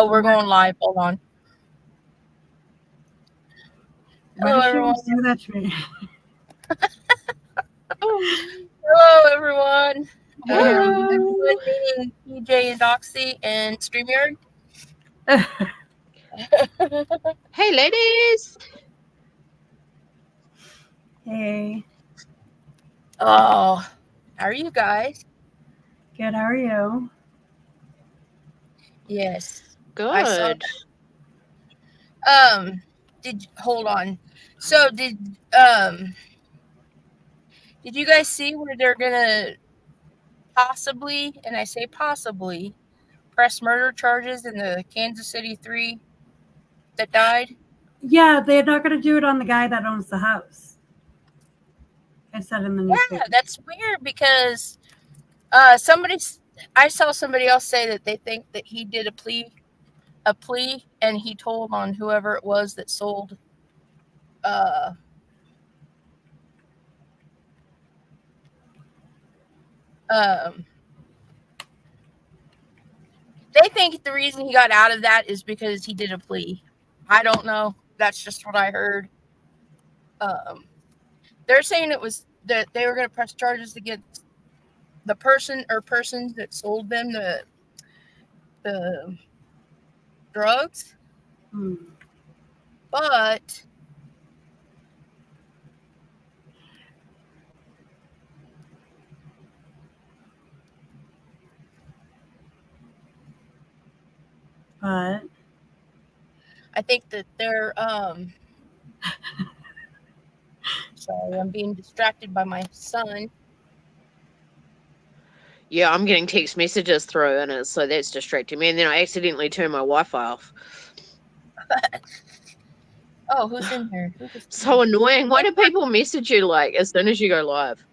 we're going live. Hold on. Hello, everyone. Do that to me. Hello, everyone. Everyone meeting PJ and Doxy and StreamYard. Hey, ladies. Hey. Oh, how are you guys? Good. How are you? Yes. Good. Hold on. So did you guys see where they're gonna possibly, and I say possibly, press murder charges in the Kansas City 3 that died? Yeah, they're not going to do it on the guy that owns the house. I said in the newspaper. Yeah, that's weird because I saw somebody else say that they think that he did a plea, and he told on whoever it was that sold they think the reason he got out of that is because he did a plea. I don't know. That's just what I heard. They're saying it was that they were going to press charges against the person or persons that sold them the drugs. But I think that they're sorry, I'm being distracted by my son. Yeah, I'm getting text messages through, and so that's distracting me. And then I accidentally turned my Wi-Fi off. Oh, who's in here? So annoying. Why do people message you like as soon as you go live?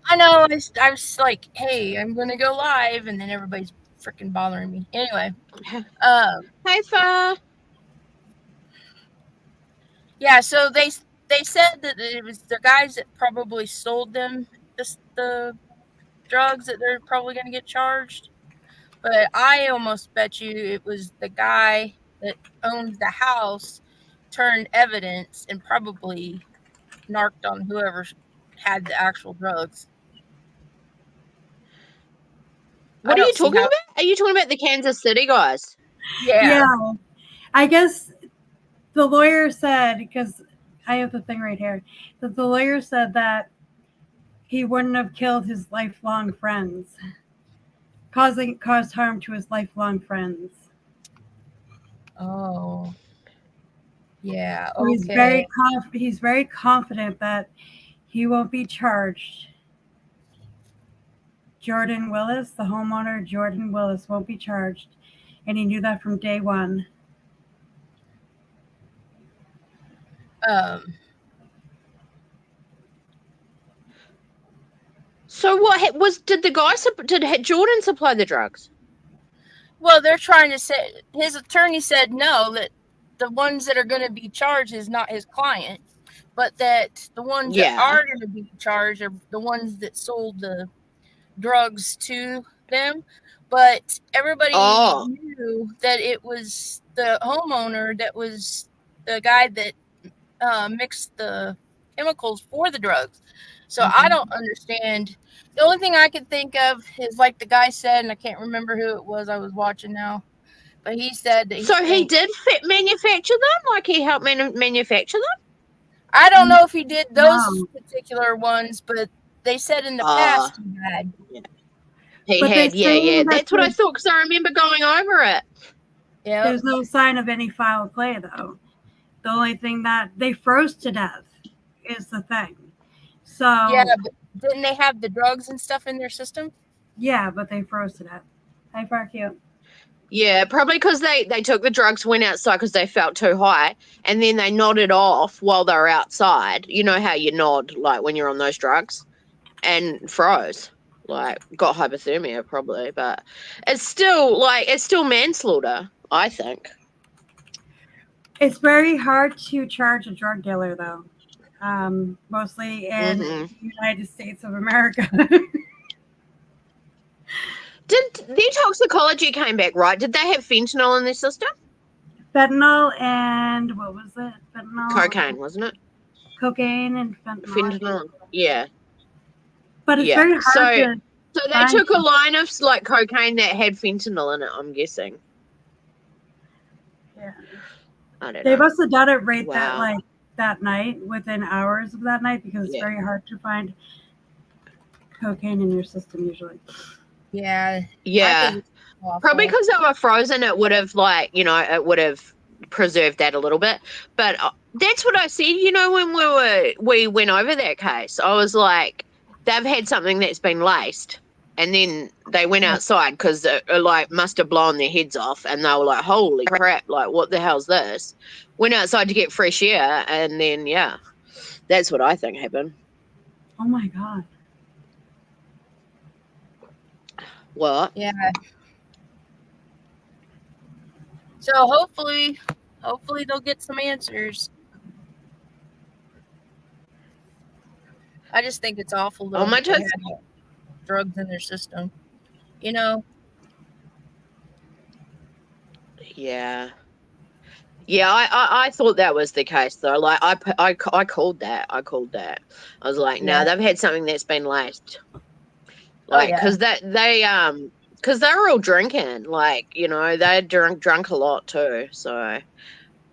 I know. I was like, hey, I'm gonna go live, and then everybody's freaking bothering me. Anyway, hey, Fa. Yeah, so they said that it was the guys that probably sold them the drugs that they're probably going to get charged. But I almost bet you it was the guy that owned the house turned evidence and probably narked on whoever had the actual drugs. What are you talking about? Are you talking about the Kansas City guys? Yeah. I guess the lawyer said, because I have the thing right here, that the lawyer said that he wouldn't have killed his lifelong friends, caused harm to his lifelong friends. Oh. Yeah. So Okay. he's very confident that he won't be charged. Jordan Willis, the homeowner, Jordan Willis, won't be charged. And he knew that from day one. So what did Jordan supply the drugs? Well, they're trying to say, his attorney said no, that the ones that are going to be charged is not his client, but that the ones that are going to be charged are the ones that sold the drugs to them. But everybody knew that it was the homeowner that was the guy that mixed the chemicals for the drugs. So I don't understand. The only thing I can think of is like the guy said, and I can't remember who it was I was watching now, but he said that he did manufacture them? Like he helped manufacture them? I don't know if he did those particular ones, but they said in the past he had. He had, yeah. That's what I thought, because I remember going over it. Yeah. There's no sign of any foul play, though. The only thing that they froze to death is the thing. So yeah, but didn't they have the drugs and stuff in their system? Yeah, but they froze to death. Hi, Parkio. Yeah, probably because they took the drugs, went outside because they felt too high, and then they nodded off while they were outside. You know how you nod, like, when you're on those drugs, and froze. Like, got hypothermia probably, but it's still manslaughter, I think. It's very hard to charge a drug dealer, though. Mostly in the United States of America. Did their toxicology came back right? Did they have fentanyl in their system? Fentanyl and what was it? Fentanyl, Cocaine, wasn't it? cocaine, and fentanyl. Fentanyl. Yeah. But it's very hard to. So they took a line of like cocaine that had fentanyl in it, I'm guessing. Yeah. I don't know. They must have done it right that night, within hours of that night, because it's very hard to find cocaine in your system usually. Yeah. Yeah. Probably because they were frozen, it would have it would have preserved that a little bit. But that's what I said, when we went over that case. I was like, they've had something that's been laced. And then they went outside because it must have blown their heads off. And they were like, holy crap, like, what the hell's this? Went outside to get fresh air. And then, that's what I think happened. Oh, my God. What? Yeah. So hopefully they'll get some answers. I just think it's awful though. They had drugs in their system. Yeah. Yeah, I thought that was the case though. Like I called that. I was like, no, they've had something that's been laced. Like, because because they were all drinking. Like, they drunk a lot too. So,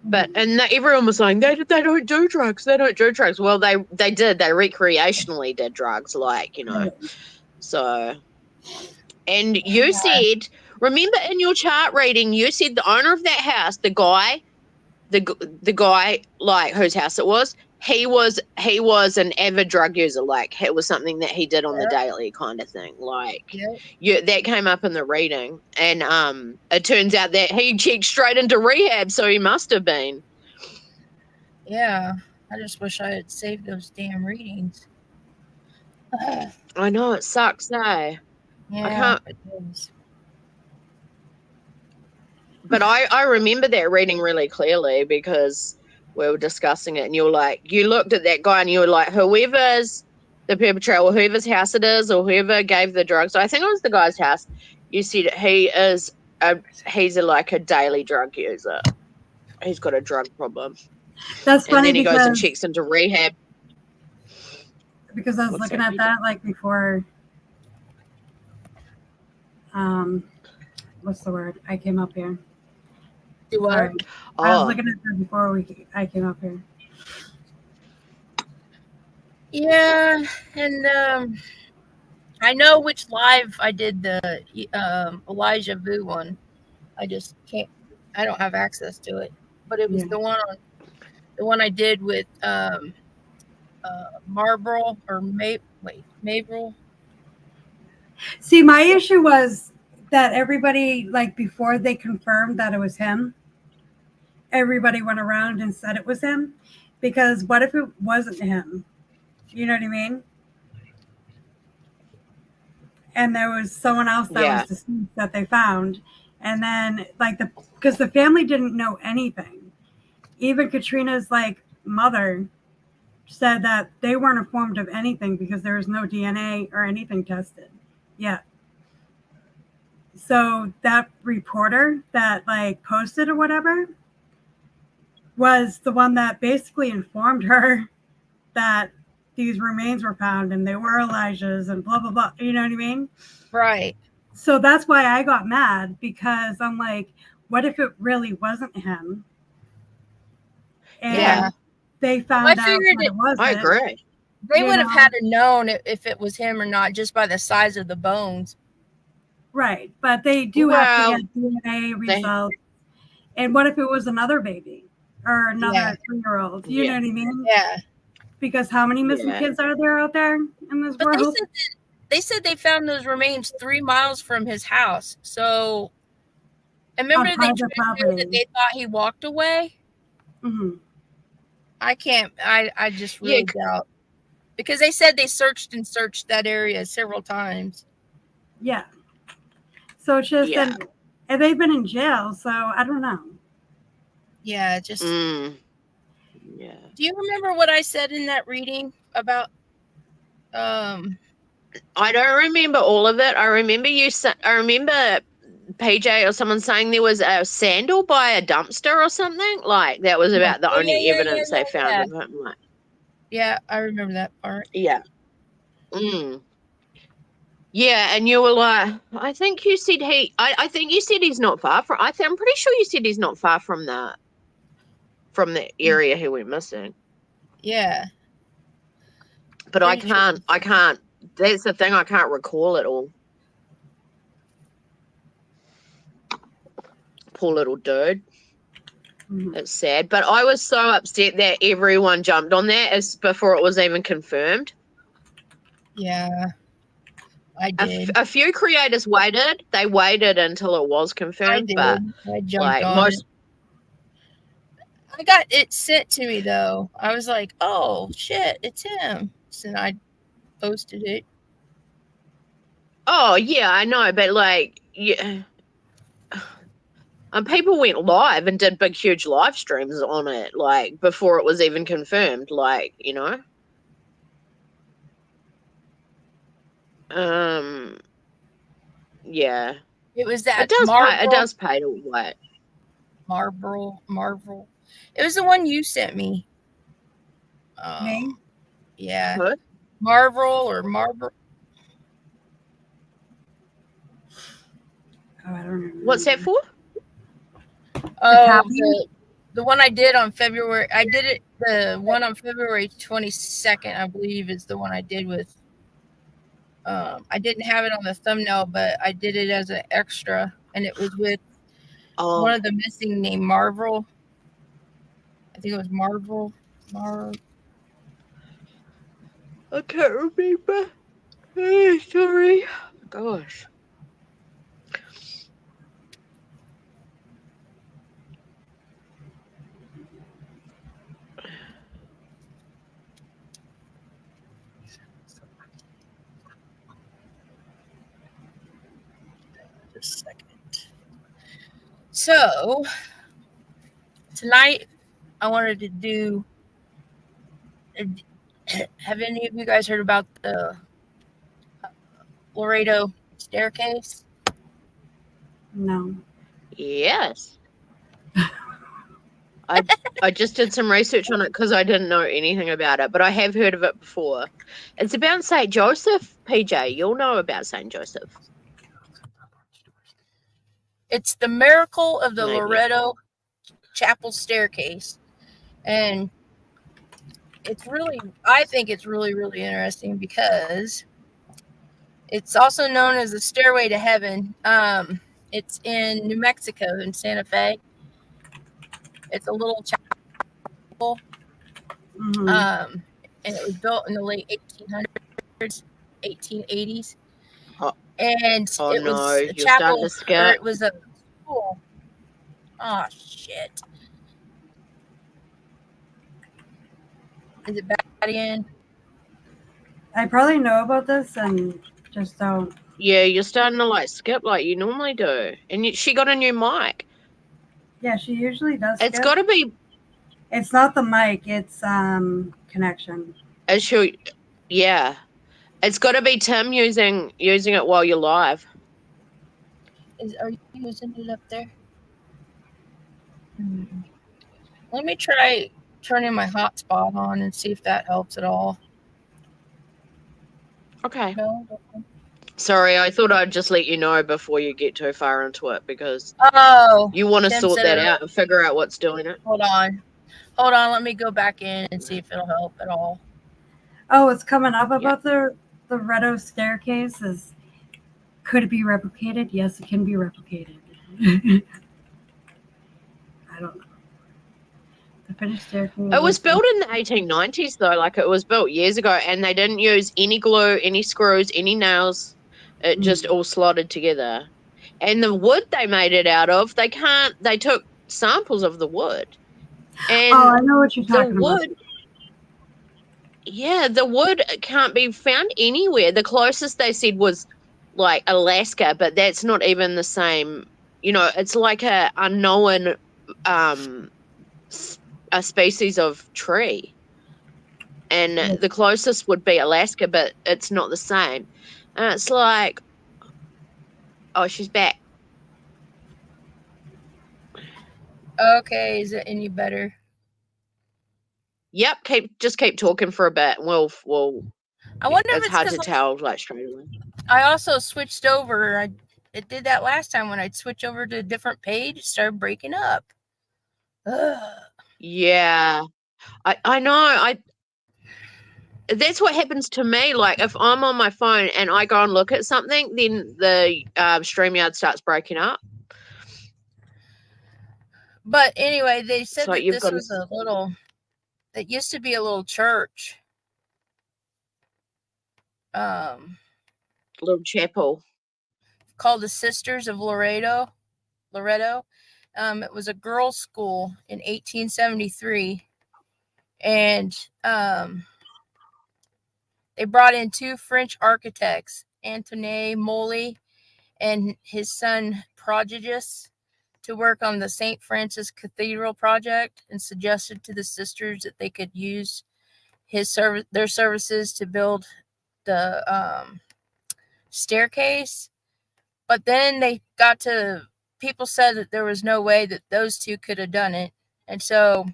but everyone was saying they don't do drugs. They don't do drugs. Well, they did. They recreationally did drugs. Like, So, and you said, remember in your chart reading, you said the owner of that house, the guy, like whose house it was, he was an avid drug user. Like it was something that he did on the daily kind of thing. Like that came up in the reading, and it turns out that he checked straight into rehab, so he must have been. Yeah, I just wish I had saved those damn readings. I know, it sucks, eh? Yeah, it is. But I remember that reading really clearly because we were discussing it, and you looked at that guy and you were like, whoever's the perpetrator, or whoever's house it is, or whoever gave the drugs, I think it was the guy's house, you said he's a daily drug user. He's got a drug problem. That's funny, and then he goes and checks into rehab. Because I was looking at that before, what's the word? I came up here. Do what? Sorry. I was looking at that before I came up here. Yeah, and I know which live I did, the Elijah Vu one. I just can't. I don't have access to it, but it was the one I did with Marlboro or Mabrel. See, my issue was that everybody, before they confirmed that it was him, everybody went around and said it was him, because what if it wasn't him? You know what I mean? And there was someone else that was deceased that they found, and then because the family didn't know anything. Even Katrina's mother said that they weren't informed of anything because there was no DNA or anything tested yet. So that reporter that posted or whatever was the one that basically informed her that these remains were found and they were Elijah's and blah, blah, blah. You know what I mean? Right. So that's why I got mad, because I'm like, what if it really wasn't him? And they found out it wasn't. I agree. They would have had to known if it was him or not just by the size of the bones. Right. But they do have to get DNA results. And what if it was another baby or another 3-year-old? You know what I mean? Yeah. Because how many missing kids are there out there in this world? They said they found those remains 3 miles from his house. So, and remember that they thought he walked away? Mm-hmm. I just really doubt. Because they said they searched that area several times. Yeah. So it's just, and they've been in jail, so I don't know. Yeah, just. Do you remember what I said in that reading about I don't remember all of it. I remember PJ or someone saying there was a sandal by a dumpster or something. Like that was about the only evidence they found of him. Like, yeah, I remember that part. yeah. Mm. Yeah, and you were like, I think you said I think you said he's not far from. I'm pretty sure you said he's not far from the area he went missing. Yeah. But I can't. That's the thing. I can't recall it all. Poor little dude. It's sad. But I was so upset that everyone jumped on that before it was even confirmed. Yeah, I did. A few creators waited. They waited until it was confirmed. I did. But I jumped on it. I got it sent to me, though. I was like, oh, shit, it's him. So I posted it. Oh, yeah, I know. But, like, yeah. And people went live and did big, huge live streams on it, like, before it was even confirmed, like, you know. Yeah. It was that it does pay to wait. Marvel. It was the one you sent me. Me? Yeah. What? Marvel. Oh, I don't remember. What's that for? Oh, the one I did on February. I did it. The one on February 22nd, I believe, is the one I did with. I didn't have it on the thumbnail, but I did it as an extra, and it was with one of the missing named Marvel. I think it was Marvel. I can't remember. Oh, sorry. Gosh. Just a second. So tonight I wanted to do. Have any of you guys heard about the Loretto staircase? No. Yes. I just did some research on it because I didn't know anything about it, but I have heard of it before. It's about St. Joseph, PJ. You'll know about St. Joseph. It's the miracle of the Loretto chapel staircase. And I think it's really, really interesting because it's also known as the Stairway to Heaven. It's in New Mexico, in Santa Fe. It's a little chapel. And it was built in the late 1800s, 1880s. And it was a chapel, or it was a school. Oh, shit. Is it back again? I probably know about this and just don't. Yeah, you're starting to like skip like you normally do. And she got a new mic. Yeah, she usually does. It's got to be. It's not the mic. It's connection. Yeah. It's got to be Tim using it while you're live. Are you using it up there? Let me try turning my hotspot on and see if that helps at all. Okay. No. Sorry, I thought I'd just let you know before you get too far into it because you want to sort that out and figure out what's doing it. Hold on. Let me go back in and see if it'll help at all. Oh, it's coming up about the Loretto staircase. Could it be replicated? Yes, it can be replicated. I don't know. The finished staircase. It was built in the 1890s though, like it was built years ago, and they didn't use any glue, any screws, any nails. It just all slotted together. And the wood they made it out of, they took samples of the wood. And I know what you're talking about. Yeah, the wood can't be found anywhere. The closest they said was like Alaska, but that's not even the same. You know, it's like a unknown a species of tree. and the closest would be Alaska, but it's not the same. And it's like, oh, she's back. Okay, is it any better? Yep, just keep talking for a bit. We'll. I wonder if it's it's hard to because tell like straight away. I also switched over. It did that last time when I'd switch over to a different page. It started breaking up. Ugh. Yeah, I know. That's what happens to me. Like if I'm on my phone and I go and look at something, then the StreamYard starts breaking up. But anyway, they said So that you've this got was a little. It used to be a little church. Little chapel Called the Sisters of Loretto. It was a girls' school in 1873, and they brought in 2 French architects, Antoine Molly and his son Prodigus, to work on the St. Francis Cathedral project, and suggested to the sisters that they could use their services to build the staircase. But then they got to, people said that there was no way that those 2 could have done it. And so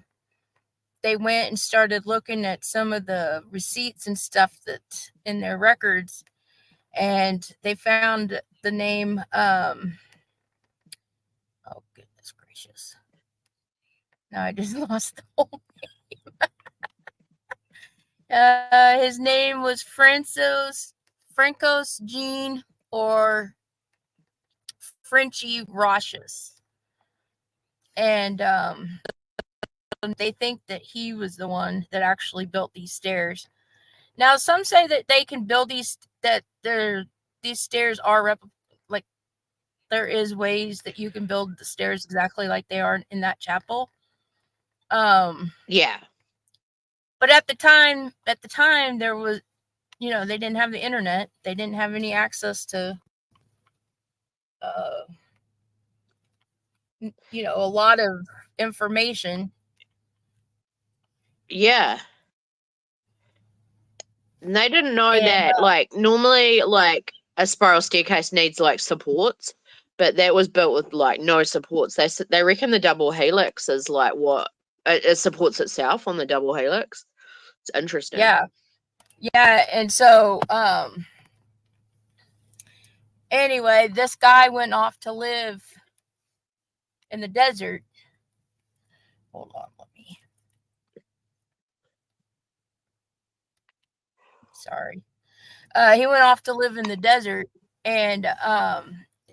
they went and started looking at some of the receipts and stuff that in their records, and they found the name, oh goodness gracious. Now I just lost the whole name. His name was Francos Jean, or Frenchy Rochas. And they think that he was the one that actually built these stairs. Now, some say that they can build these stairs are like there is ways that you can build the stairs exactly like they are in that chapel. Yeah. But at the time there was, they didn't have the internet. They didn't have any access to a lot of information. Yeah. And they didn't know that, like, normally, like, a spiral staircase needs, like, supports, but that was built with, like, no supports. They reckon the double helix is, like, what it supports itself on the double helix. It's interesting. Yeah. And so, anyway, this guy went off to live in the desert. Hold on, sorry. He went off to live in the desert, and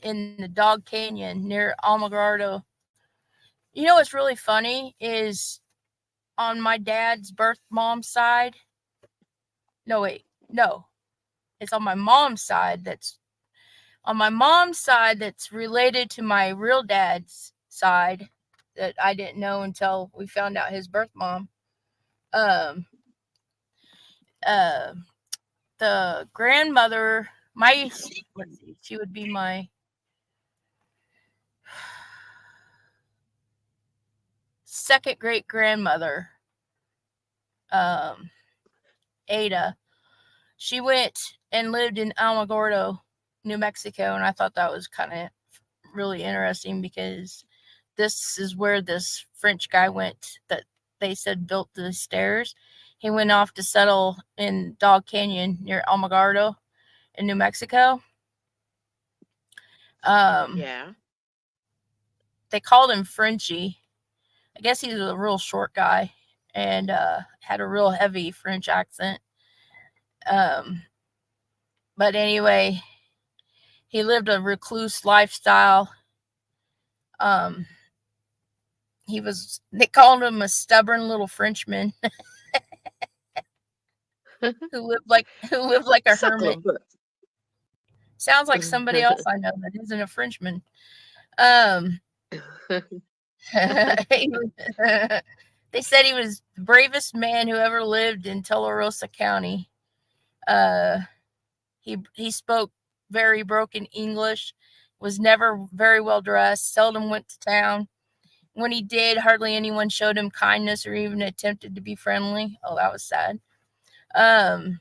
in the Dog Canyon near Alamogordo. You know what's really funny is on my dad's birth mom's side. No, it's on my mom's side. That's related to my real dad's side that I didn't know until we found out his birth mom. The grandmother, she would be my second great grandmother, Ada. She went and lived in Alamogordo, New Mexico, and I thought that was kind of really interesting because this is where this French guy went that they said built the stairs. He went off to settle in Dog Canyon near Alamogordo in New Mexico. Yeah. They called him Frenchy. I guess he's a real short guy and had a real heavy French accent. But anyway, he lived a recluse lifestyle. They called him a stubborn little Frenchman who lived like a hermit. Sounds like somebody else I know that isn't a Frenchman. They said he was the bravest man who ever lived in Tularosa County. He spoke very broken English, was never very well dressed, seldom went to town. When he did, hardly anyone showed him kindness or even attempted to be friendly. Oh, that was sad. They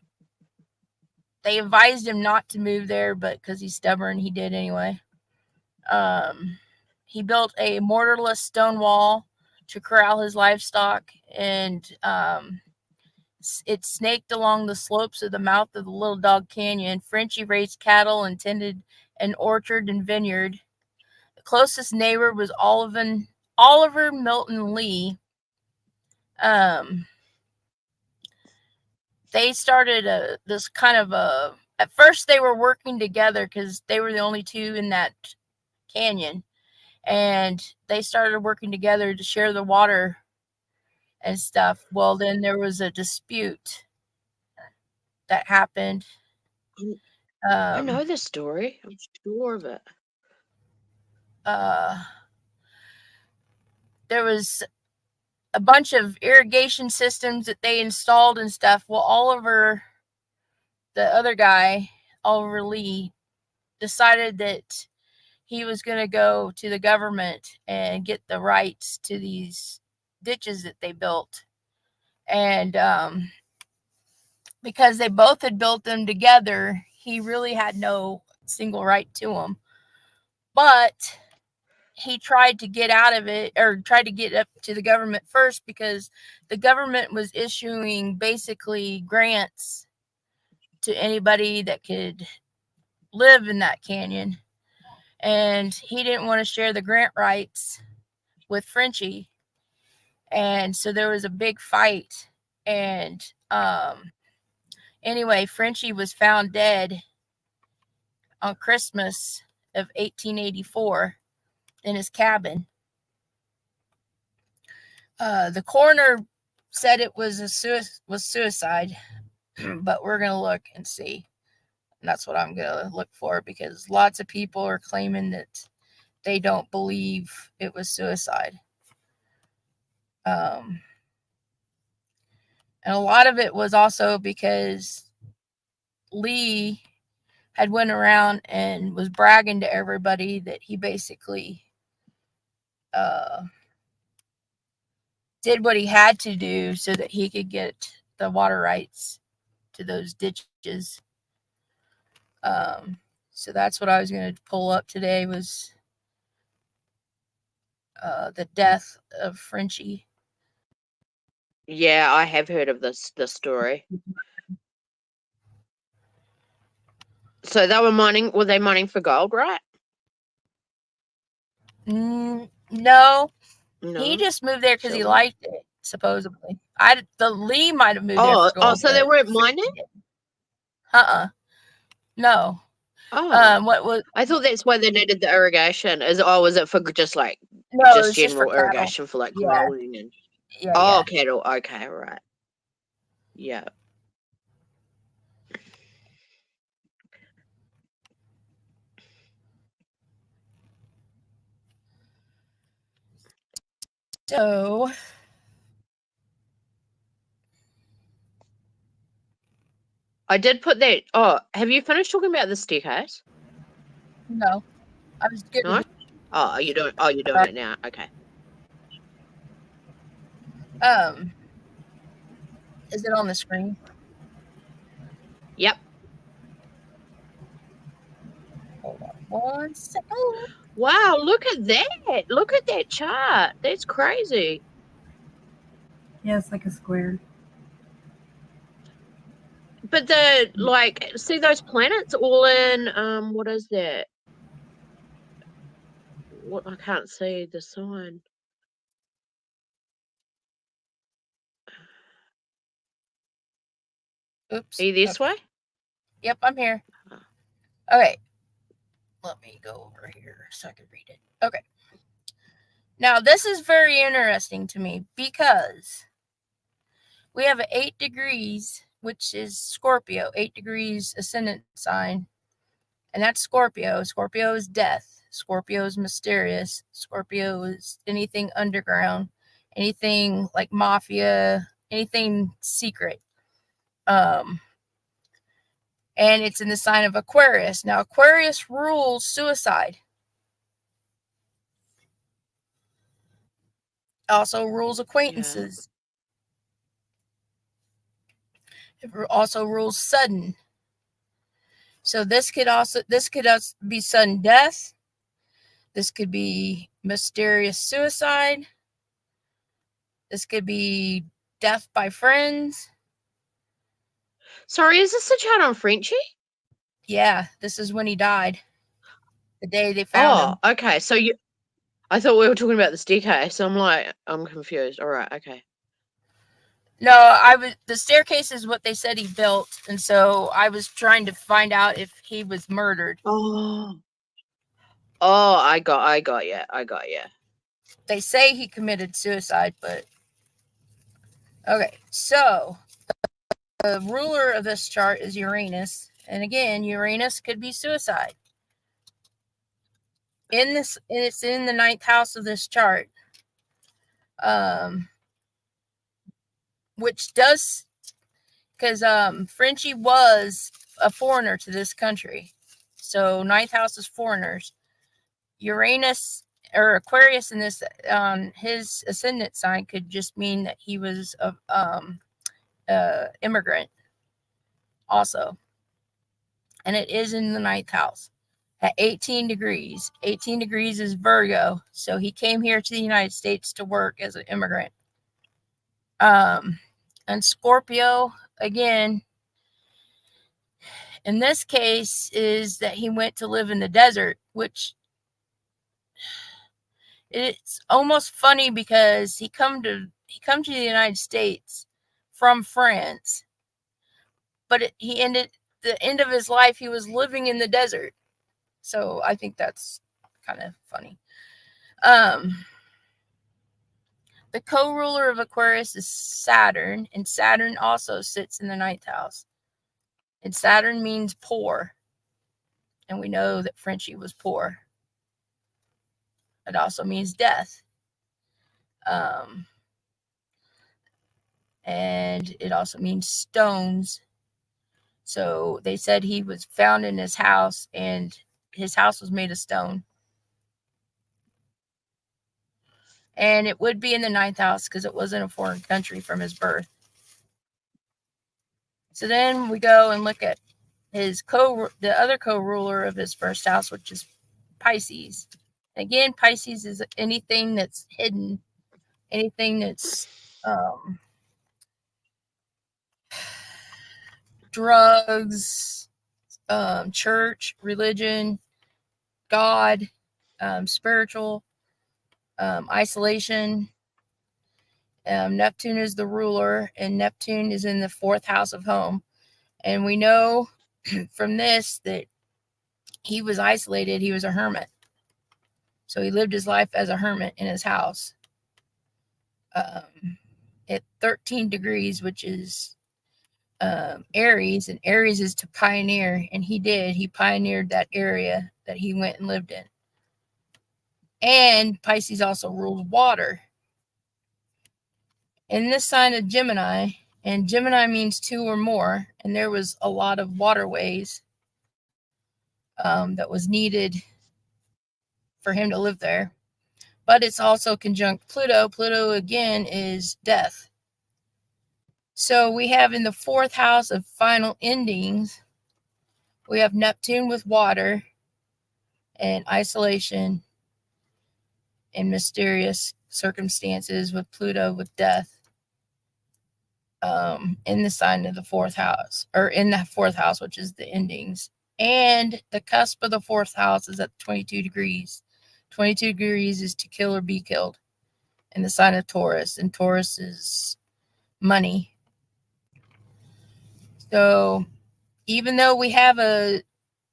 advised him not to move there, but because he's stubborn, he did anyway. He built a mortarless stone wall to corral his livestock, and it snaked along the slopes of the mouth of the Little Dog Canyon. Frenchie raised cattle and tended an orchard and vineyard. The closest neighbor was Oliver Milton Lee. They started this kind of at first they were working together because they were the only two in that canyon, and they started working together to share the water and stuff. Well, then there was a dispute that happened. I know this story. I'm sure of it. There was a bunch of irrigation systems that they installed and stuff. Well, Oliver, the other guy, Oliver Lee, decided that he was going to go to the government and get the rights to these ditches that they built. And because they both had built them together, he really had no single right to them. But he tried to get out of it, or tried to get up to the government first, because the government was issuing basically grants to anybody that could live in that canyon. And he didn't want to share the grant rights with Frenchie. And so there was a big fight. And anyway, Frenchie was found dead on Christmas of 1884 in his cabin. The coroner said it was suicide, but we're gonna look and see. And that's what I'm gonna look for, because lots of people are claiming that they don't believe it was suicide. And a lot of it was also because Lee had went around and was bragging to everybody that he basically did what he had to do so that he could get the water rights to those ditches. So that's what I was going to pull up today, was the death of Frenchie. Yeah, I have heard of this story. So they were mining. Were they mining for gold, right? No. He just moved there because he liked it, supposedly. The Lee might have moved there for gold. Oh, so they weren't mining? No. What was? I thought that's why they needed the irrigation. Was it for just like general for irrigation for like growing and? Yeah. Cattle. Okay, right. Yeah. So I did put that. Oh, have you finished talking about the staircase? No, I was getting. No? Oh, you're doing it now. Okay. Is it on the screen? Yep. Hold on 1 second. Wow, look at that. Look at that chart. That's crazy. Yeah, it's like a square. But see those planets all in, what is that? What, I can't see the sign. Oops. Are you this way? Yep, I'm here. Okay. Let me go over here so I can read it. Okay. Now, this is very interesting to me, because we have 8 degrees, which is Scorpio, 8 degrees ascendant sign. And that's Scorpio. Scorpio is death. Scorpio is mysterious. Scorpio is anything underground, anything like mafia, anything secret. And it's in the sign of Aquarius. Now, Aquarius rules suicide. Also rules acquaintances. also rules sudden. So this could also be sudden death. This could be mysterious suicide. This could be death by friends. Sorry, is this a chat on Frenchie? Yeah, this is when he died. The day they found him. Oh, okay. So I thought we were talking about the staircase. So I'm confused. All right, okay. No, the staircase is what they said he built, and so I was trying to find out if he was murdered. Oh, I got you. They say he committed suicide, but okay. So the ruler of this chart is Uranus, and again, Uranus could be suicide. It's in the 9th house of this chart, which does, because Frenchie was a foreigner to this country, so 9th house is foreigners. Uranus or Aquarius in this his ascendant sign could just mean that he was a immigrant also, and it is in the 9th house at 18 degrees. 18 degrees is Virgo, so he came here to the United States to work as an immigrant. And Scorpio, again, in this case, is that he went to live in the desert, which it's almost funny because he come to the United States from France, but the end of his life, he was living in the desert. So I think that's kind of funny. The co-ruler of Aquarius is Saturn, and Saturn also sits in the 9th house. And Saturn means poor. And we know that Frenchie was poor. It also means death. And it also means stones. So they said he was found in his house, and his house was made of stone. And it would be in the 9th house because it wasn't a foreign country from his birth. So then we go and look at the other co-ruler of his first house, which is Pisces. Again, Pisces is anything that's hidden, anything that's drugs, church, religion, God, spiritual, isolation. Neptune is the ruler, and Neptune is in the 4th house of home. And we know from this that he was isolated. He was a hermit. So he lived his life as a hermit in his house. At 13 degrees, which is Aries, and Aries is to pioneer, and he pioneered that area that he went and lived in. And Pisces also rules water. In this sign of Gemini, and Gemini means 2 or more, and there was a lot of waterways that was needed for him to live there. But it's also conjunct Pluto. Pluto, again, is death. So we have in the 4th house of final endings, we have Neptune with water and isolation and mysterious circumstances, with Pluto with death in the sign of the 4th house, or in the 4th house, which is the endings. And the cusp of the 4th house is at 22 degrees. 22 degrees is to kill or be killed in the sign of Taurus, and Taurus is money. So even though we have a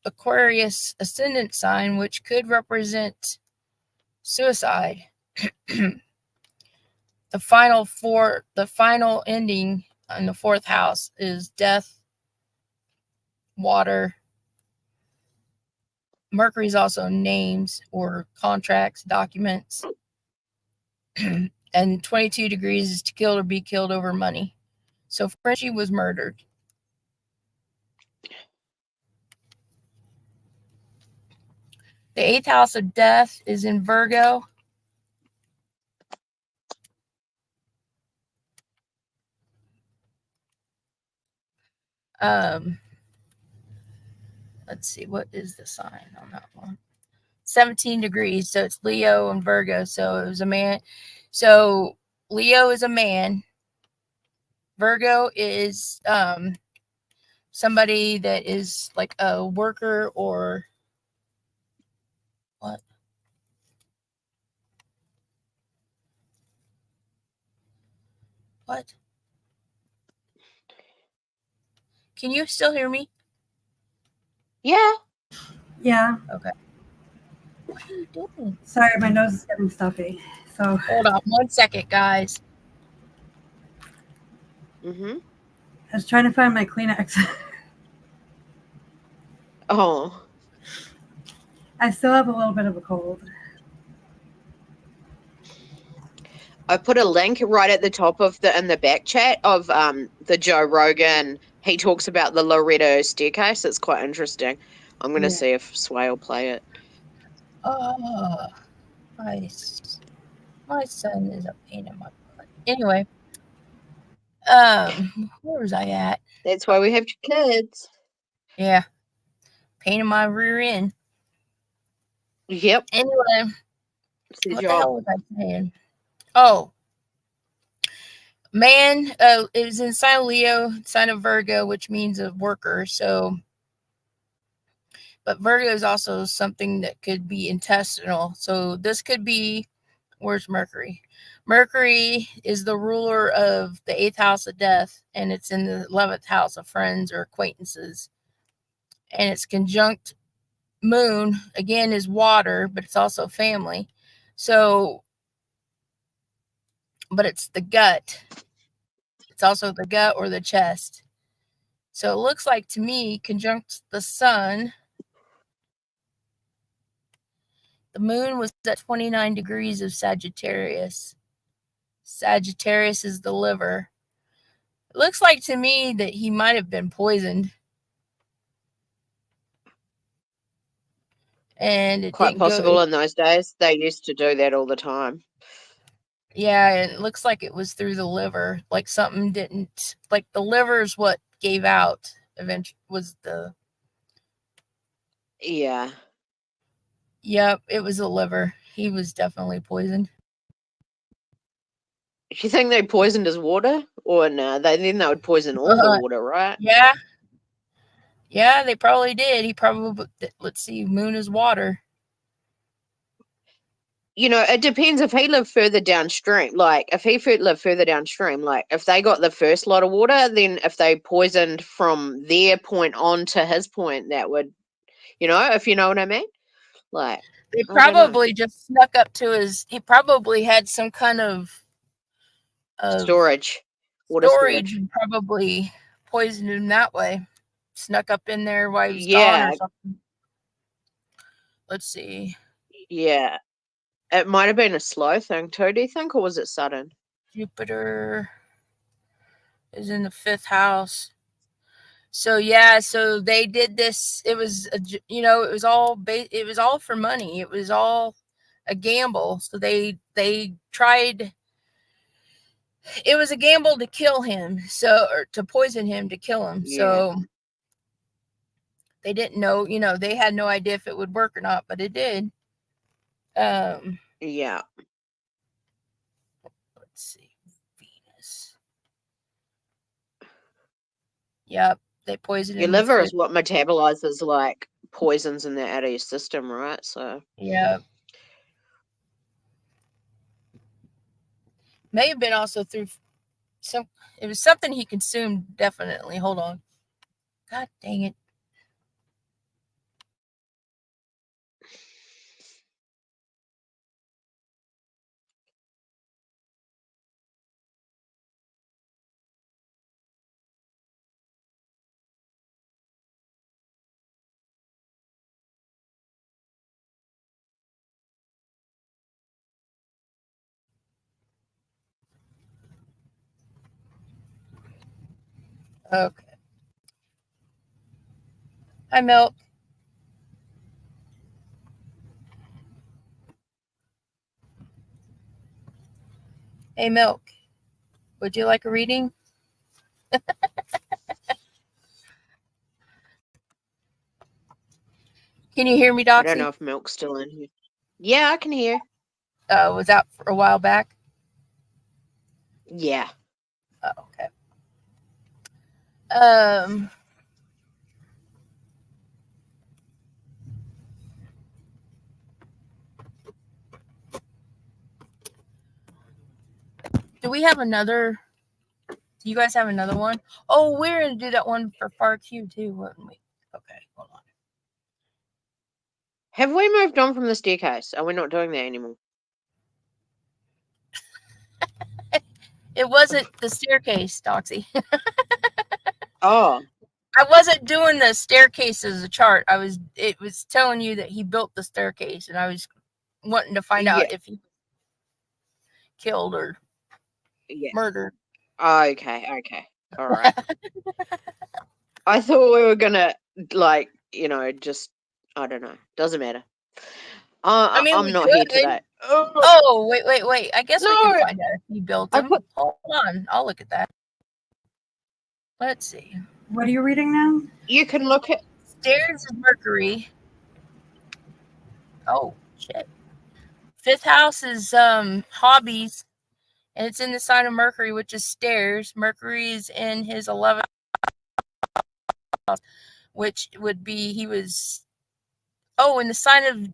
Aquarius ascendant sign, which could represent suicide, the final ending in the 4th house is death, water. Mercury is also names or contracts, documents. And 22 degrees is to kill or be killed over money. So Frenchie was murdered. The 8th house of death is in Virgo. Let's see, what is the sign on that one? 17 degrees. So it's Leo and Virgo. So it was a man. So Leo is a man. Virgo is somebody that is like a worker or what? What? Can you still hear me? Yeah. Yeah. Okay. What are you doing? Sorry, my nose is getting stuffy. So hold on 1 second, guys. Mm-hmm. I was trying to find my Kleenex. Oh. I still have a little bit of a cold. I put a link right at the top of in the back chat of the Joe Rogan. He talks about the Loretto staircase. It's quite interesting. I'm gonna see if Sway will play it. Oh, my son is a pain in my butt. Anyway, where was I at? That's why we have kids. Yeah, pain in my rear end. Yep. Anyway, It's the what job. the hell was I saying? Oh, man, it was in sign of Leo, sign of Virgo, which means a worker. So, but Virgo is also something that could be intestinal. So this could be, where's Mercury? Mercury is the ruler of the 8th house of death, and it's in the 11th house of friends or acquaintances. And it's conjunct Moon, again, is water, but it's also family. So, but it's the gut. It's also the gut or the chest. So it looks like to me, conjunct the sun. The moon was at 29 degrees of Sagittarius. Sagittarius is the liver. It looks like to me that he might have been poisoned. And it Quite didn't possible go. in those days. They used to do that all the time. Yeah, and it looks like it was through the liver. Like something didn't, like the liver is what gave out eventually, was the. Yeah. Yep, it was the liver. He was definitely poisoned. Do you think they poisoned his water? Or no, then they would poison all the water, right? Yeah. Yeah, they probably did. He probably, let's see, moon is water. You know, it depends if he lived further downstream. Like, if he lived further downstream, like, if they got the first lot of water, then if they poisoned from their point on to his point, that would, you know, if you know what I mean? Like, they probably just snuck up to he probably had some kind of storage, water storage storage. and probably poisoned him that way. Snuck up in there while he was gone or something. Let's see. Yeah. It might have been a slow thing too, do you think, or was it sudden? Jupiter is in the 5th house. So yeah, so they did this. It was, it was all for money. It was all a gamble. So they tried. It was a gamble to kill him. So, or to poison him to kill him. Yeah. So they didn't know. They had no idea if it would work or not, but it did. Yeah. Let's see. Venus. Yep. They poisoned Your him. liver is what metabolizes like poisons in that out of your system, right? So yeah. May have been also through it was something he consumed, definitely. Hold on. God dang it. Okay. Hi, Milk. Hey, Milk. Would you like a reading? Can you hear me, Doxy? I don't know if Milk's still in here. Yeah, I can hear. Was that for a while back? Yeah. Oh, okay. Do we have another? Do you guys have another one? Oh, we're going to do that one for Far Q too, wouldn't we? Okay, hold on. Have we moved on from the staircase? Are we not doing that anymore? It wasn't the staircase, Doxy. Oh. I wasn't doing the staircase as a chart. It was telling you that he built the staircase, and I was wanting to find out if he killed or murdered. Okay. All right. I thought we were gonna just I don't know. Doesn't matter. I mean, I'm not here today. Oh, wait. I guess we can find out if he built them. Hold on. I'll look at that. Let's see. What are you reading now? You can look at Stairs of Mercury. Oh, shit. Fifth house is hobbies, and it's in the sign of Mercury, which is stairs. Mercury is in his 11th house, which would be in the sign of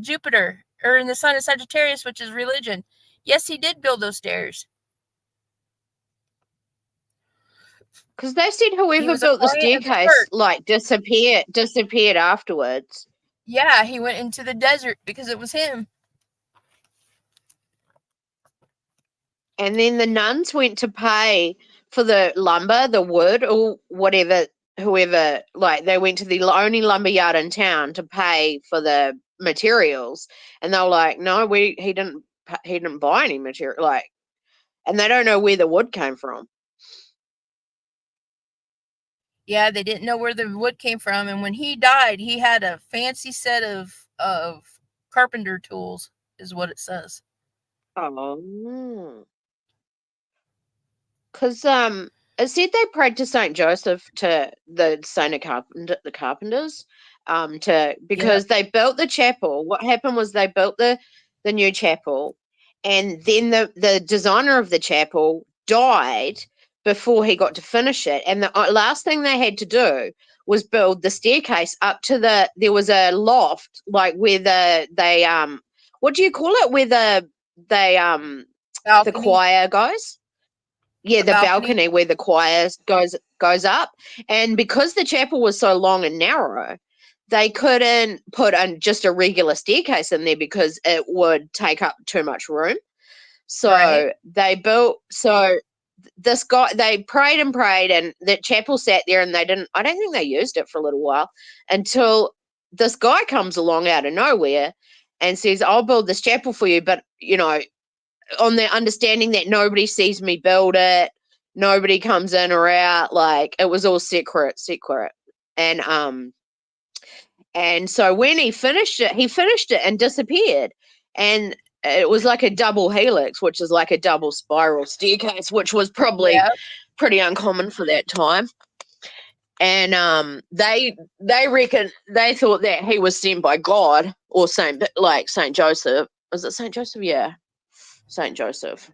Jupiter, or in the sign of Sagittarius, which is religion. Yes, he did build those stairs. Because they said whoever built the staircase disappeared afterwards. Yeah, he went into the desert because it was him. And then the nuns went to pay for the lumber, the wood, or whatever, whoever, they went to the only lumber yard in town to pay for the materials. And they were like, no, he didn't buy any material, and they don't know where the wood came from. Yeah, they didn't know where the wood came from. And when he died, he had a fancy set of carpenter tools, is what it says. Oh. Because it said they prayed to Saint Joseph, to the Saint of the Carpenters, because they built the chapel. What happened was they built the new chapel, and then the designer of the chapel died before he got to finish it. And the last thing they had to do was build the staircase up to there was a loft, where they what do you call it? Where the choir goes. Yeah, the balcony where the choir goes up. And because the chapel was so long and narrow, they couldn't put just a regular staircase in there because it would take up too much room. So this guy, they prayed and the chapel sat there, and I don't think they used it for a little while until this guy comes along out of nowhere and says, I'll build this chapel for you, but on the understanding that nobody sees me build it, nobody comes in or out, it was all secret. And so when he finished it and disappeared, and it was like a double helix, which is like a double spiral staircase, which was probably pretty uncommon for that time. And they reckon, they thought that he was sent by God or Saint Joseph. Was it Saint Joseph? Yeah. Saint Joseph.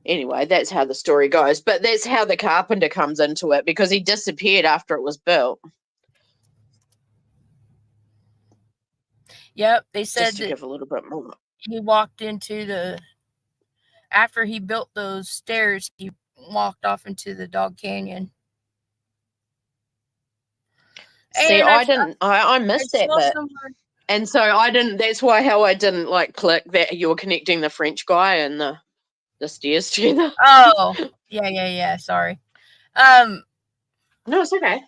Anyway, that's how the story goes. But that's how the carpenter comes into it, because he disappeared after it was built. Yep, they said just to give a little bit more. He walked after he built those stairs, he walked off into the dog canyon. See, I missed that bit. And so that's how I didn't click that you were connecting the French guy and the stairs together. Oh, yeah. Sorry. No, it's okay.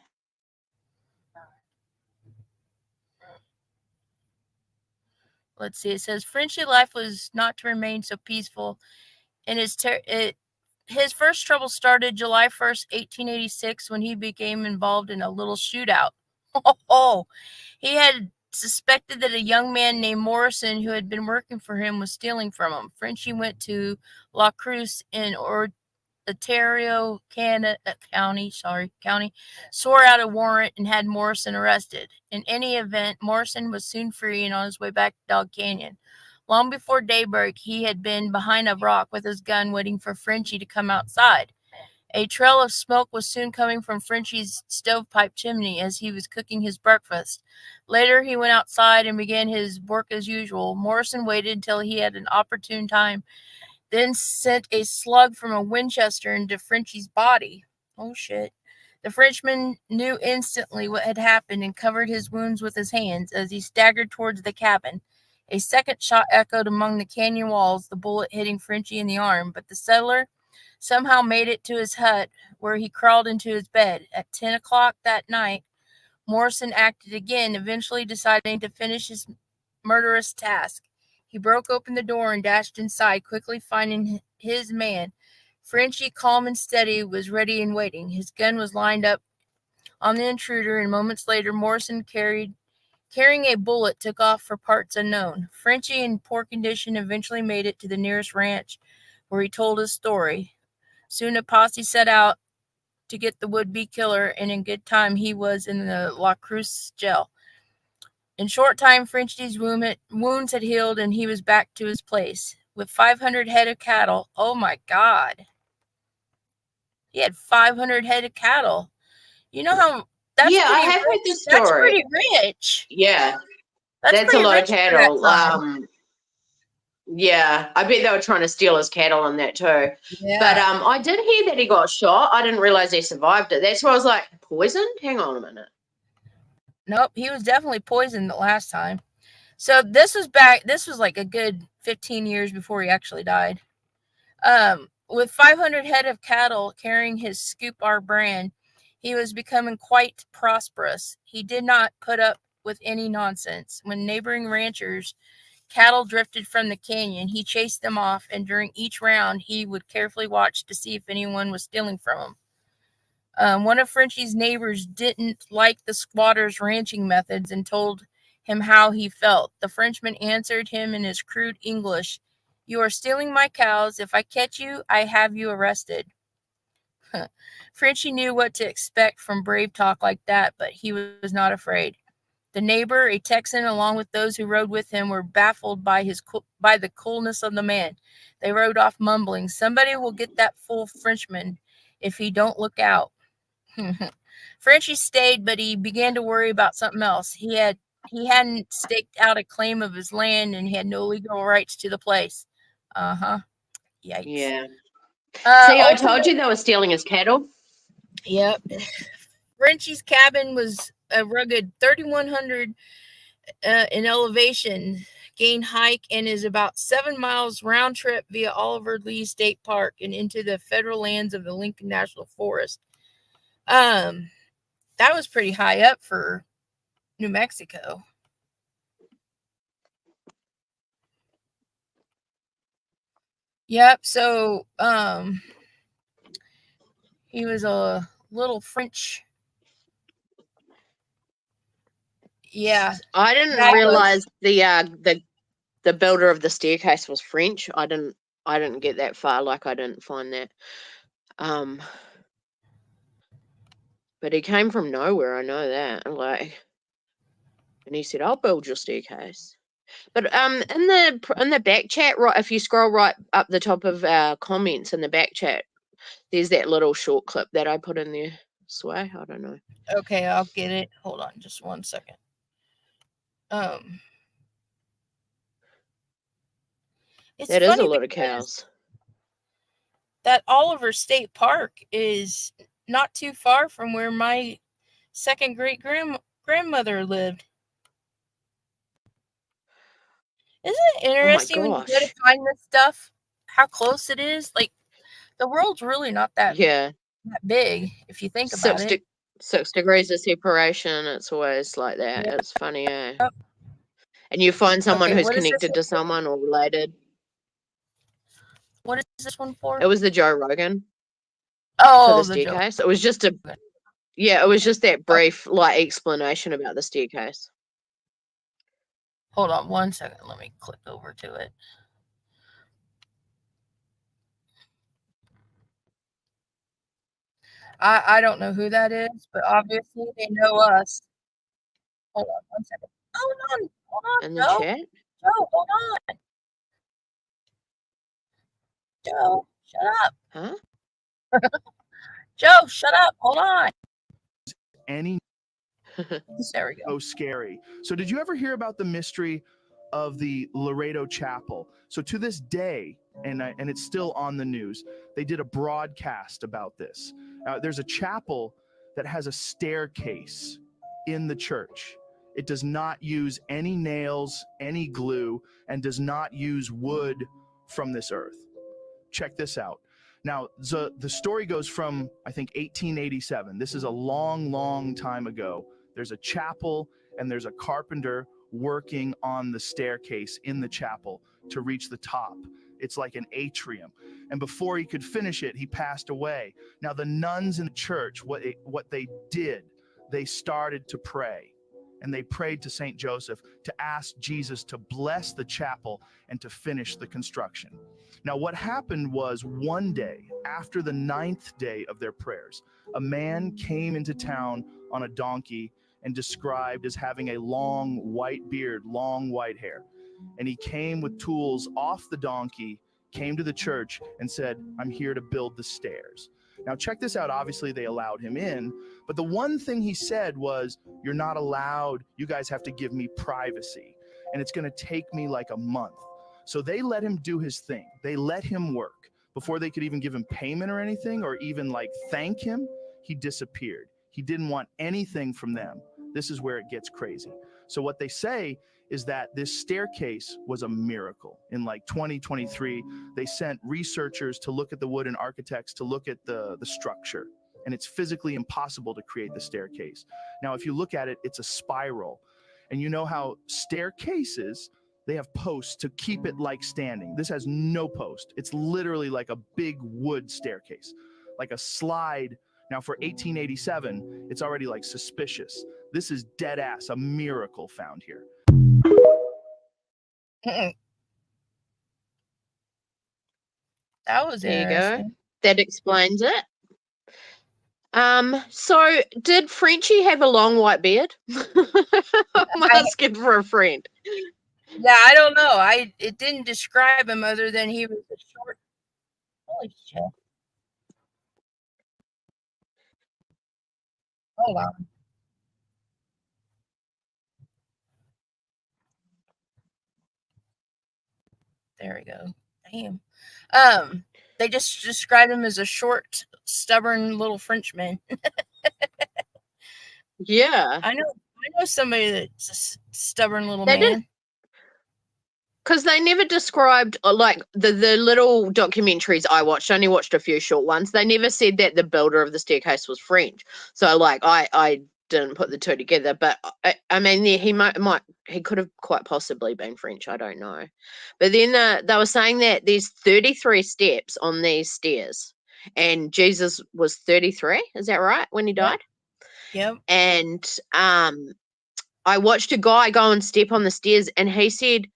Let's see. It says Frenchy life was not to remain so peaceful, and his first trouble started July 1st, 1886, when he became involved in a little shootout. He had suspected that a young man named Morrison, who had been working for him, was stealing from him. Frenchy went to La Cruz in Ontario County, swore out a warrant and had Morrison arrested. In any event, Morrison was soon free and on his way back to Dog Canyon. Long before daybreak, he had been behind a rock with his gun waiting for Frenchie to come outside. A trail of smoke was soon coming from Frenchie's stovepipe chimney as he was cooking his breakfast. Later, he went outside and began his work as usual. Morrison waited until he had an opportune time, then sent a slug from a Winchester into Frenchie's body. Oh, shit. The Frenchman knew instantly what had happened and covered his wounds with his hands as he staggered towards the cabin. A second shot echoed among the canyon walls, the bullet hitting Frenchie in the arm, but the settler somehow made it to his hut, where he crawled into his bed. At 10 o'clock that night, Morrison acted again, eventually deciding to finish his murderous task. He broke open the door and dashed inside, quickly finding his man. Frenchie, calm and steady, was ready and waiting. His gun was lined up on the intruder, and moments later, Morrison, carrying a bullet, took off for parts unknown. Frenchie, in poor condition, eventually made it to the nearest ranch, where he told his story. Soon a posse set out to get the would-be killer, and in good time he was in the La Cruz jail. In short time, Frenchie's wounds had healed, and he was back to his place. With 500 head of cattle, oh my God. He had 500 head of cattle. You know how, that's I have heard this story. That's pretty rich. Yeah. That's a lot of cattle. Yeah, I bet they were trying to steal his cattle on that too. Yeah. But I did hear that he got shot. I didn't realize he survived it. That's why I was like, poisoned? Hang on a minute. Nope, he was definitely poisoned the last time. So this was like a good 15 years before he actually died. With 500 head of cattle carrying his Scoop R brand, he was becoming quite prosperous. He did not put up with any nonsense. When neighboring ranchers' cattle drifted from the canyon, he chased them off, and during each round, he would carefully watch to see if anyone was stealing from him. One of Frenchie's neighbors didn't like the squatter's ranching methods and told him how he felt. The Frenchman answered him in his crude English, "You are stealing my cows. If I catch you, I have you arrested." Frenchie knew what to expect from brave talk like that, but he was not afraid. The neighbor, a Texan, along with those who rode with him, were baffled by the coolness of the man. They rode off mumbling, "Somebody will get that fool Frenchman if he don't look out." Frenchie stayed, but he began to worry about something else. He hadn't staked out a claim of his land, and he had no legal rights to the place. Yikes. Yeah. See, I told you they were stealing his cattle. Yep. Frenchie's cabin was a rugged 3,100 in elevation gain hike and is about 7 miles round trip via Oliver Lee State Park and into the federal lands of the Lincoln National Forest. That was pretty high up for New Mexico. Yep, so he was a little French. Yeah. I didn't realize the builder of the staircase was French. I didn't get that far. Like, I didn't find that. But he came from nowhere, I know that. And he said, "I'll build your staircase." But in the back chat, right, if you scroll right up the top of our comments in the back chat, there's that little short clip that I put in there. Sway, I don't know. Okay, I'll get it. Hold on, just 1 second. That is a lot of cows. That Oliver State Park is not too far from where my second great grandmother lived. Isn't it interesting when you go to find this stuff, how close it is? Like, the world's really not that big if you think about it. 6 degrees of separation. It's always like that. Yeah. It's funny, eh? Yep. And you find someone who's connected to someone or related. What is this one for? It was the Joe Rogan. Oh, for the staircase. It was just it was just that brief explanation about the staircase. Hold on 1 second. Let me click over to it. I don't know who that is, but obviously they know us. Hold on 1 second. Hold on, In the Joe. chat? Joe, hold on. Joe, shut up. Huh? Joe, shut up. Hold on. Any There we go. so scary. So did you ever hear about the mystery of the Loretto Chapel? So to this day, and it's still on the news, they did a broadcast about this. There's a chapel that has a staircase in the church. It does not use any nails, any glue, and does not use wood from this earth. Check this out. Now, the story goes from, I think, 1887. This is a long, long time ago. There's a chapel and there's a carpenter working on the staircase in the chapel to reach the top. It's like an atrium. And before he could finish it, he passed away. Now, the nuns in the church, what they did, they started to pray. And they prayed to St. Joseph to ask Jesus to bless the chapel and to finish the construction. Now, what happened was one day, after the 9th day of their prayers, a man came into town on a donkey and described as having a long white beard, long white hair. And he came with tools off the donkey, came to the church and said, "I'm here to build the stairs." Now, check this out. Obviously, they allowed him in. But the one thing he said was, "You're not allowed. You guys have to give me privacy. And it's going to take me like a month." So they let him do his thing. They let him work. Before they could even give him payment or anything, or even like thank him, he disappeared. He didn't want anything from them. This is where it gets crazy. So what they say is that this staircase was a miracle. In like 2023, they sent researchers to look at the wood and architects to look at the structure. And it's physically impossible to create the staircase. Now, if you look at it, it's a spiral. And you know how staircases, they have posts to keep it like standing. This has no post. It's literally like a big wood staircase, like a slide. Now for 1887, it's already like suspicious. This is dead ass, a miracle found here. That was there interesting. you go. That explains it. So did Frenchie have a long white beard? I'm asking for a friend. Yeah, I don't know. It didn't describe him other than he was a short. Holy shit. Hold on. There we go. Damn. They just described him as a short, stubborn little Frenchman. Yeah. I know somebody that's a stubborn little man. Because they never described, like, the little documentaries I watched, I only watched a few short ones. They never said that the builder of the staircase was French. So, like, I didn't put the two together. But, I mean, yeah, he could have quite possibly been French. I don't know. But then they were saying that there's 33 steps on these stairs. And Jesus was 33, is that right, when he died? Yep. And I watched a guy go and step on the stairs, and he said,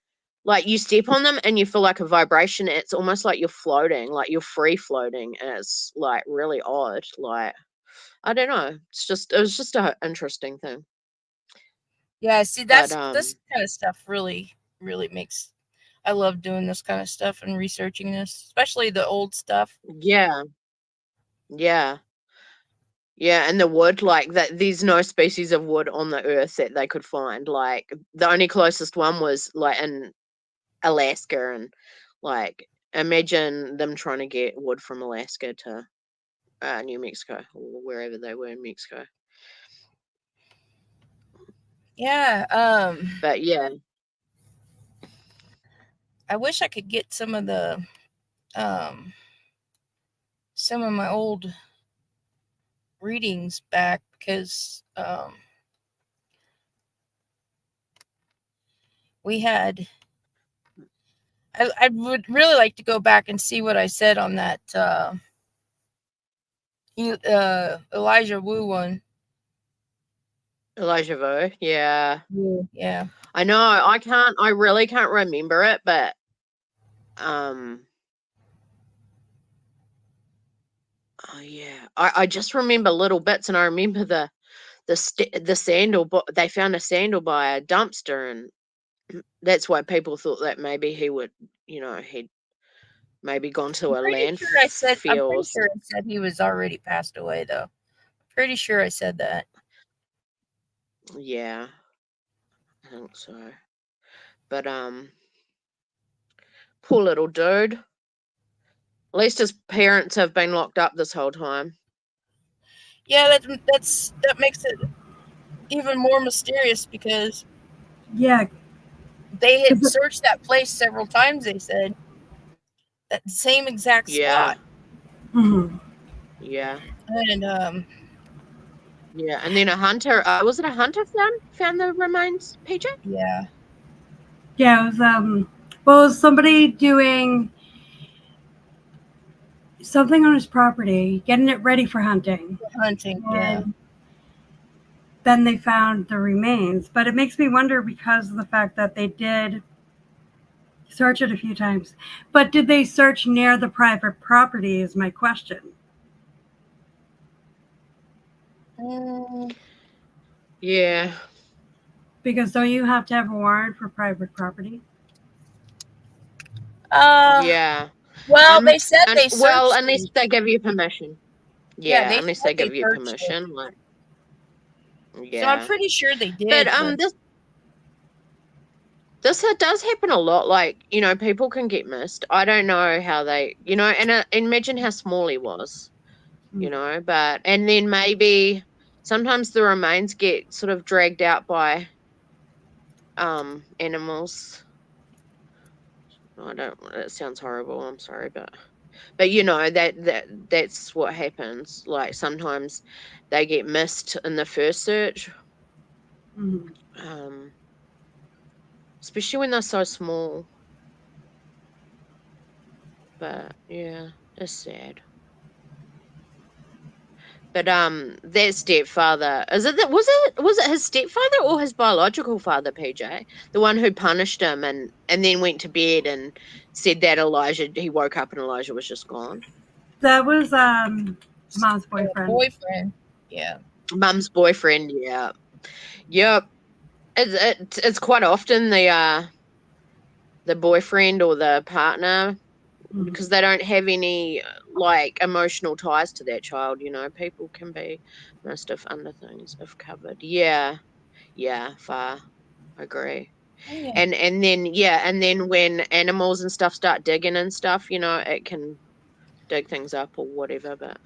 like, you step on them and you feel like a vibration. It's almost like you're floating, like you're free floating. And it's like really odd. Like, I don't know. It was just an interesting thing. Yeah, see, this kind of stuff really, really makes, I love doing this kind of stuff and researching this, especially the old stuff. Yeah. Yeah. Yeah, and the wood, like, that, there's no species of wood on the earth that they could find. Like, the only closest one was like in Alaska, and like, imagine them trying to get wood from Alaska to New Mexico or wherever they were in Mexico. Yeah. But yeah, I wish I could get some of my old readings back, because we had. I would really like to go back and see what I said on that Elijah Wu one. Elijah Wu, yeah. Yeah. I know, I really can't remember it, but Oh yeah, I just remember little bits, and I remember the sandal. They found a sandal by a dumpster, and that's why people thought that maybe he would, he'd maybe gone to a landfill. I'm pretty sure I said he was already passed away, though. Pretty sure I said that. Yeah, I think so. But poor little dude. At least his parents have been locked up this whole time. Yeah, that makes it even more mysterious because they had searched that place several times. They said that same exact spot. Mm-hmm. Yeah. And yeah, and then a hunter. Was it a hunter found the remains, PJ? Yeah. Yeah, it was it was somebody doing something on his property, getting it ready for hunting. Yeah. Then they found the remains, but it makes me wonder because of the fact that they did search it a few times. But did they search near the private property is my question. Yeah. Because don't you have to have a warrant for private property? Yeah. Well, they said they searched. Well, unless they give you permission. Yeah, unless they give you permission. Like, yeah. So I'm pretty sure they did. But this does happen a lot. Like, people can get missed. I don't know how they, and imagine how small he was, but, and then maybe sometimes the remains get sort of dragged out by animals. It sounds horrible. I'm sorry, but that's what happens. Like sometimes they get missed in the first search. Mm-hmm. Especially when they're so small. But yeah, it's sad. But their stepfather, was it his stepfather or his biological father, PJ? The one who punished him and then went to bed and said that he woke up and Elijah was just gone. That was Mom's boyfriend. Yeah. Mum's boyfriend, yeah. Yep. It's quite often the boyfriend or the partner, because they don't have any like emotional ties to that child. People can be missed if under things if covered. Yeah, far. I agree. Yeah. And then when animals and stuff start digging and stuff, it can dig things up or whatever. But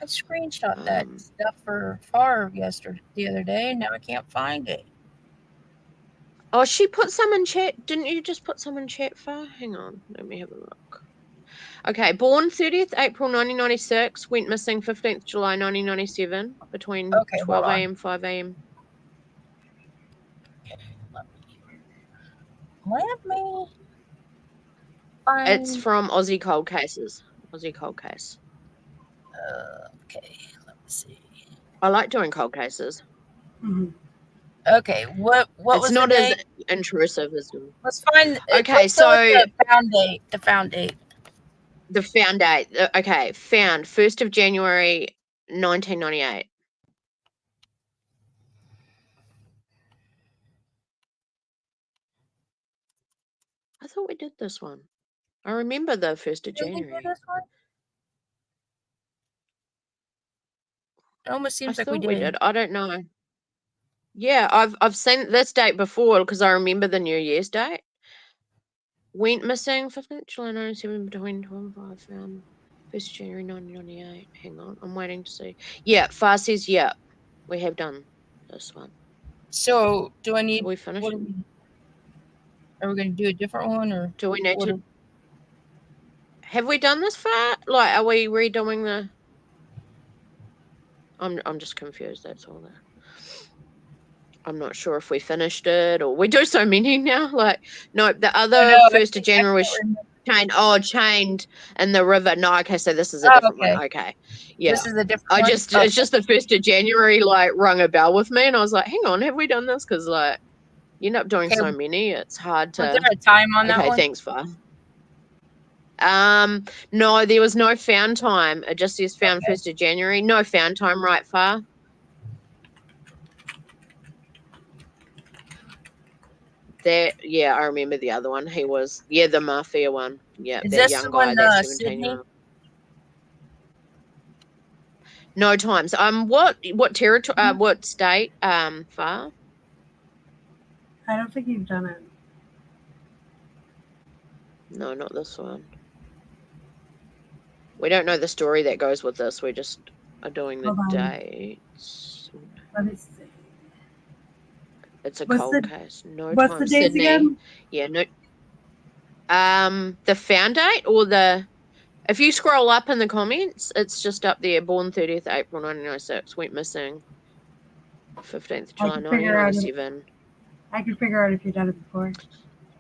I screenshot that stuff for Far the other day, and now I can't find it. Oh, she put some in chat. Didn't you just put some in chat, Far? Hang on, let me have a look. Okay, born 30th April 1996, went missing 15th July 1997 between 12 a.m. 5 a.m. Let me find. It's from Aussie Cold Cases. Aussie Cold Case. Okay, let me see. I like doing cold cases. Mm-hmm. Okay, what it's was not the as date? intrusive as. Let's find. Okay, so the found date. The found date. The found date. Okay, found 1st of January 1998. I thought we did this one. I remember the 1st of January. Did we do this one? It almost seems like we did. I don't know. Yeah, I've seen this date before because I remember the New Year's date. Went missing 15th July 1997 between 12 and 5. Found 1st January 1998. Hang on, I'm waiting to see. Yeah, Far says yeah. We have done this one. So do I need? Have we finished? Are we going to do a different one, or do we need to? Have we done this Far? Like, are we redoing the? I'm just confused. That's all that. I'm not sure if we finished it or we do so many now. Like, no, the other 1st of January was chained in the river. No, okay, so this is a different one. Okay, yeah, this is a different one. it's just the 1st of January like rung a bell with me, and I was like, hang on, have we done this? Because like you end up doing so many, it's hard to. Was there a time on that one? Okay, thanks, Far. No, there was no found time. It just says found Okay. 1st of January. No found time, right far. Yeah, I remember the other one. He was, the mafia one. Yeah, Is that this young the guy, one, that Sydney? 17-year-old. No times. What territory? What state? Far. I don't think you've done it. No, not this one. We don't know the story that goes with this. We just are doing the Hold on. dates. Let me see. It's a What's cold the- case. No What's time. the dates Sydney. again? Yeah, no. The found date or the. If you scroll up in the comments, it's just up there. Born 30th April 1996. Went missing 15th I July can figure out. 1997. I can figure out if you've done it before.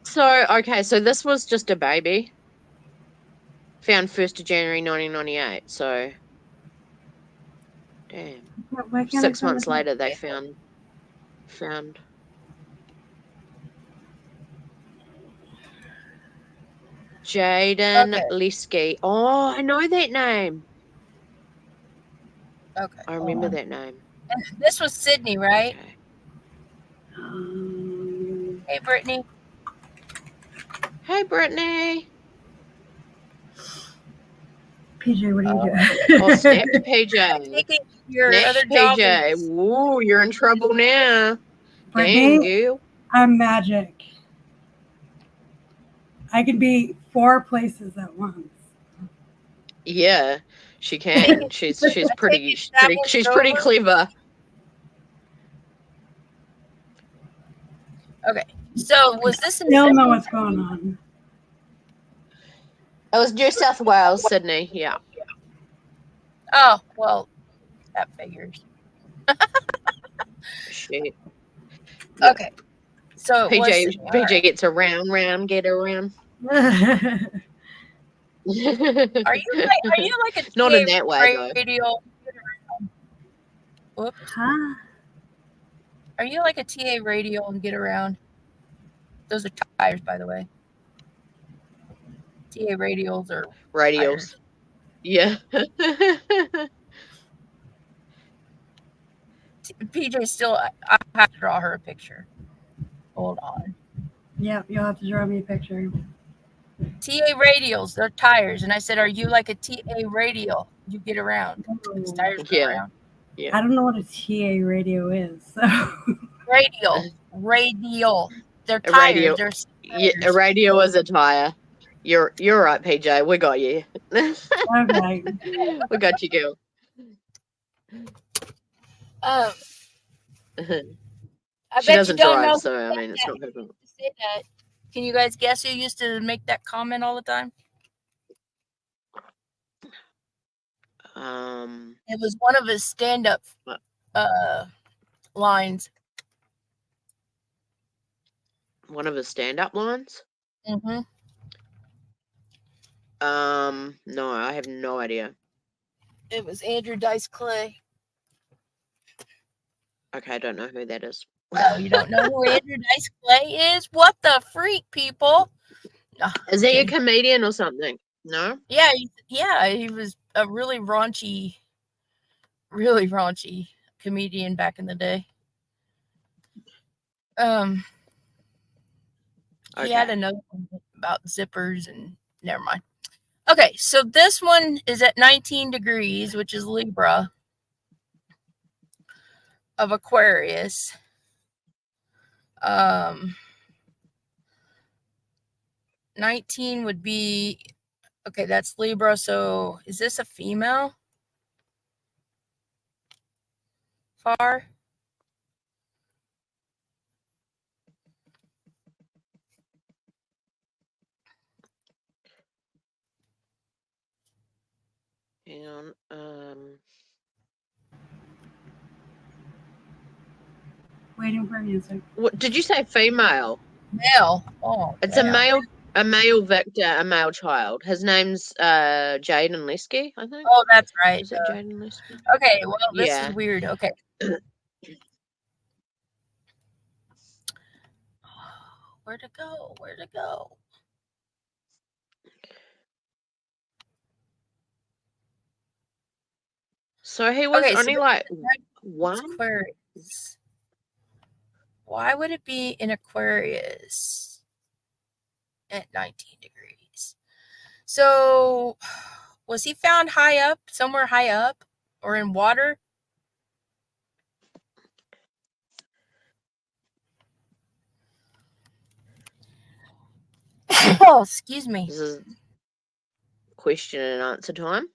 So, okay, so this was just a baby. Found 1st of January 1998. So, damn. Why can't I 6 find months the- later, they found. Jaden Okay. Leski. Oh, I know that name. Okay. I remember that name. And this was Sydney, right? Okay. Hey, Brittany. Hey, Brittany. PJ, what are you doing? Oh, snapped PJ. Taking your other Snapped job. PJ. Woo, you're in trouble now. Dang, Brittany, you. I'm magic. I can be 4 places at once. Yeah, she can. She's pretty clever. Okay. So was this in Still know what's going on. It was New South Wales, Sydney. Yeah. Oh, well, that figures. Shit. Okay. So it was PJ Sydney. All PJ right. gets around, get around. Are you like a Not TA in that way, though. radio? Whoops. Huh? Are you like a TA radio and get around? Those are tires, by the way. TA radials are Radials. tires. Yeah. PJ still. I have to draw her a picture. Hold on. Yep, you'll have to draw me a picture. TA radials, they're tires. And I said, are you like a TA radial? You get around. These tires go around. Yeah. I don't know what a TA radio is. So. Radial. They're A tires. radio. They're Yeah, a radio is a tire. You're right, PJ. We got you. Okay. We got you, girl. I She bet doesn't you don't drive, know. so I mean, it's not her fault. Say that. Can you guys guess who used to make that comment all the time? It was one of his stand-up lines. One of his stand-up lines? Mm-hmm. No, I have no idea. It was Andrew Dice Clay. Okay, I don't know who that is. Oh, you don't know who Andrew Dice Clay is? What the freak, people? No, is he a comedian or something? No? Yeah, he was a really raunchy comedian back in the day. He had another one about zippers and never mind. Okay, so this one is at 19 degrees, which is Libra of Aquarius. 19 would be, okay, that's Libra. So is this a female? Far? And Waiting for music. what did you say? Female? Male. Oh, it's damn. a male victor, a male child. His name's Jaden Leski, I think. Oh, that's right. Is it Jaden Leski? Okay, well, this is weird. Okay. Where to go? So he was Okay, so only like one. Aquarius. Why would it be in Aquarius at 19 degrees? So, was he found high up, somewhere high up, or in water? Oh, excuse me. This is question and answer time.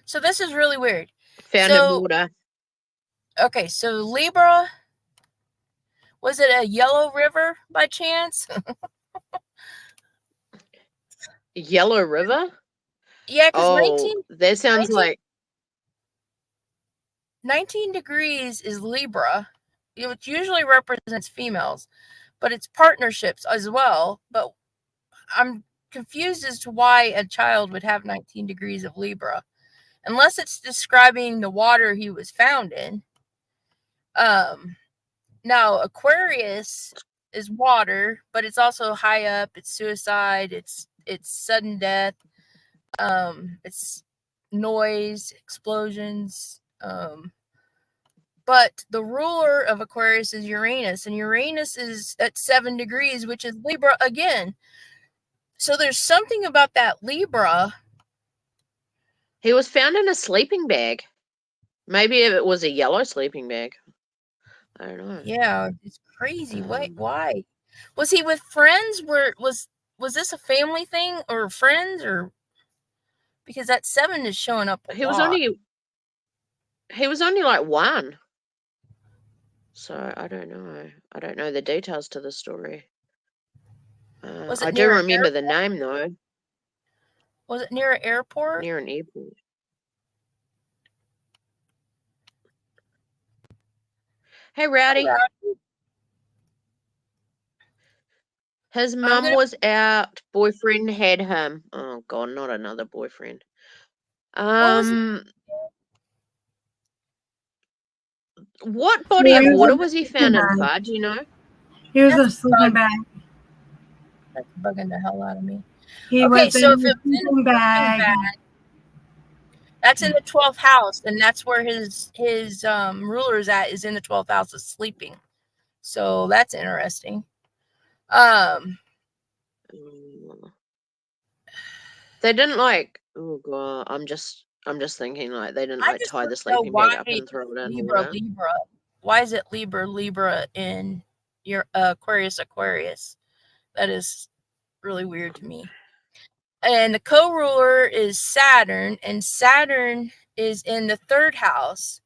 So this is really weird. Found in water. Okay, so Libra, was it a yellow river by chance? Yellow River? Yeah, because that sounds 19, like 19 degrees is Libra, which usually represents females, but it's partnerships as well. But I'm confused as to why a child would have 19 degrees of Libra, unless it's describing the water he was found in. Now Aquarius is water, but it's also high up. It's suicide. It's sudden death. It's noise, explosions. But the ruler of Aquarius is Uranus, and Uranus is at 7 degrees, which is Libra again. So there's something about that Libra. he was found in a sleeping bag. Maybe it was a yellow sleeping bag. I don't know. Yeah, it's crazy. Why? Was he with friends? Was this a family thing or friends, or because that 7 is showing up a He lot. was only like 1. So I don't know. I don't know the details to the story. I do remember the name though. Was it near an airport? Near an airport. Hey, Rowdy. His mum was out. Boyfriend had him. Oh God, not another boyfriend. What body of water was he found in, Far? Do you know? He was a sleeping bag. That's bugging the hell out of me. He was so if it's in a sleeping bag, that's in the 12th house, and that's where his ruler is at, is in the 12th house of sleeping. So that's interesting. They didn't like. Oh God, I'm just thinking like they didn't like tie the sleeping bag up and throw it in Libra. Why is it Libra in your Aquarius? That is really weird to me. And the co-ruler is Saturn, and Saturn is in the 3rd house.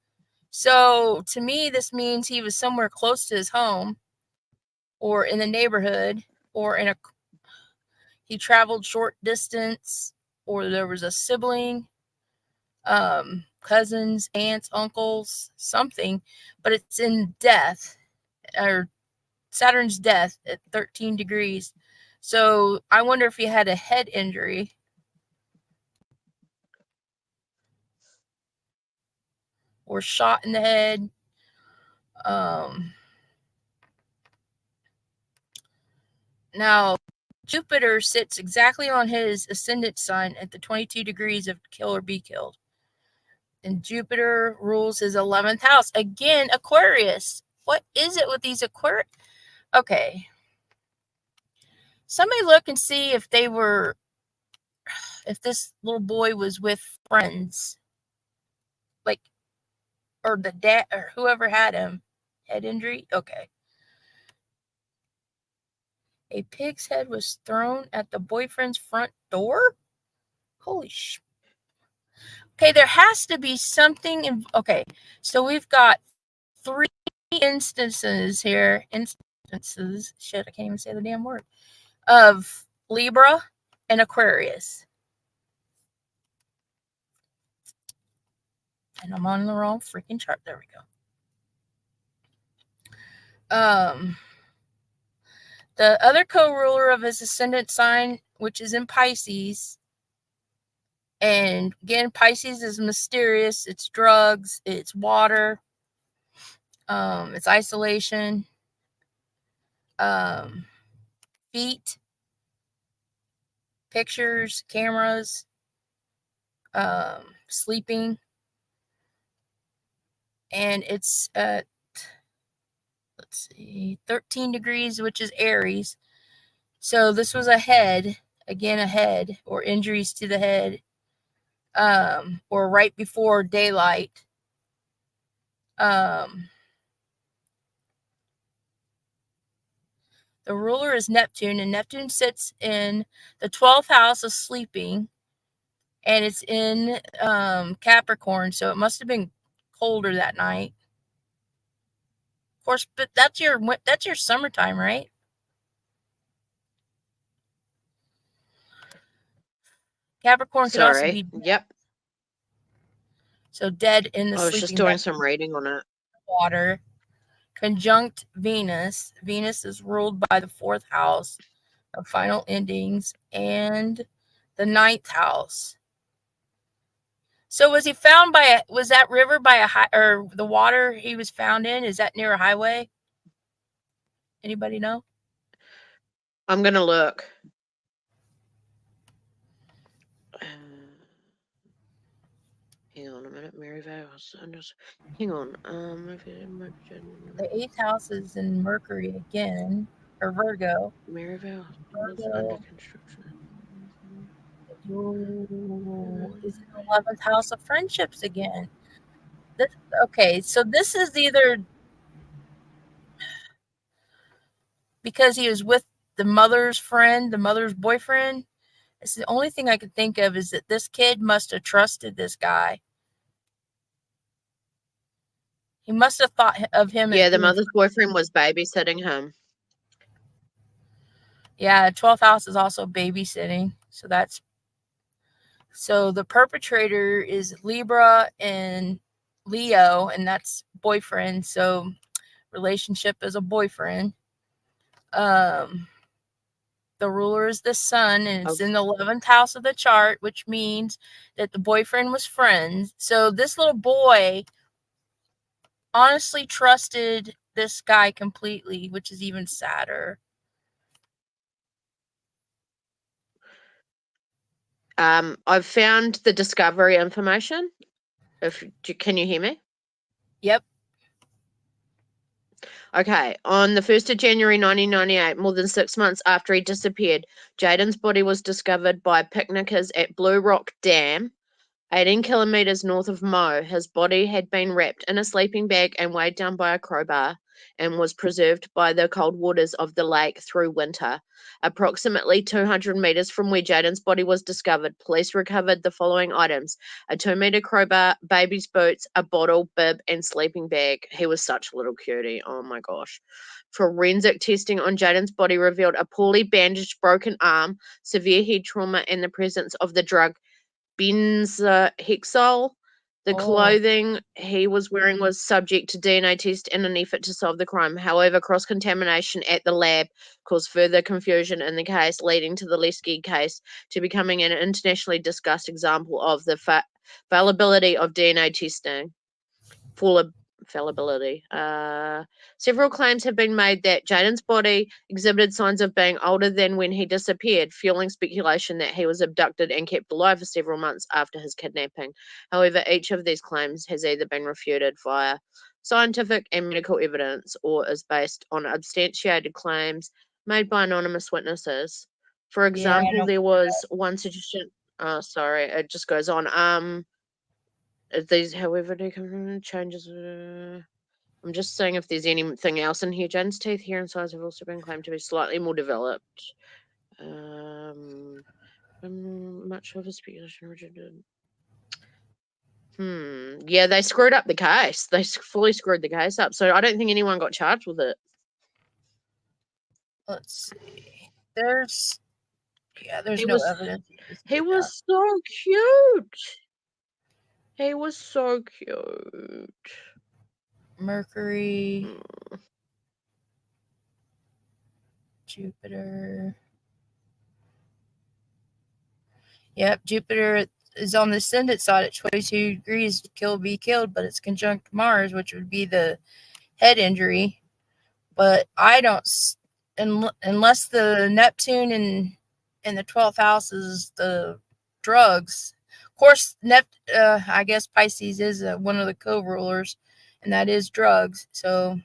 So to me, this means he was somewhere close to his home, or in the neighborhood, or he traveled short distance, or there was a sibling, cousins, aunts, uncles, something, but it's in death, or Saturn's death at 13 degrees. So I wonder if he had a head injury. Or shot in the head. Now, Jupiter sits exactly on his ascendant sign at the 22 degrees of kill or be killed. And Jupiter rules his 11th house. Again, Aquarius. What is it with these Aquarius? Okay. Somebody look and see if this little boy was with friends. Like, or the dad, or whoever had him. Head injury? Okay. A pig's head was thrown at the boyfriend's front door? Holy sh... Okay, there has to be something. Okay, so we've got 3 instances here. Shit, I can't even say the damn word. Of Libra and Aquarius. And I'm on the wrong freaking chart. There we go. The other co-ruler of his ascendant sign, which is in Pisces, and again, Pisces is mysterious. It's drugs. It's water. It's isolation. Feet. pictures, cameras, sleeping. And it's at, let's see, 13 degrees, which is Aries. So this was a head, again, a head, or injuries to the head, or right before daylight. The ruler is Neptune, and Neptune sits in the 12th house of sleeping, and it's in Capricorn, so it must have been colder that night. Of course, but that's your summertime, right? Capricorn could also be dead. Yep. So dead in the I was sleeping just doing bag. some reading on it. Water. Conjunct Venus. Venus is ruled by the 4th house of final endings and the 9th house. So was he found by was that river by a high, or the water he was found in, is that near a highway? Anybody know? I'm going to look. Hang on a minute, Maryvale. Hang on. The 8th house is in Mercury again, or Virgo. Maryvale was Virgo under construction. is in the 11th house of friendships again. Okay, so this is either because he was with the mother's friend, the mother's boyfriend. It's the only thing I could think of is that this kid must have trusted this guy. He must have thought of him. Yeah, the mother's boyfriend was babysitting him. Yeah, 12th house is also babysitting. So the perpetrator is Libra and Leo, and that's boyfriend. So relationship is a boyfriend. The ruler is the sun, and it's in the 11th house of the chart, which means that the boyfriend was friends. So this little boy honestly trusted this guy completely, which is even sadder. I've found the discovery information. Can you hear me? Yep. Okay, on the 1st of January 1998, more than 6 months after he disappeared, Jaden's body was discovered by picnickers at Blue Rock Dam, 18 kilometers north of Mo. His body had been wrapped in a sleeping bag and weighed down by a crowbar and was preserved by the cold waters of the lake through winter. Approximately 200 meters from where Jaden's body was discovered, police recovered the following items: a 2-meter crowbar, baby's boots, a bottle, bib, and sleeping bag. He was such a little cutie. Oh my gosh. Forensic testing on Jaden's body revealed a poorly bandaged broken arm, severe head trauma, and the presence of the drug benzhexol. The clothing he was wearing was subject to DNA test in an effort to solve the crime. However, cross-contamination at the lab caused further confusion in the case, leading to the LEGGIE case to becoming an internationally discussed example of the fallibility of DNA testing. Fallibility. Several claims have been made that Jaden's body exhibited signs of being older than when he disappeared, fueling speculation that he was abducted and kept alive for several months after his kidnapping. However, each of these claims has either been refuted via scientific and medical evidence or is based on substantiated claims made by anonymous witnesses. For example, there was one suggestion. Sorry, it just goes on. These, however, do come from changes. I'm just seeing if there's anything else in here. Jaden's teeth, hair, and size have also been claimed to be slightly more developed. Much of a speculation originated. Yeah, they screwed up the case. They fully screwed the case up. So I don't think anyone got charged with it. Let's see. There's no evidence. He was so cute. He was so cute. Mercury, Jupiter. Yep, Jupiter is on the ascendant side at 22 degrees to be killed, but it's conjunct Mars, which would be the head injury. But I don't, unless the Neptune and the 12th house is the drugs. Of course, I guess Pisces is one of the co-rulers, and that is drugs. So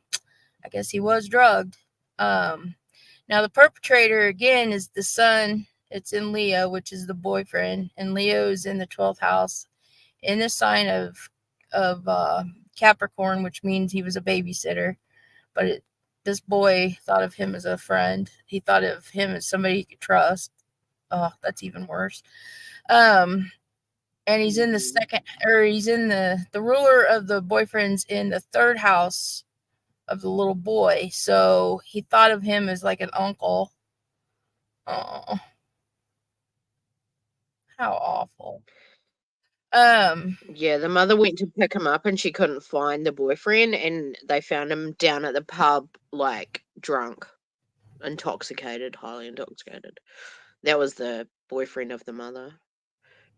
I guess he was drugged. Now the perpetrator again is the sun. It's in Leo, which is the boyfriend, and Leo is in the 12th house, in the sign of Capricorn, which means he was a babysitter. But this boy thought of him as a friend. He thought of him as somebody he could trust. Oh, that's even worse. And he's in the second, or he's in the ruler of the boyfriend's in the 3rd house of the little boy. So he thought of him as like an uncle. Oh, how awful. Yeah, the mother went to pick him up and she couldn't find the boyfriend, and they found him down at the pub, like drunk, intoxicated, highly intoxicated. That was the boyfriend of the mother.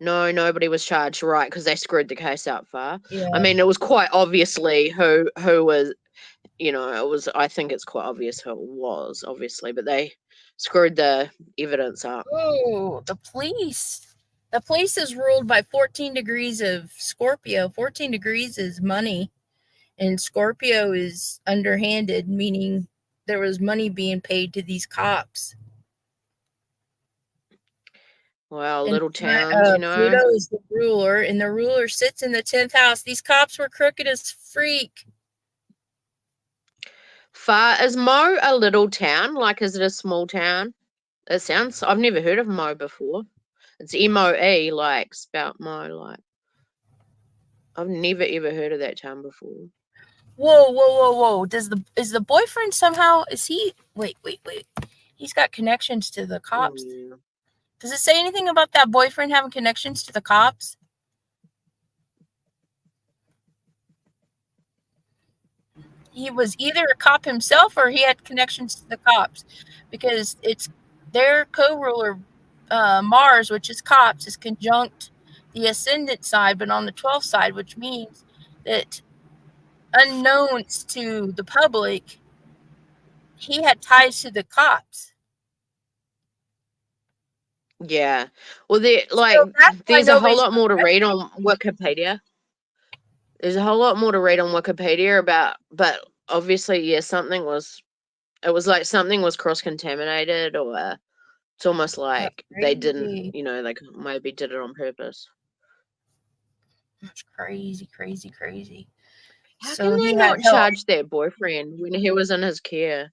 No, nobody was charged, right? Because they screwed the case out far. Yeah. I mean, it was quite obviously who was, you know, it was. I think it's quite obvious who it was, obviously, but they screwed the evidence up. Oh, the police. The police is ruled by 14 degrees of Scorpio. 14 degrees is money, and Scorpio is underhanded, meaning there was money being paid to these cops. Well, And little towns, you know. Pluto is the ruler, and the ruler sits in the 10th house. These cops were crooked as freak. Is Mo a little town? Like, is it a small town? It sounds. I've never heard of Mo before. It's M-O-E, like spelt Mo, like. I've never ever heard of that town before. Whoa! Is the boyfriend somehow? Is he? Wait! He's got connections to the cops. Yeah. Does it say anything about that boyfriend having connections to the cops? He was either a cop himself or he had connections to the cops, because it's their co-ruler Mars, which is cops, is conjunct the ascendant side, but on the 12th side, which means that unknowns to the public, he had ties to the cops. Yeah. Well, there's a whole lot more to read on Wikipedia. There's a whole lot more to read on Wikipedia about, but obviously, yeah, it was like something was cross-contaminated, or it's almost like they didn't, you know, like maybe did it on purpose. That's crazy. How can they not charge their boyfriend when he was in his care?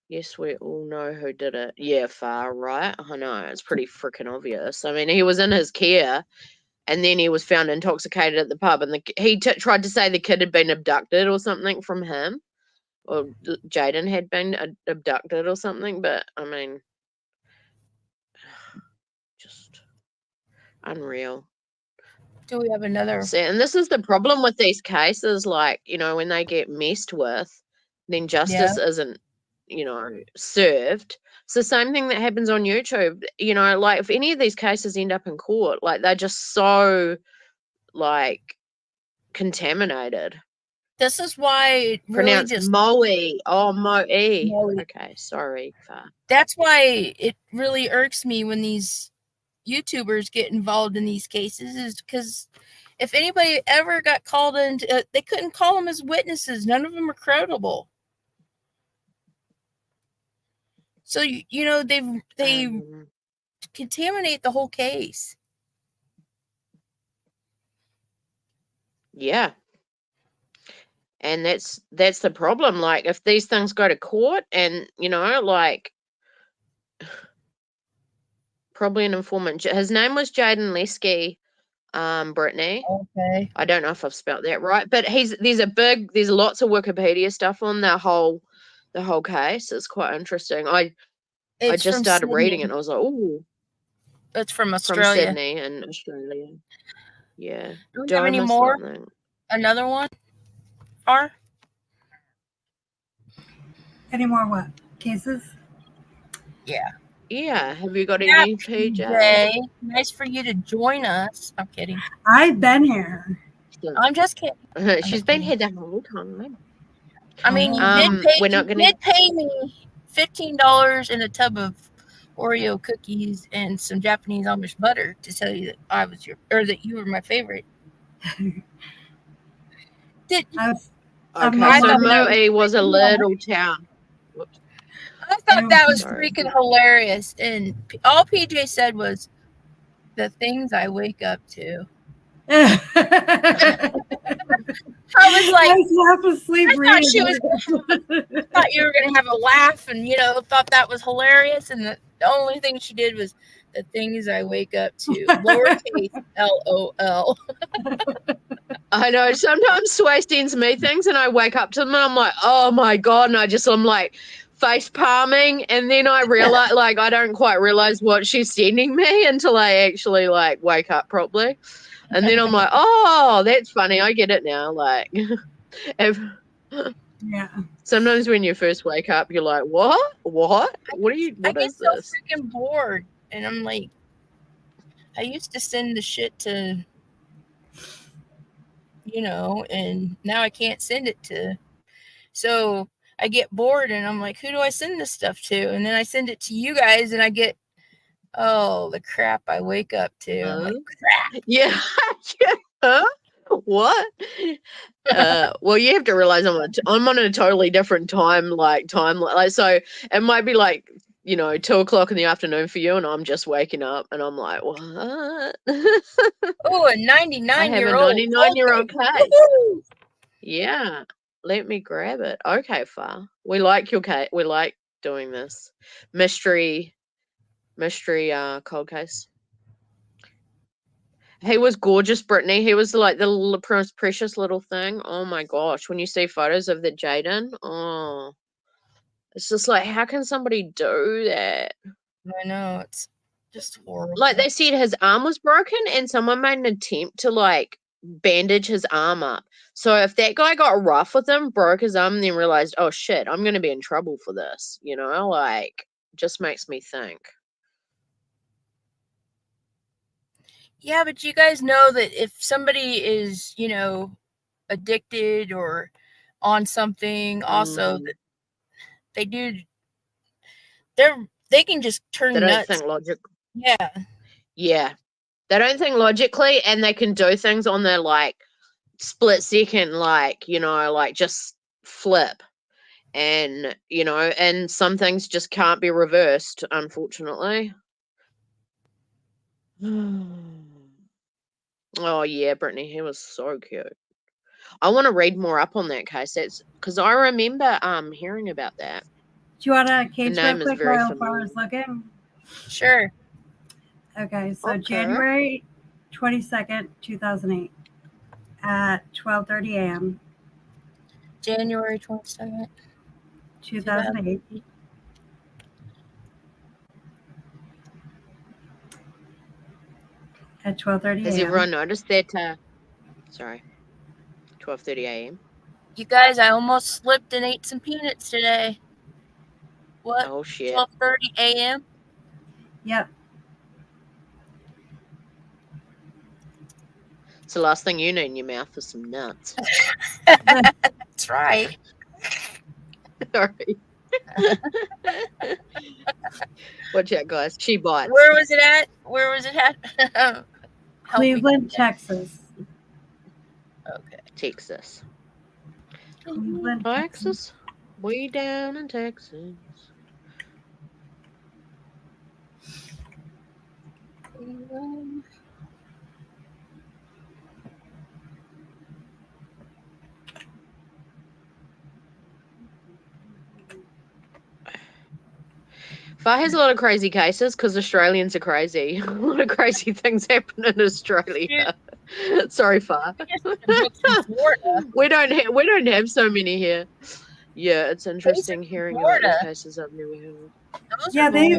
Yes, we all know who did it. Yeah, far right. I know, it's pretty freaking obvious. I mean, he was in his care, and then he was found intoxicated at the pub, and he tried to say the kid had been abducted or something from him, or Jaden had been abducted or something. But I mean, just unreal. Do we have another? See, and this is the problem with these cases, like, you know, when they get messed with, then justice isn't, you know, served. It's the same thing that happens on YouTube. You know, like if any of these cases end up in court, like they're just so like contaminated. This is why it really pronounced just Moe. Oh, Moe. Okay, sorry. That's why it really irks me when these YouTubers get involved in these cases, is because if anybody ever got called in, they couldn't call them as witnesses. None of them are credible. So you know they contaminate the whole case. Yeah. And that's the problem. Like if these things go to court, and you know, like probably an informant. His name was Jaden LEGGIE, Brittany. Okay. I don't know if I've spelt that right, but there's lots of Wikipedia stuff on the whole case. It's quite interesting. I just started reading it and I was like, oh. It's from Australia. From Sydney in Australia. Yeah. Do we have any more? Another one? Any more what? Cases? Yeah. Yeah. Have you got any, PJ? Nice for you to join us. I'm kidding. I've been here. I'm just kidding. She's been here the whole time. I mean, you did pay me $15 in a tub of Oreo cookies and some Japanese Amish butter to tell you that that you were my favorite. Okay, I so thought Moe was a little town. Whoops. I thought that was Sorry. freaking hilarious, and all PJ said was the things I wake up to. I was like, I was half asleep I thought reading she was. I thought you were gonna have a laugh, and thought that was hilarious. And the only thing she did was the things I wake up to, lowercase LOL. I know. Sometimes Sway sends me things, and I wake up to them, and I'm like, oh my god! And I'm like face palming, and then I realize, like, I don't quite realize what she's sending me until I actually like wake up properly, and then I'm like, oh, that's funny. I get it now. Like, yeah. Sometimes when you first wake up, you're like, what? What is I get this? so freaking bored, and I'm like, I used to send the shit to, and now I can't send it to. So I get bored, and I'm like, who do I send this stuff to? And then I send it to you guys, and I get, oh, the crap I wake up to. I'm like, crap. Yeah. Huh? What? Well, you have to realize I'm on a totally different time. So it might be like 2:00 in the afternoon for you, and I'm just waking up, and I'm like, what? Oh, a 99-year-old. I have a 99-year-old cat. Yeah, let me grab it. Okay, Far. We like your cat. We like doing this mystery cold case. He was gorgeous, Brittany. He was like the little precious little thing. Oh my gosh. When you see photos of the Jaden, oh, it's just like, how can somebody do that? I know, it's just horrible. Like, they said his arm was broken, and someone made an attempt to like bandage his arm up. So if that guy got rough with him, broke his arm, and then realized, oh shit, I'm gonna be in trouble for this, like, just makes me think. Yeah, but you guys know that if somebody is, addicted or on something, also that they can just turn They don't nuts. think logic. Yeah. Yeah. They don't think logically, and they can do things on their like split second, like, like just flip. And, and some things just can't be reversed, unfortunately. Oh yeah, Brittany, he was so cute. I want to read more up on that case. That's because I remember hearing about that. Do you want to cage The real name is quick very while familiar. Far's looking? Sure. Okay, so Okay. January 22nd, 2008 at 12:30 a.m. January 22nd. 2008. At 12:30 Has a.m. everyone noticed that? Sorry, 12:30 a.m. You guys, I almost slipped and ate some peanuts today. What? Oh shit. 12:30 a.m. Yep. It's the last thing you need in your mouth is some nuts. That's right. Sorry. Watch out, guys. She bites. Where was it at? Help Cleveland, me. Texas. Okay. Texas. Cleveland, Texas. Way down in Texas. Far has a lot of crazy cases because Australians are crazy. A lot of crazy things happen in Australia. Sorry, Far. We don't have so many here. Yeah, it's interesting hearing about these cases I've never heard of. Yeah, they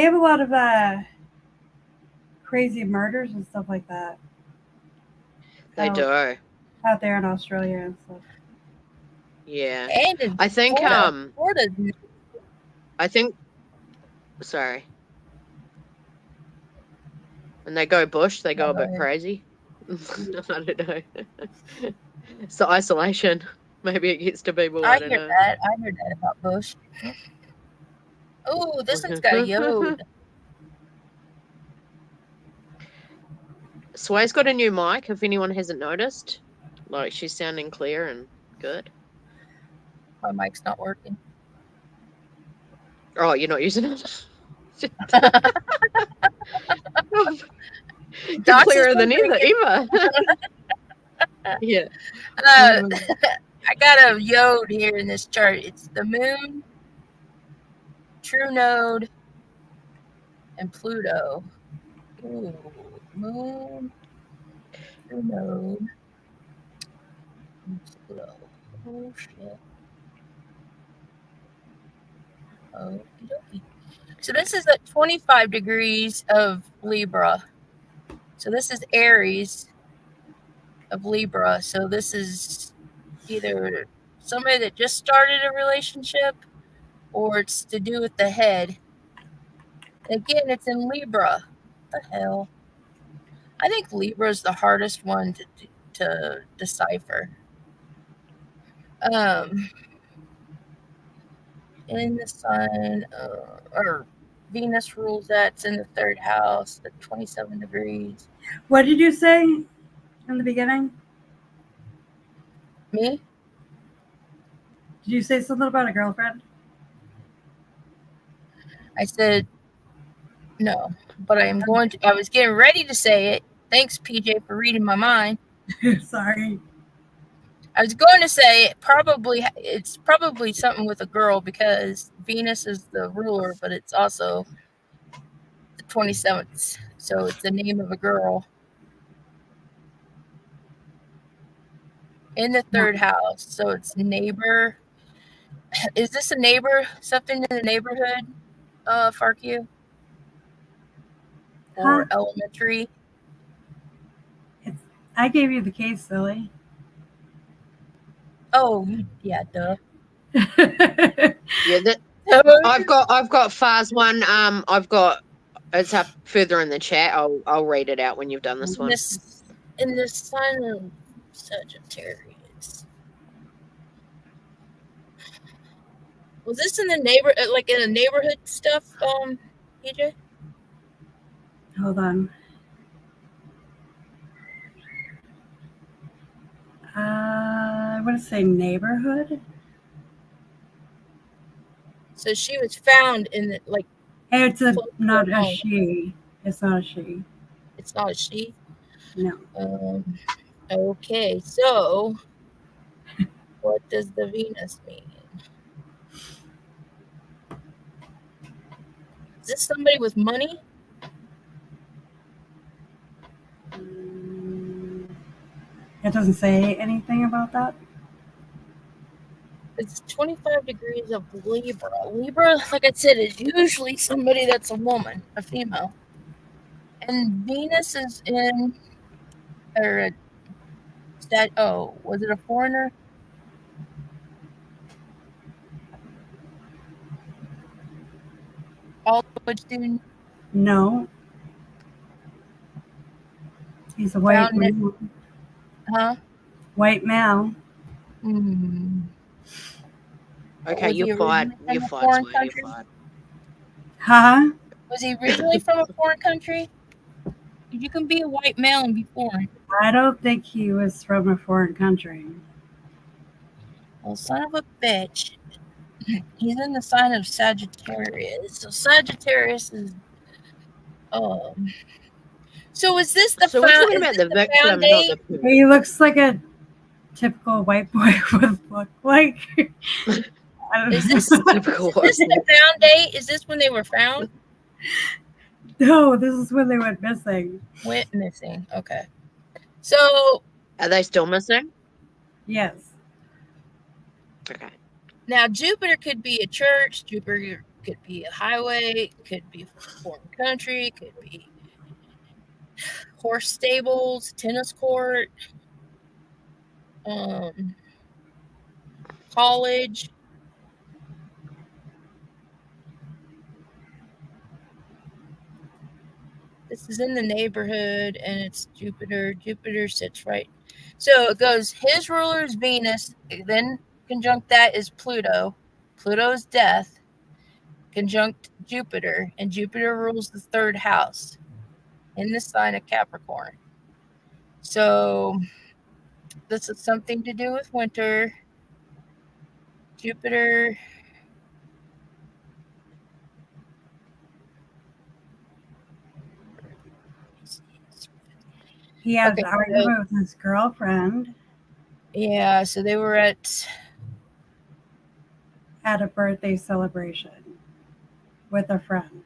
have a lot of crazy murders and stuff like that. They do. Out there in Australia and stuff. Yeah. And I think Florida. Sorry. When they go bush, they go a bit crazy. I don't know. It's the isolation. Maybe it gets to people. I don't know. I heard that about bush. Oh, this one's got a yod. Sway's got a new mic, if anyone hasn't noticed. Like, she's sounding clear and good. My mic's not working. Oh, you're not using it? You're Docs clearer is than drinking. Eva. Yeah. I got a yod here in this chart. It's the moon, true node, and Pluto. Ooh, moon, true node, and Pluto. Oh shit. Okie dokie. So this is at 25 degrees of Libra. So this is Aries of Libra. So this is either somebody that just started a relationship or it's to do with the head. Again, it's in Libra. What the hell? I think Libra is the hardest one to decipher. In the sun, or Venus rules that's in the third house, the 27 degrees. What did you say in the beginning? Me? Did you say something about a girlfriend? I said no, but I am going to. I was getting ready to say it. Thanks, PJ, for reading my mind. Sorry. I was going to say it's probably something with a girl because Venus is the ruler, but it's also the 27th. So it's the name of a girl in the third house. So it's neighbor. Is this a neighbor? Something in the neighborhood, Farq? Or elementary? I gave you the case, silly. Oh, yeah, duh. Yeah, I've got Far's one. It's up further in the chat. I'll read it out when you've done this one. In the sun of Sagittarius. Was this in the in a neighborhood stuff, PJ? Hold on. I want to say neighborhood. So she was found in the It's not a she. It's not a she. It's not a she? No. Okay, so what does the Venus mean? Is this somebody with money? It doesn't say anything about that. It's 25 degrees of Libra. Libra, like I said, is usually somebody that's a woman, a female. And Venus is in, was it a foreigner? College student? No. He's a white male. Huh? White male. Okay, you're fired. You're fired. You're fired. Huh? Was he originally from a foreign country? You can be a white male and be foreign. I don't think he was from a foreign country. Well, son of a bitch. He's in the sign of Sagittarius. So Sagittarius is so is this the we're talking about the victim, not the He looks like a typical white boy would look like. Is this the found date? Is this when they were found? No, this is when they went missing. Went missing. Okay. So are they still missing? Yes. Okay. Now Jupiter could be a church, Jupiter could be a highway, could be a foreign country, could be horse stables, tennis court, college. This is in the neighborhood and it's Jupiter. Jupiter sits right. So it goes, his ruler is Venus, then conjunct that is Pluto. Pluto's death. conjunct Jupiter, and Jupiter rules the 3rd house in the sign of Capricorn. So this is something to do with winter. Jupiter. He had an argument with his girlfriend. Yeah, so they were at a birthday celebration with a friend.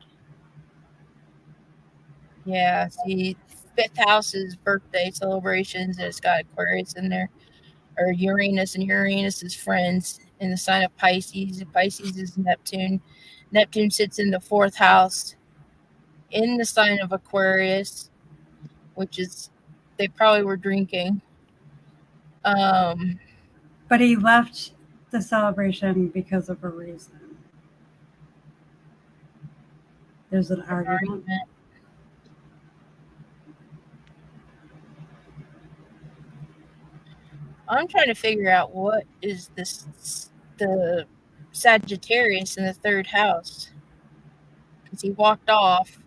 Yeah, see, 5th house is birthday celebrations, and it's got Aquarius in there, or Uranus, and Uranus is friends in the sign of Pisces. Pisces is Neptune. Neptune sits in the 4th house in the sign of Aquarius, which is, they probably were drinking. But he left the celebration because of a reason. There's an argument. I'm trying to figure out what is the Sagittarius in the 3rd house. Because he walked off,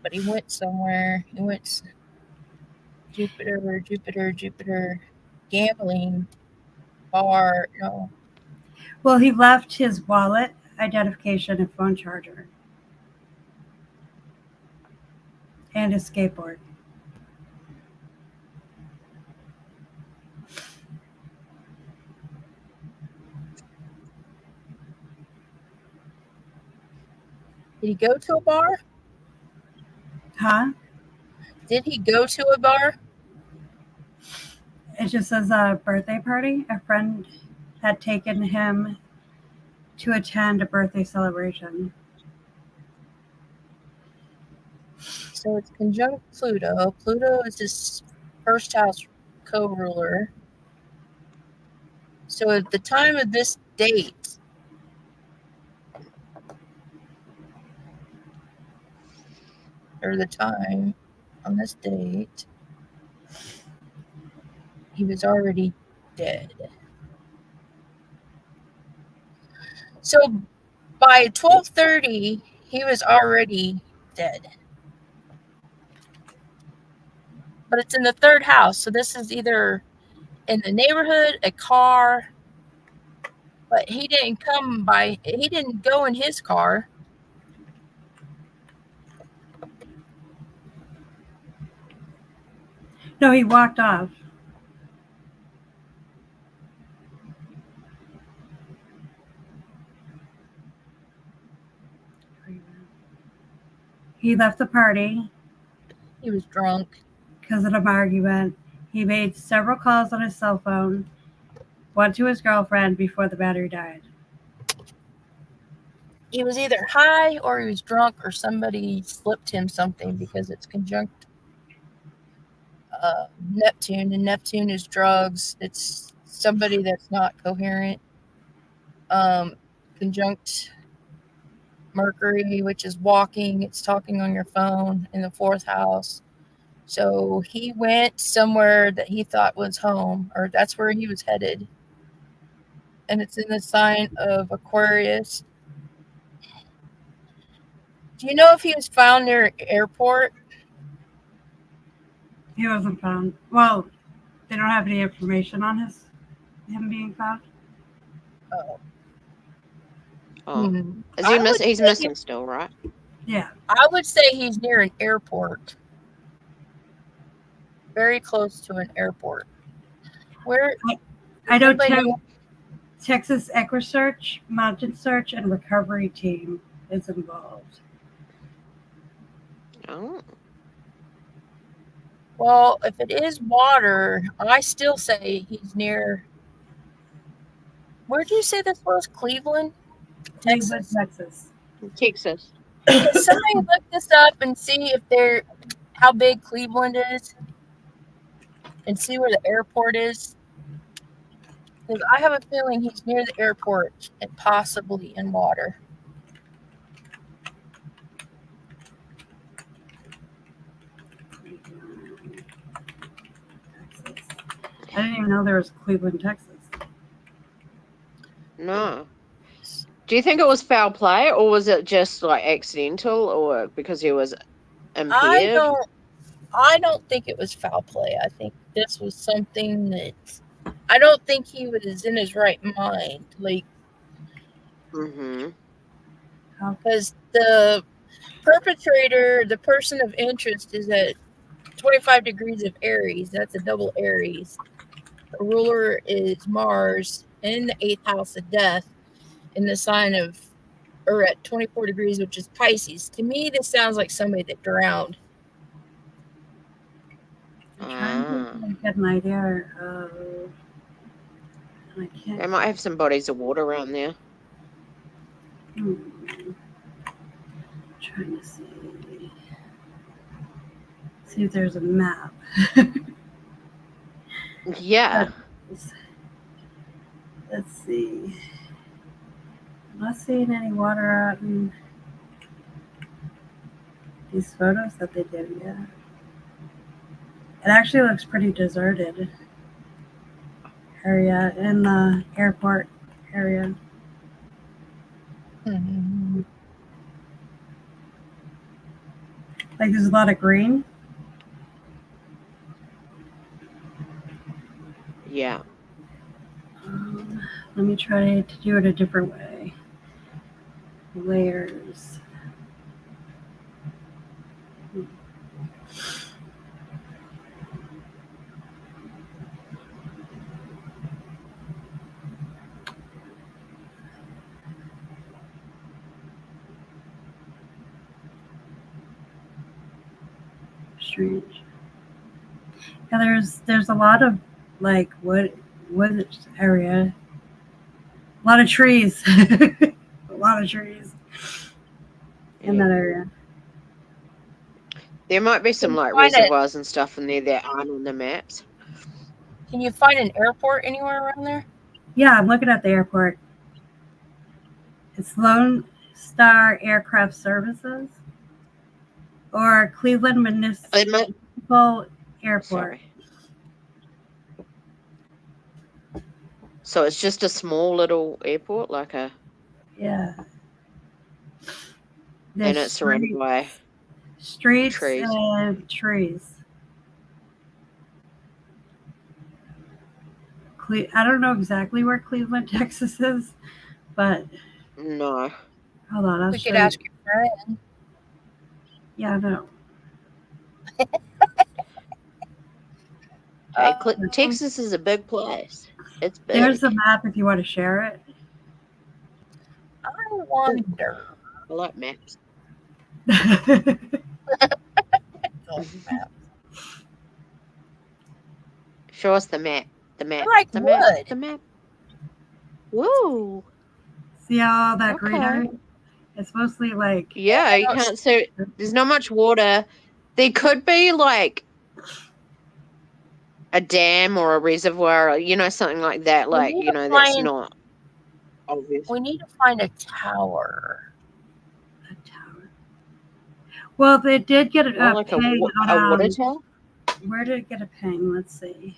but he went somewhere. He went Jupiter, gambling, bar, no. Well, he left his wallet, identification, and phone charger. And his skateboard. Did he go to a bar? Huh? Did he go to a bar? It just says a birthday party. A friend had taken him to attend a birthday celebration. So it's conjunct Pluto. Pluto is his 1st house co-ruler. So at the time of this date, or the time on this date, he was already dead. So by 12:30, he was already dead. But it's in the 3rd house, so this is either in the neighborhood, a car, but he didn't go in his car. No, he walked off. He left the party. He was drunk. Because of an argument. He made several calls on his cell phone, one to his girlfriend before the battery died. He was either high or he was drunk or somebody slipped him something because it's conjunct Neptune, and Neptune is drugs. It's somebody that's not coherent. Conjunct Mercury, which is walking. It's talking on your phone in the 4th house. So he went somewhere that he thought was home, or that's where he was headed. And it's in the sign of Aquarius. Do you know if he was found near an airport? He wasn't found. Well, they don't have any information on him being found. Oh. Is he he's missing still, right? Yeah. I would say he's near an airport. Very close to an airport. Where I don't know. Texas EquiSearch, Mountain Search, and Recovery Team is involved. Oh. Well, if it is water, I still say he's near. Where did you say this was? Cleveland? Texas? Texas. Can somebody look this up and see if how big Cleveland is? And see where the airport is? Because I have a feeling he's near the airport and possibly in water. I didn't even know there was Cleveland, Texas. No. Do you think it was foul play, or was it just like accidental, or because he was impaired? I don't think it was foul play. I think this was something that I don't think he was in his right mind. Like, because the perpetrator, the person of interest, is at 25 degrees of Aries. That's a double Aries. The ruler is Mars in the 8th house of death in the sign of, or at 24 degrees, which is Pisces. To me, this sounds like somebody that drowned. I'm trying to get an idea of. I can't. They might have some bodies of water around there. Trying to see if there's a map. Yeah. Let's see. I'm not seeing any water out in these photos that they did yet. It actually looks pretty deserted area in the airport area. Like there's a lot of green. Yeah. Let me try to do it a different way. Layers. Strange. Yeah, there's a lot of like wood area. A lot of trees. A lot of trees in that area. There might be some like reservoirs and stuff in there that aren't on the maps. Can you find an airport anywhere around there? Yeah, I'm looking at the airport. It's Lone Star Aircraft Services or Cleveland Municipal Airport. Sorry. So it's just a small little airport, like a. Yeah. And it's surrounded by streets trees. And trees. I don't know exactly where Cleveland, Texas is, but no. Hold on, we could ask your friend. Yeah, I know. Hey, Texas is a big place. It's big. There's a map if you want to share it. I wonder. I like maps. Show us the map. The map. I like the wood. map. The map. Woo. See all that greenery? It's mostly like. Yeah, you can't see. There's not much water. There could be like a dam or a reservoir, or, something like that. Like, that's not obvious. We need to find a tower. A tower. Well, they did get a like ping a water tower? Where did it get a ping? Let's see.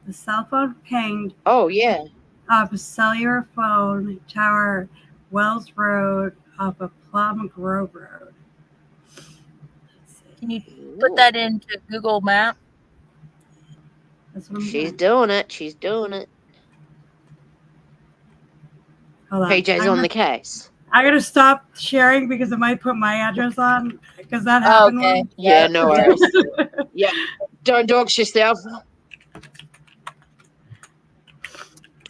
The cell phone pinged. Oh, yeah. Off a cellular phone tower, Wells Road, off of Plum Grove Road. Can you put that into Google Map? She's doing it. She's doing it. Hold on. PJ's on the case. I gotta stop sharing because it might put my address on because that happened. Okay. Yeah, no worries. Yeah, don't dox yourself.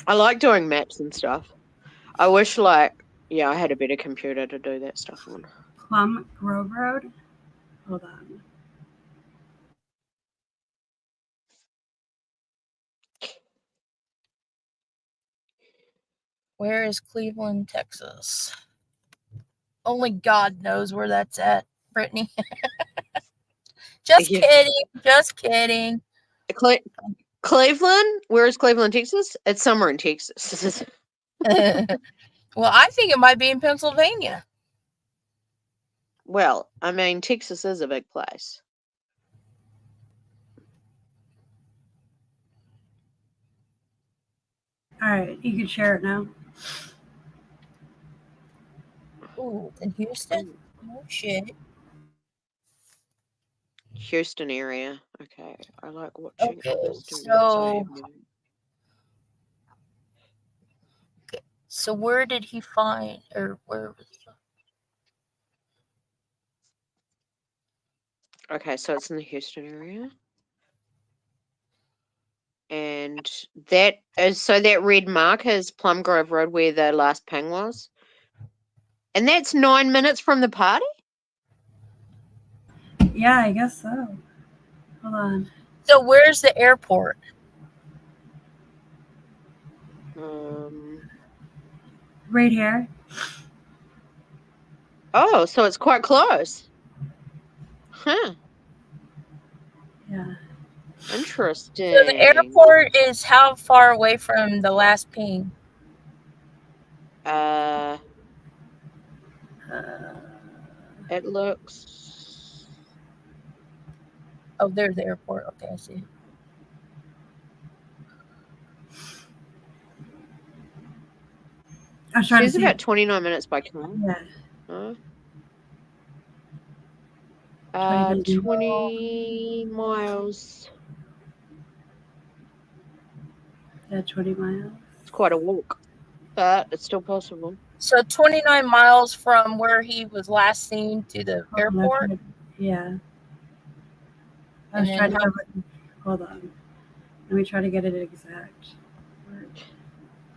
I like doing maps and stuff. I wish, I had a better computer to do that stuff on. Plum Grove Road. Hold on. Where is Cleveland, Texas? Only God knows where that's at, Brittany. Just kidding. Just kidding. Cleveland? Where is Cleveland, Texas? It's somewhere in Texas. Well, I think it might be in Pennsylvania. Well, I mean, Texas is a big place. All right, you can share it now. Ooh, in Houston? Oh, shit. Houston area. Okay. I like watching Okay, others do so... that. So where did he find, or where was the... Okay, so it's in the Houston area. And that is, so that red mark is Plum Grove Road where the last ping was. And that's 9 minutes from the party? Yeah, I guess so. Hold on. So where's the airport? Right here. Oh, so it's quite close. Huh. Yeah. Interesting. So the airport is how far away from the last ping? It looks... Oh, there's the airport. Okay, I see. I was trying She's to see. about 29 minutes by car. Yeah. 20 miles. Yeah, 20 miles. It's quite a walk, but it's still possible. So 29 miles from where he was last seen to the airport? Yeah. I was trying to hold on. Let me try to get it exact.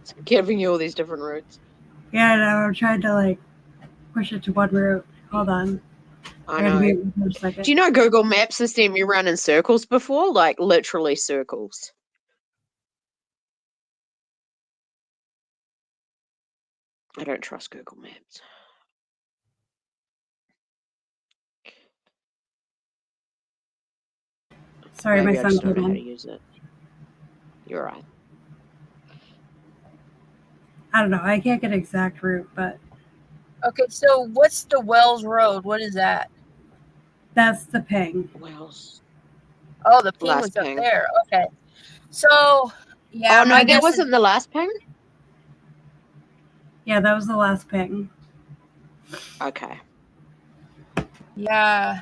It's giving you all these different routes. Yeah, no, I'm trying to like push it to one route. Hold on. I know. For a second. Do you know Google Maps has sent me around in circles before? Like literally circles. I don't trust Google Maps. Sorry, Maybe my I son just don't came know how to in. use it. You're right. I don't know. I can't get an exact route, but Okay, so what's the Wells Road? What is that? that's the ping. Wells. Oh, the ping Last was up ping. there. Okay. So, yeah. Oh, no, that wasn't the last ping? Yeah, that was the last ping. Okay. Yeah.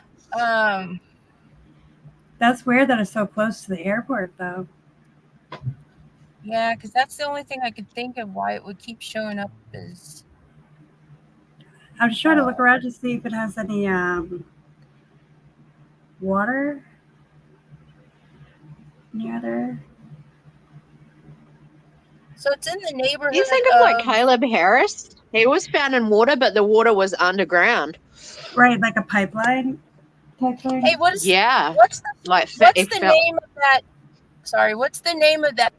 That's weird that it's so close to the airport, though. Yeah, because that's the only thing I could think of why it would keep showing up as... I'm just trying to look around to see if it has any water near there. So it's in the neighborhood. You think of like Caleb Harris? He was found in water, but the water was underground. Right, like a pipeline type thing. Hey, what's the name of that? Sorry, what's the name of that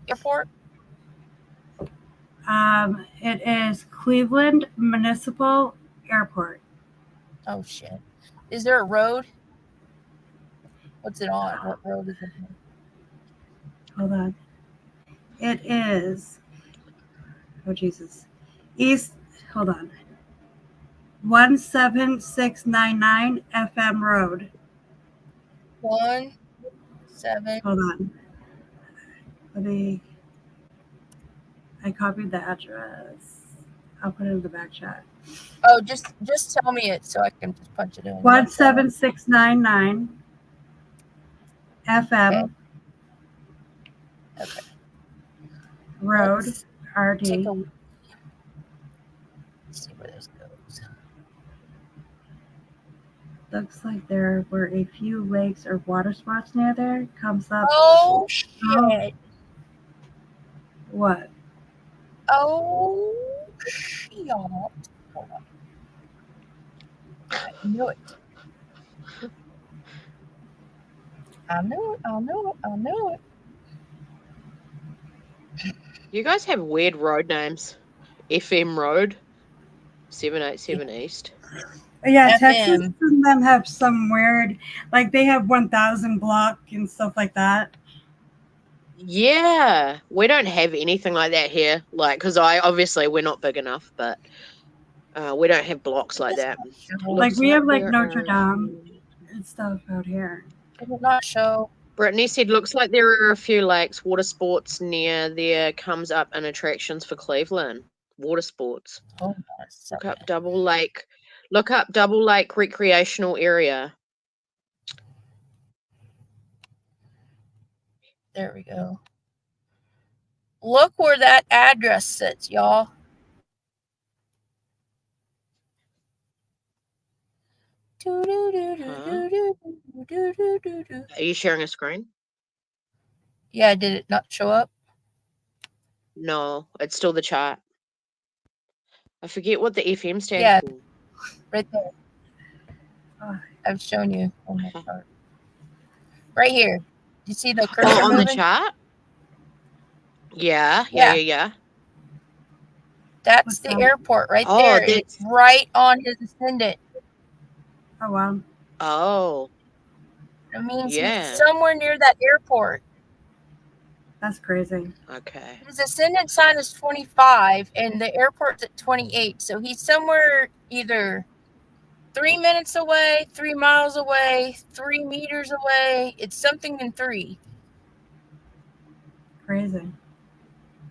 airport? It is Cleveland Municipal Airport. Oh shit! Is there a road? What's it on? What road is it on? Hold on. It is. Oh Jesus. East. Hold on. 17699 FM Road. 17. Hold on. I copied the address. I'll put it in the back chat. Oh, just tell me it so I can just punch it in. 17699 FM. Okay. Road. RD. Let's see where this goes. Looks like there were a few lakes or water spots near there. Comes up. Oh shit! What? Oh shit! Hold on. I knew it. I knew it. You guys have weird road names. FM Road, 787 East. Yeah, FM. Texas and them have some weird, like they have 1000 block and stuff like that. Yeah, we don't have anything like that here. Like, because we're not big enough, but we don't have blocks like that. Like we have like Notre Dame and stuff out here. It did not show. Brittany said, looks like there are a few lakes, water sports near there, comes up in attractions for Cleveland. water sports. Hold on a Look up second. Double Lake. Look up Double Lake recreational area. There we go. Look where that address sits, y'all. Are you sharing a screen? Yeah, did it not show up? No, it's still the chart. I forget what the FM stands for. Right there. I've shown you on my chart. Right here. You see the cursor on moving? the chart? Yeah. That's What's the that? airport right Oh, there. It's right on his ascendant. Oh, wow. Oh. It means Yeah. he's somewhere near that airport. That's crazy. Okay. His ascendant sign is 25 and the airport's at 28. So he's somewhere either 3 minutes away, 3 miles away, 3 meters away. It's something in 3. Crazy.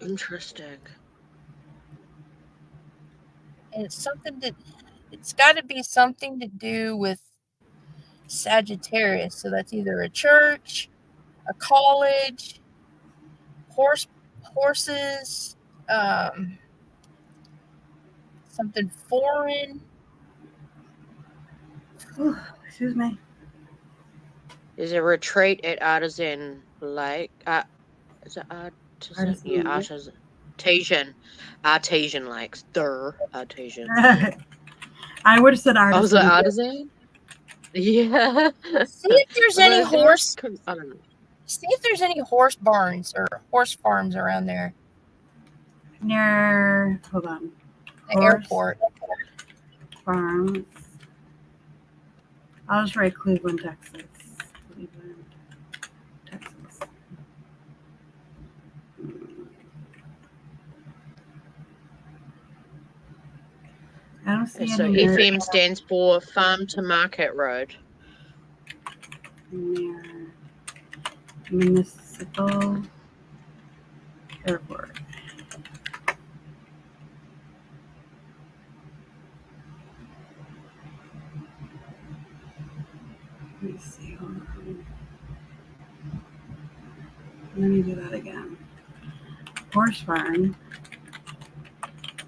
Interesting. And it's got to be something to do with Sagittarius. So that's either a church, a college, horses, something foreign. Ooh, excuse me. There's a retreat at Artisan Lake. Is it Artisan? Yeah, Artesian Lakes. Artesian. I would have said artisan. Oh, was it Artisan? Yeah. See if there's any horse. I don't know. See if there's any horse barns or horse farms around there. Near, hold on. The airport. Farms. I'll just write Cleveland, Texas. Cleveland, Texas. I don't see So any FM stands for Farm to Market Road. near Municipal Airport. Let me see. Hold on. Let me do that again. Horse farm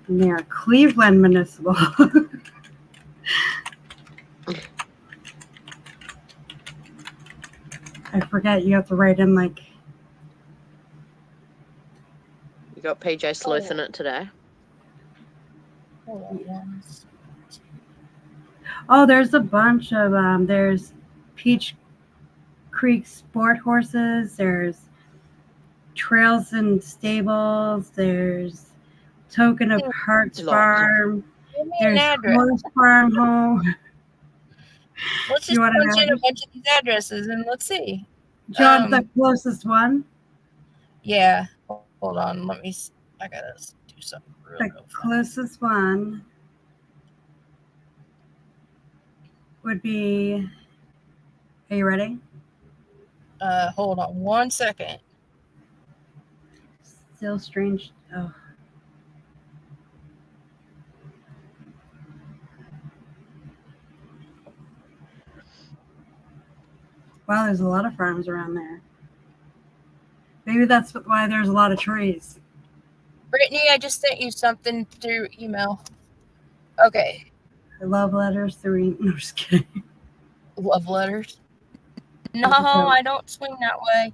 near Cleveland Municipal. I forget you have to write in like. You got PJ sleuthing it today. Oh, there's a bunch of there's Peach Creek Sport Horses. There's Trails and Stables. There's Token of Hearts Farm. There's Horse Farm Home. Let's just punch in a bunch of these addresses and let's see. John, the closest one? Yeah. Hold on. I gotta do something real closest one would be. Are you ready? Hold on 1 second. Still strange. Oh. Wow, there's a lot of farms around there. Maybe that's why there's a lot of trees. Brittany, I just sent you something through email. Okay. Love letters through. No, just kidding. Love letters? No, I don't swing that way.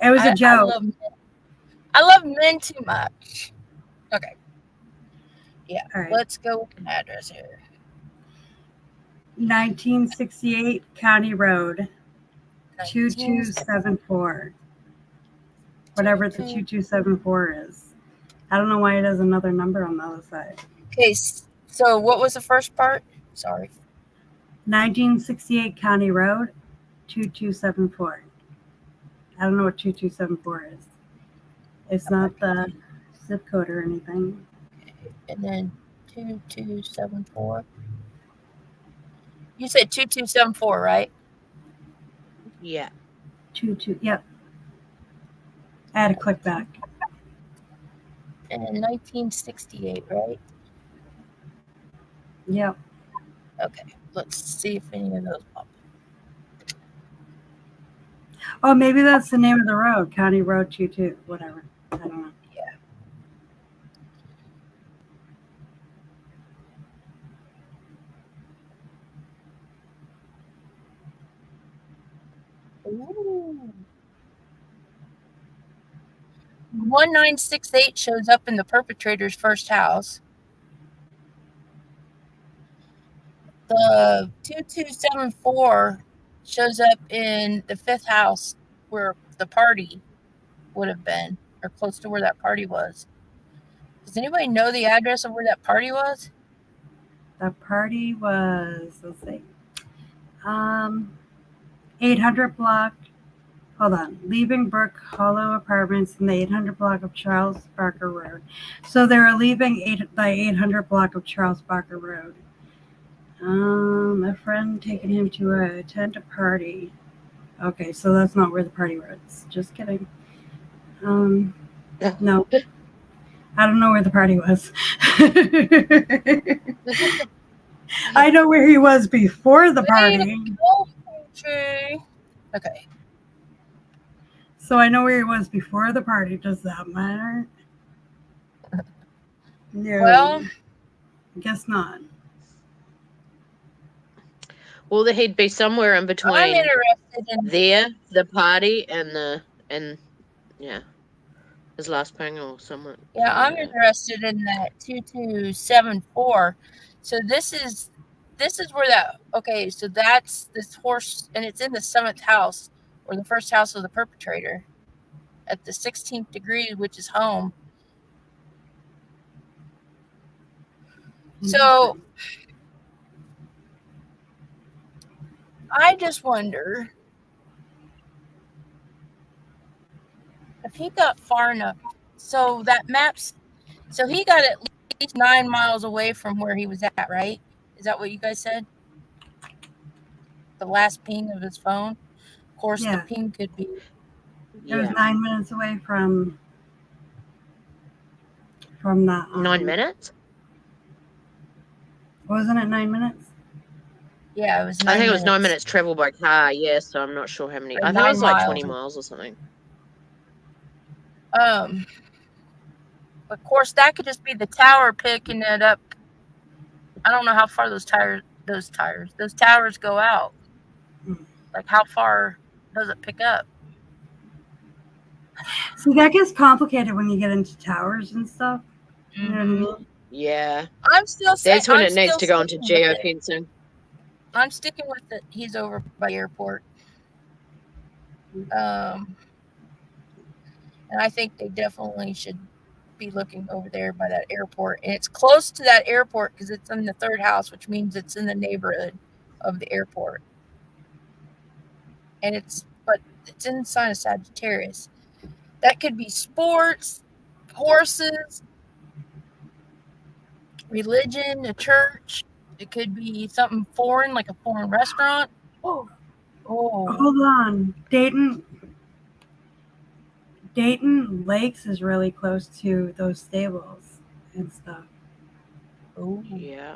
It was a joke. I love men too much. Okay. Yeah. Right. Let's go with an address here. 1968 County Road, 2274. Whatever the 2274 is. I don't know why it has another number on the other side. Okay, so what was the first part? Sorry. 1968 County Road, 2274. I don't know what 2274 is. It's not the zip code or anything. And then 2274. You said 2274, right? Yeah. 22. Yep. I had to click back. in 1968, right? Yep. Okay, let's see if any of those pop. Oh, maybe that's the name of the road, County Road 22, whatever. I don't know. Ooh. 1968 shows up in the perpetrator's first house. The 2274 shows up in the fifth house where the party would have been, or close to where that party was. Does anybody know the address of where that party was? The party was, let's see, 800 block. Hold on, leaving Brook Hollow Apartments in the 800 block of Charles Barker Road. So they were leaving the 800 block of Charles Barker Road. A friend taking him to attend a party. Okay, so that's not where the party was. Just kidding. No, I don't know where the party was. I know where he was before the party. Okay. So I know where he was before the party. Does that matter? No. Well, I guess not. Well, he'd be somewhere in between I'm interested in the party, and his last ping or someone. Yeah, I'm interested in that 2274. So this is where that. Okay, so that's this horse, and it's in the 7th house or the first house of the perpetrator, at the 16th degree, which is home. So I just wonder if he got far enough. So that maps. So he got at least 9 miles away from where he was at, right? Is that what you guys said? The last ping of his phone. Of course, the ping could be. It was 9 minutes away from that. 9 minutes? Wasn't it 9 minutes? Yeah, it was 9 I think minutes. it was 9 minutes travel by car, so I'm not sure how many. Or I think it was like 9 20 miles. miles or something. Of course, that could just be the tower picking it up. I don't know how far those towers go out. Like, how far does it pick up? See, that gets complicated when you get into towers and stuff. You know what I mean? Yeah. I'm still saying that's when it needs to go into geofencing. I'm sticking with it. He's over by the airport. And I think they definitely should be looking over there by that airport. And it's close to that airport because it's in the 3rd house, which means it's in the neighborhood of the airport. And it's in the sign of Sagittarius. That could be sports, horses, religion, a church. It could be something foreign, like a foreign restaurant. Oh. Hold on. Dayton Lakes is really close to those stables and stuff. Oh. Yeah.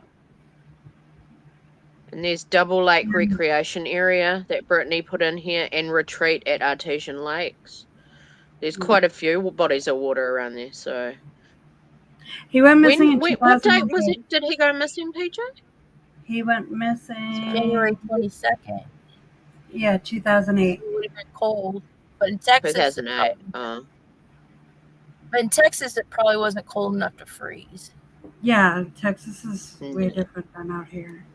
And there's Double Lake Recreation Area that Brittany put in here, and Retreat at Artesian Lakes. There's quite a few bodies of water around there, so. He went missing in what date was it? Did he go missing, PJ? He went missing January 22nd. Yeah, 2008. It would have been cold, but in Texas, 2008. But in Texas, it probably wasn't cold enough to freeze. Yeah, Texas is way different than out here.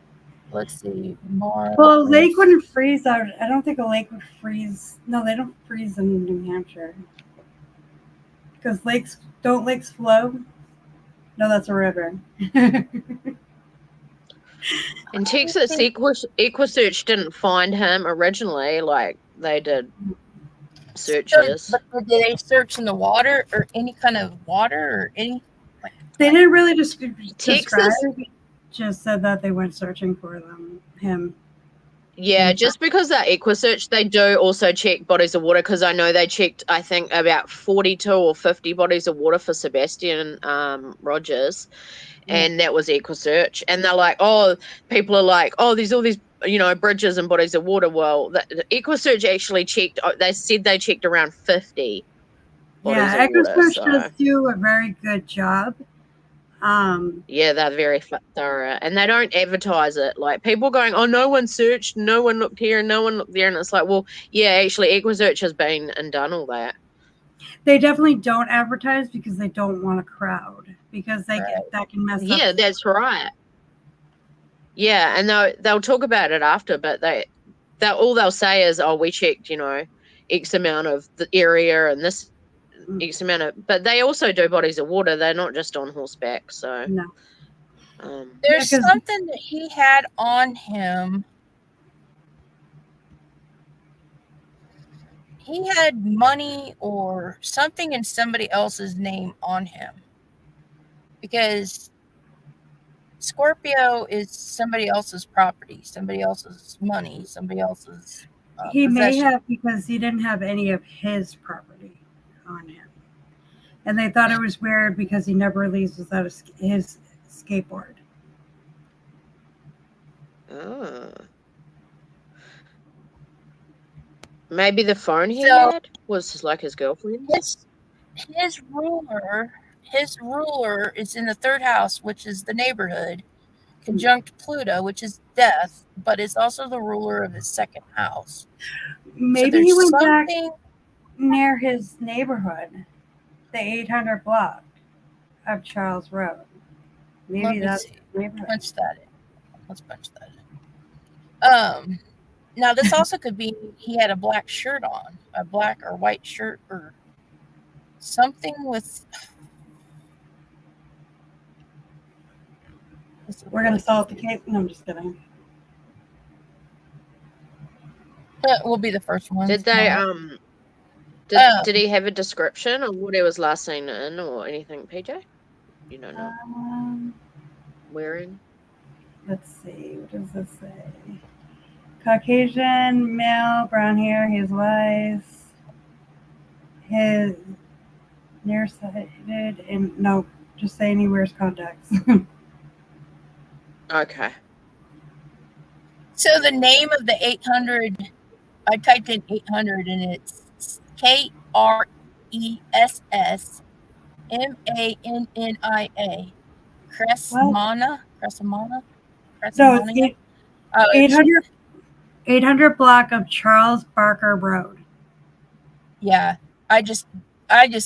Let's see. Well, a lake wouldn't freeze out. I don't think a lake would freeze. No, they don't freeze in New Hampshire. Because lakes flow? No, that's a river. In Texas, EquiSearch didn't find him originally, like they did searches. But did they search in the water or any kind of water or any? They didn't really describe. Texas Just said that they went searching for him. Yeah, just because they're EquiSearch, they do also check bodies of water, because I know they checked, I think, about 42 or 50 bodies of water for Sebastian Rogers, and that was EquiSearch. And they're like, oh, people are like, oh, there's all these, bridges and bodies of water. Well, the EquiSearch actually checked, they said they checked around 50 bodies of water. EquiSearch So does do a very good job. yeah, they're very thorough, and they don't advertise it. Like, people going, oh, no one searched, no one looked here, and no one looked there, and it's like, well, yeah, actually, EquiSearch has been and done all that. They definitely don't advertise because they don't want a crowd, because that can mess up. Yeah, that's right. Yeah, and they'll talk about it after, but they'll say is, oh, we checked, X amount of the area and this X amount of, but they also do bodies of water. They're not just on horseback. So no. There's something that he had on him. He had money or something in somebody else's name on him, because Scorpio is somebody else's property, somebody else's money, somebody else's he possession. may have, because he didn't have any of his property on him, and they thought it was weird because he never leaves without his skateboard. Oh. Maybe the phone he had was like his girlfriend's. His ruler is in the third house, which is the neighborhood, conjunct Pluto, which is death, but it's also the ruler of his second house. Maybe he went back near his neighborhood, the 800 block of Charles Road. Maybe that's neighborhood. Punch that in. Let's punch that in. Now this also could be he had a black shirt on, a black or white shirt, or something with. We're gonna solve the case. No, I'm just kidding. That will be the first one. Did they did he have a description of what he was last seen in or anything, PJ? You don't know. Wearing? Let's see. What does this say? Caucasian, male, brown hair. He has wise. His nearsighted, and no, just saying he wears contacts. Okay. So the name of the 800, I typed in 800 and it's KRESSMANNIA. Cresmana? So it's 800 block of Charles Barker Road. Yeah, I just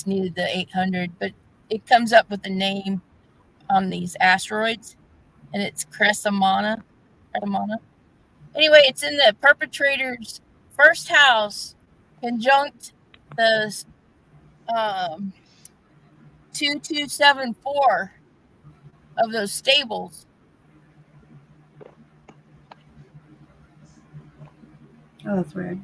needed the 800, but it comes up with the name on these asteroids, and it's Cresmana. Anyway, it's in the perpetrator's first house, conjunct the 2274 of those stables. Oh, that's weird.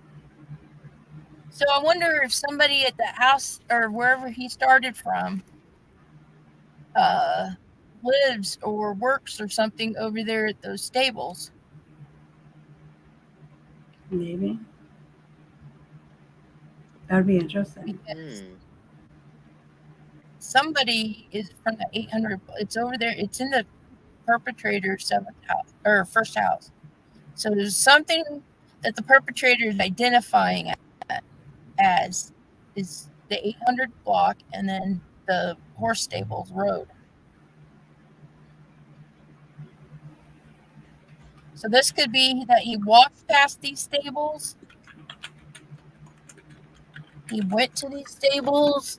So I wonder if somebody at the house or wherever he started from lives or works or something over there at those stables. Maybe. That would be interesting. Somebody is from the 800. It's over there. It's in the perpetrator's seventh house or first house. So there's something that the perpetrator is identifying as is the 800 block and then the horse stables road. So this could be that he walked past these stables. He went to these stables.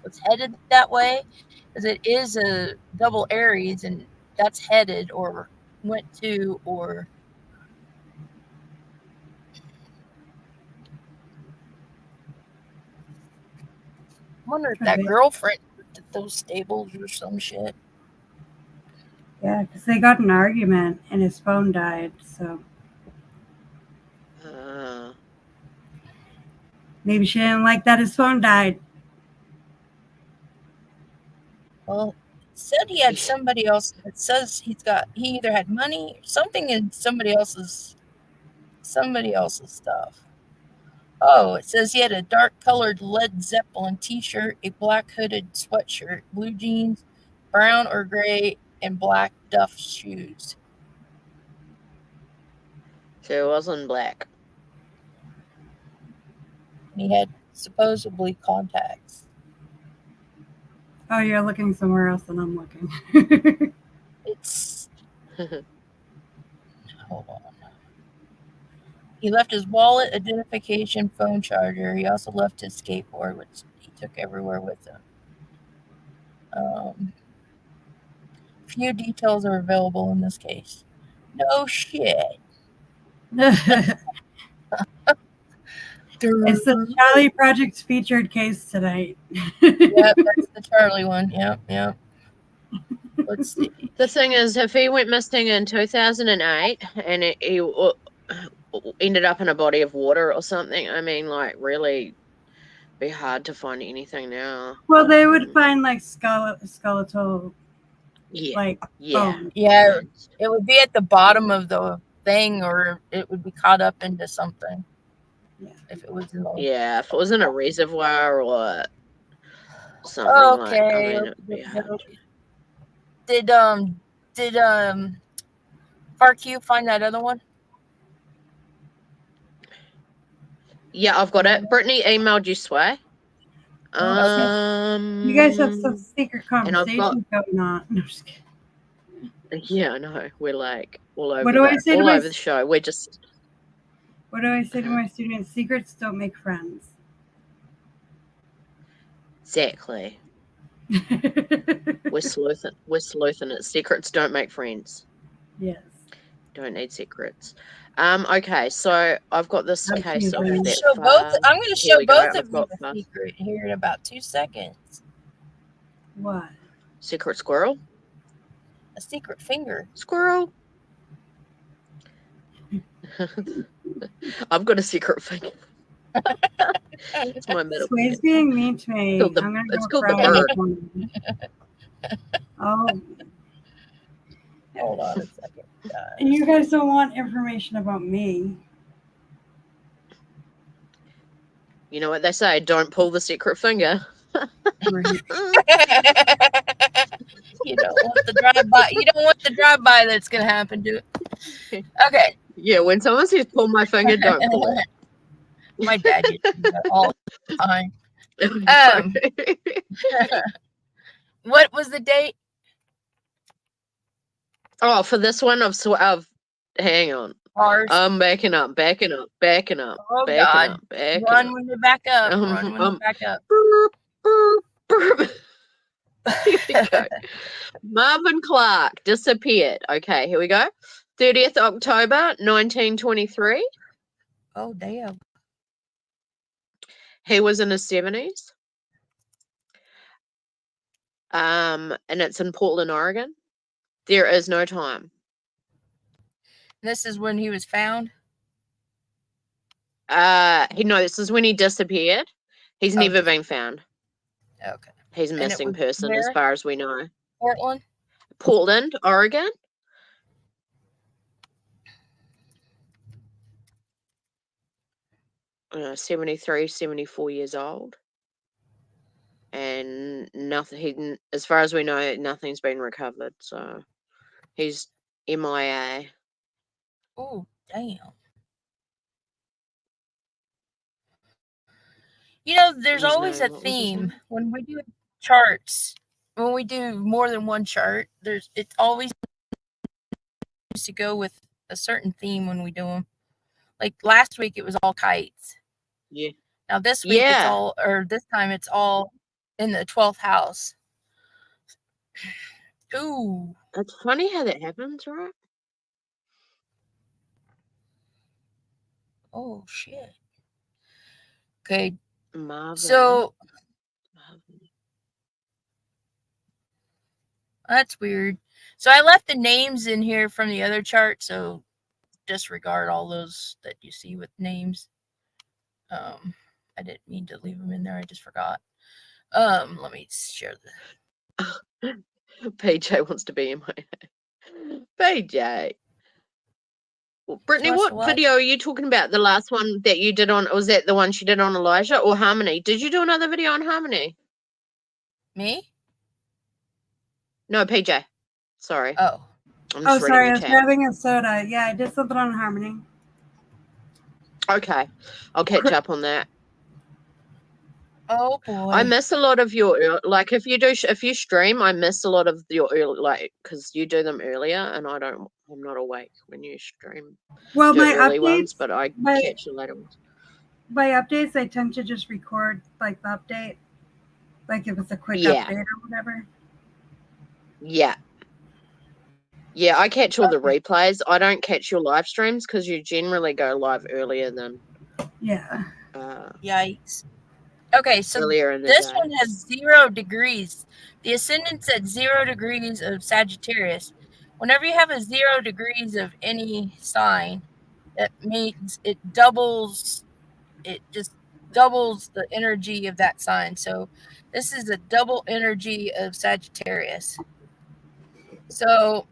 Was headed that way, because it is a double Aries, and that's headed or went to or. I wonder if that girlfriend looked at those stables or some shit. Yeah, because they got an argument and his phone died, so. Maybe she didn't like that his phone died. Well, said he had somebody else. It says he either had money or something in somebody else's stuff. Oh, it says he had a dark colored Led Zeppelin t-shirt, a black hooded sweatshirt, blue jeans, brown or gray, and black Duff shoes. So it wasn't black. And he had supposedly contacts. Oh, you're looking somewhere else than I'm looking. It's hold on. He left his wallet, identification, phone charger. He also left his skateboard, which he took everywhere with him. Few details are available in this case. No shit. It's the Charlie Project's featured case tonight. Yep, that's the Charlie one. Yep. Let's see. The thing is, if he went missing in 2008 and he ended up in a body of water or something, I mean, like, really be hard to find anything now. Well, they would find like skeletal, Yeah. bones. Yeah, it would be at the bottom of the thing, or it would be caught up into something. Yeah. If it was in the if it was in a reservoir or something like. I mean, it would be hard. Did FarQ find that other one? Yeah, I've got it. Brittany emailed you, Sway. You guys have some secret conversations going on. No, I'm just kidding. Yeah, I know. We're like all over. What do I say to all my over the show? We're just. What do I say to my students? Secrets don't make friends. Exactly. We're sleuthing it. Secrets don't make friends. Yes. Don't need secrets. Okay, so I've got this case. I'm going to show both of you the secret here in about 2 seconds. What? Secret squirrel? A secret finger. Squirrel. I've got a secret finger. It's my middle. Sway's being mean to me. It's called the bird. Oh. Hold on a second. And you guys don't want information about me. You know what they say? Don't pull the secret finger. You don't want the drive-by. You don't want the drive-by that's going to happen to it. Okay. Yeah, when someone says pull my finger, don't pull it. My dad used to do that all the time. What was the date? Oh, for this one of hang on. Ours. I'm backing up. Oh, God. Run when you back up. Run when you back up. Here we go. Marvin Clark disappeared. Okay, here we go. 30th October, 1923. Oh, damn. He was in his 70s. And it's in Portland, Oregon. There is no time. This is when he was found? This is when he disappeared. He's never been found. Okay. He's a missing person as far as we know. Portland, Oregon. Uh, 73, 74 years old. And nothing, as far as we know, nothing's been recovered. So he's MIA. Oh, damn. You know, there's always a theme when we do charts. When we do more than one chart, it's always to go with a certain theme when we do them. Like last week, it was all kites. Yeah. Now this week, this time it's all in the 12th house. Ooh. It's funny how that happens, right? Oh, shit. Okay. Marvin. So that's weird. So I left the names in here from the other chart, so disregard all those that you see with names. I didn't mean to leave them in there. I just forgot. Let me share this. PJ wants to be in my PJ. Brittany, what video are you talking about? The last one that you did on, was that the one she did on Elijah or Harmony? Did you do another video on Harmony? Me? No, PJ. Sorry. Oh. Oh, sorry. I was grabbing a soda. Yeah, I did something on Harmony. Okay. I'll catch up on that. Oh boy. I miss a lot of your, like, if you stream, I miss a lot of your early, like, because you do them earlier and I'm not awake when you stream. Well, my early updates, ones, but I catch the later ones. By updates, I tend to just record, like, the update. Like, if it's a quick update or whatever. Yeah. Yeah, I catch all the replays. I don't catch your live streams because you generally go live earlier than. Yeah. Yikes. Okay, so this one has 0 degrees. The ascendant's at 0 degrees of Sagittarius. Whenever you have a 0 degrees of any sign, that means it just doubles the energy of that sign. So this is a double energy of Sagittarius. So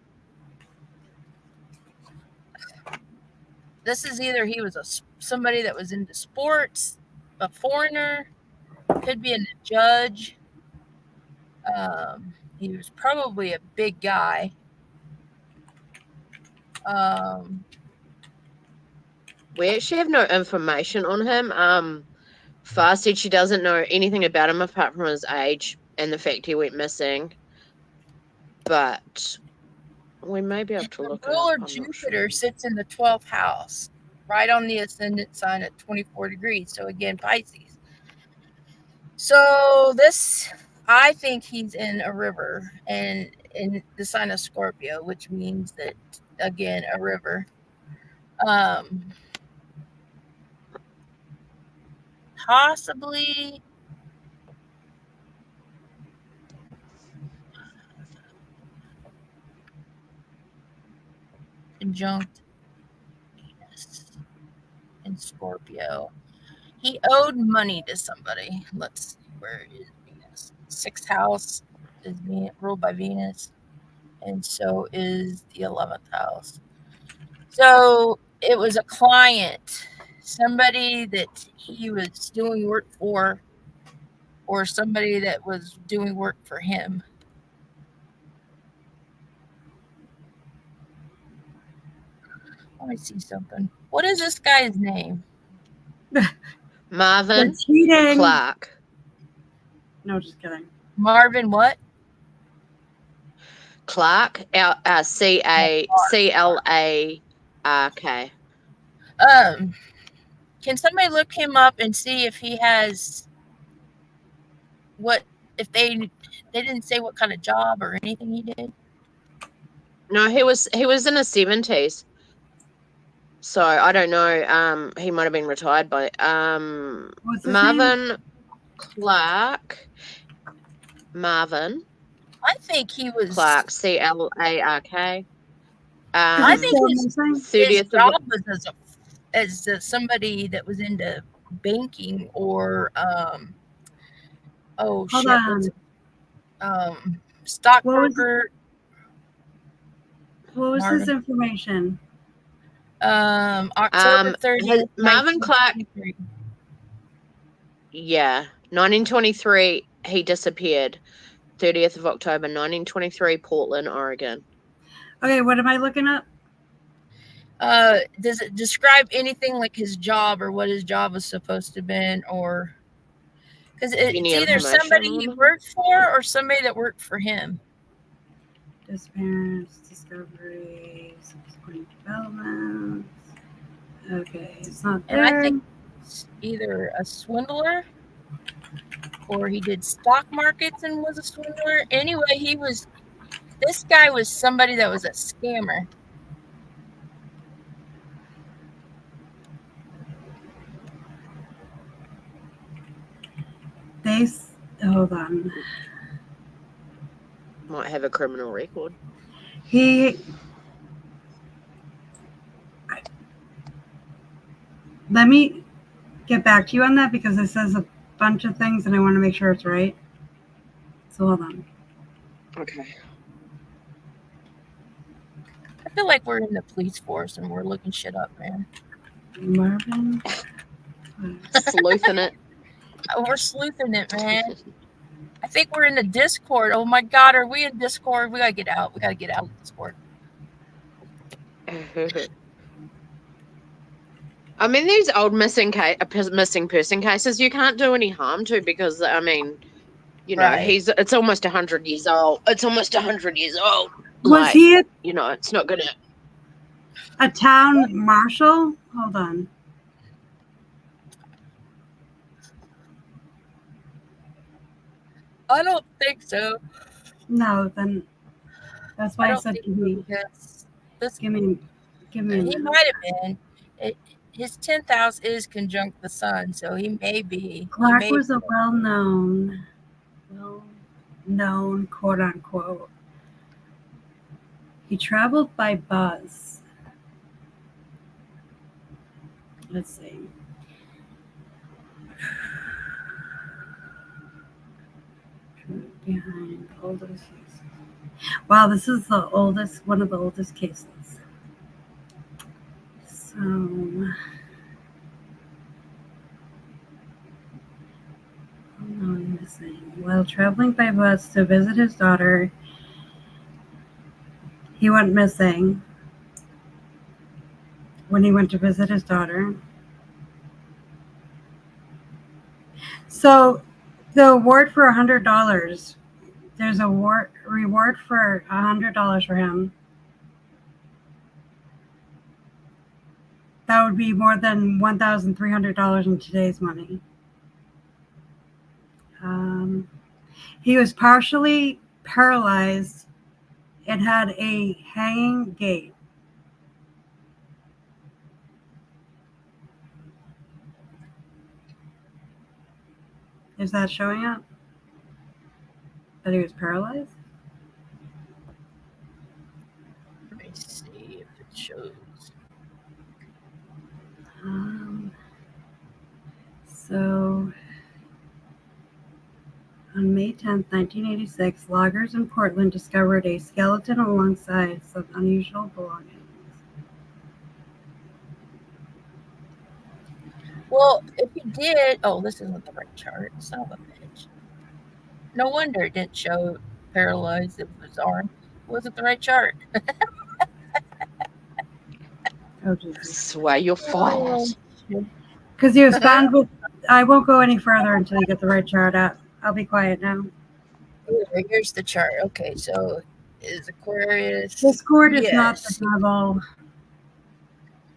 this is either he was somebody that was into sports, a foreigner, could be a judge. He was probably a big guy. We actually have no information on him. Far said she doesn't know anything about him apart from his age and the fact he went missing. But we may be able to look at it. Ruler Jupiter sits in the 12th house, right on the ascendant sign at 24 degrees. So again, Pisces. So this, I think he's in a river and in the sign of Scorpio, which means that, again, a river. Possibly conjunct Venus in Scorpio. He owed money to somebody. Let's see, where is Venus? 6th house is ruled by Venus, and so is the 11th house. So it was a client, somebody that he was doing work for, or somebody that was doing work for him. Let me see something. What is this guy's name? Marvin Clark. No, just kidding. Marvin what? Clark. CLARK. Can somebody look him up and see if he has if they didn't say what kind of job or anything he did? No, he was in his 70s. So I don't know. He might have been retired by Marvin Clark. Marvin. I think he was Clark. CLARK. I think his 30th job was as somebody that was into banking or stockbroker. What was his information? October 30th. Marvin Clark. Yeah, 1923. He disappeared. 30th of October, 1923, Portland, Oregon. Okay, what am I looking up? Does it describe anything like his job or what his job was supposed to have been, or because it's either somebody he worked for or somebody that worked for him? Disappearance, discovery, subsequent developments. Okay, it's not there. And I think it's either a swindler or he did stock markets and was a swindler. Anyway, this guy was somebody that was a scammer. Hold on. Might have a criminal record. Let me get back to you on that because it says a bunch of things and I want to make sure it's right. So hold on. Okay. I feel like we're in the police force and we're looking shit up, man. Marvin. Sleuthing it. We're sleuthing it, man. I think we're in the Discord. Oh my God, are we in Discord? We gotta get out. We gotta get out of Discord. I mean, these old missing person cases, you can't do any harm to because, I mean, you know, Right. it's almost 100 years old. It's almost 100 years old. Was he you know, it's not gonna. a town marshal? Hold on. I don't think so. No, then that's why I said give me. Give me. He might have been. His 10th house is conjunct the sun, so he may be. Clark was a well-known, quote unquote. He traveled by bus. Let's see. Behind oldest. Wow, this is the oldest, one of the oldest cases. So, while traveling by bus to visit his daughter, he went missing when he went to visit his daughter. So, the award for $100. There's a reward for $100 for him. That would be more than $1,300 in today's money. He was partially paralyzed and had a hanging gait. Is that showing up? That he was paralyzed? Let me see if it shows. So, on May 10th, 1986, loggers in Portland discovered a skeleton alongside some unusual belongings. Well, if he did, this isn't the right chart. Son of a bitch. No wonder it didn't show paralyzed. It was arm. It wasn't the right chart. Oh, Jesus. Swear you're fired. Because he was found with. I won't go any further until you get the right chart up. I'll be quiet now. Here's the chart. Okay, so is Aquarius. Discord is not the devil.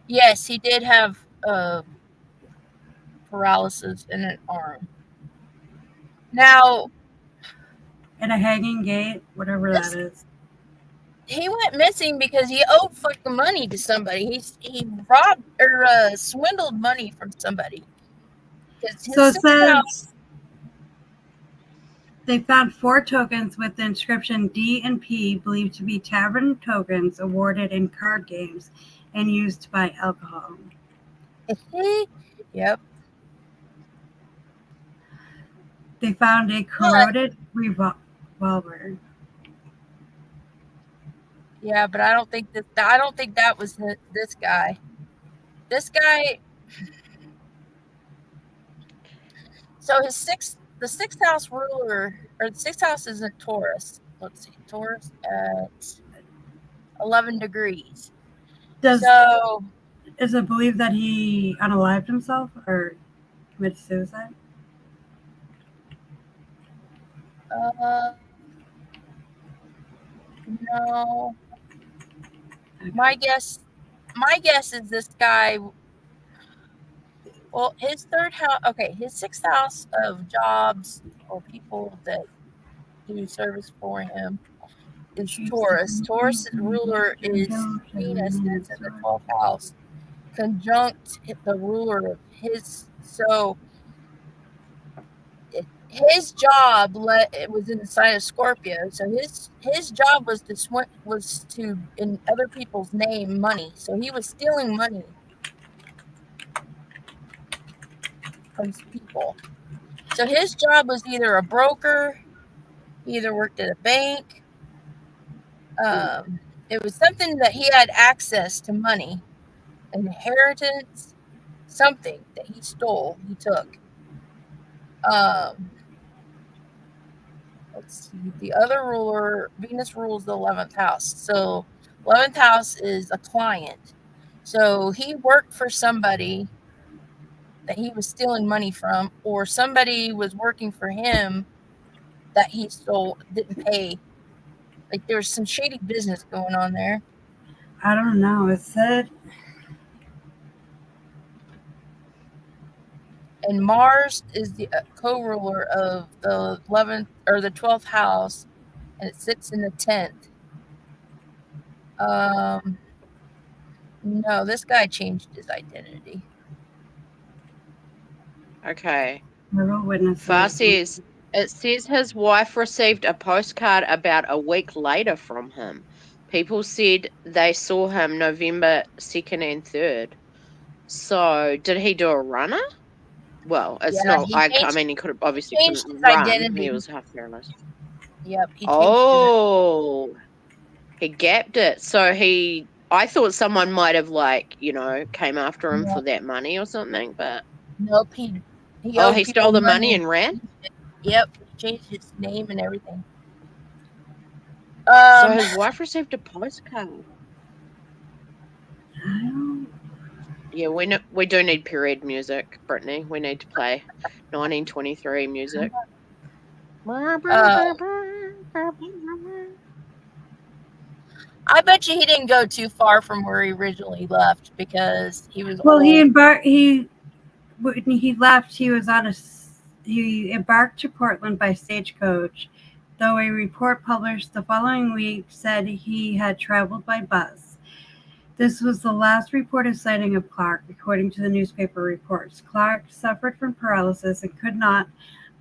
Yes, he did have paralysis in an arm. Now, and a hanging gait, whatever that is. He went missing because he owed fucking money to somebody. He robbed or swindled money from somebody. So it says they found 4 tokens with the inscription D and P, believed to be tavern tokens awarded in card games and used to buy alcohol. Yep. They found a corroded revolver. Yeah, but I don't think that was this guy. This guy. So the 6th house ruler, or the 6th house is a Taurus. Let's see, Taurus at 11 degrees. Is it believed that he unalived himself or committed suicide? No. Okay. My guess is this guy. Well, his 3rd house. Okay, his 6th house of jobs or people that do service for him is Taurus. Taurus' ruler is Venus. That's in the 12th house, conjunct the ruler of his. So his job was in the sign of Scorpio. So his job was to in other people's name money. So he was stealing money from people. So his job was either a broker, he either worked at a bank. It was something that he had access to money, an inheritance, something that he stole, he took. Let's see. The other ruler, Venus rules the 11th house. So 11th house is a client. So he worked for somebody that he was stealing money from, or somebody was working for him that he stole, didn't pay. Like there was some shady business going on there. I don't know. It said. And Mars is the co-ruler of the 11th or the 12th house, and it sits in the 10th. No, this guy changed his identity. Okay. Witnesses. Far says, it says his wife received a postcard about a week later from him. People said they saw him November 2nd and 3rd. So, did he do a runner? Well, it's not. I mean, he could have obviously changed couldn't his run. identity. He was half paralyzed. Yep. He changed he gapped it. So I thought someone might have came after him for that money or something, but nope. He stole the money and ran. Yep. He changed his name and everything. So his wife received a postcard. Yeah, we do need period music, Brittany. We need to play 1923 music. I bet you he didn't go too far from where he originally left because he was Well, old. When he left, he embarked to Portland by stagecoach, though a report published the following week said he had traveled by bus. This was the last reported sighting of Clark, according to the newspaper reports. Clark suffered from paralysis and could not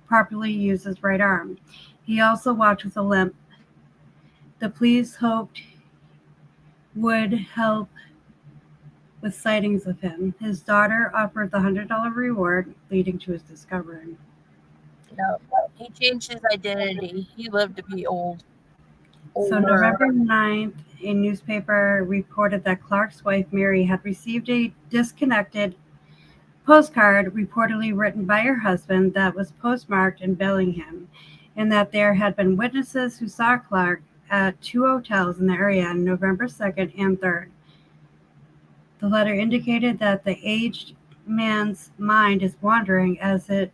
properly use his right arm. He also walked with a limp. The police hoped would help with sightings of him. His daughter offered the $100 reward, leading to his discovery. No, he changed his identity. He lived to be old. So November 9th, a newspaper reported that Clark's wife, Mary, had received a disconnected postcard reportedly written by her husband that was postmarked in Bellingham, and that there had been witnesses who saw Clark at 2 hotels in the area on November 2nd and 3rd. The letter indicated that the aged man's mind is wandering as it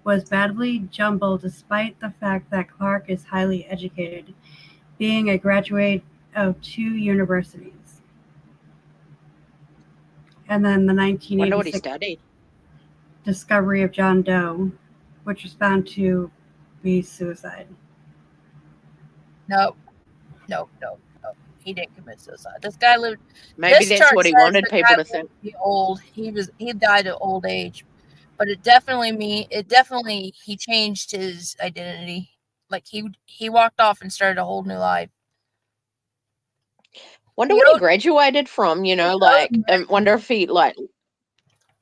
was badly jumbled despite the fact that Clark is highly educated, being a graduate of 2 universities. And then the 1986 discovery of John Doe, which was found to be suicide. No. He didn't commit suicide. This guy lived. Maybe that's what he wanted people to think. Old. He died at old age, but it definitely he changed his identity. Like he walked off and started a whole new life. Wonder what he graduated from. Wonder if he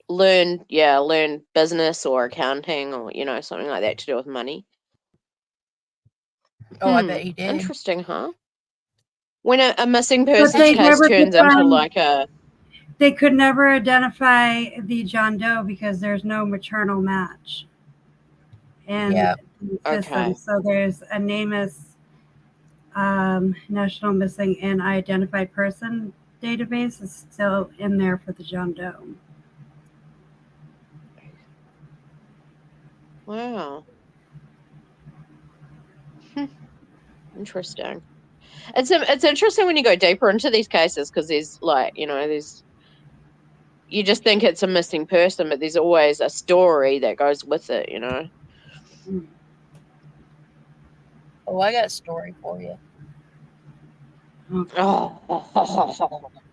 learned business or accounting or something like that to do with money. Oh, I bet he did. Interesting, huh? When a missing person's case turns into they could never identify the John Doe because there's no maternal match in the system. So there's a NamUs National Missing and Identified Person database is still in there for the John Doe. Wow. Interesting. It's interesting when you go deeper into these cases because there's you just think it's a missing person, but there's always a story that goes with it, Oh, I got a story for you. Okay. Oh.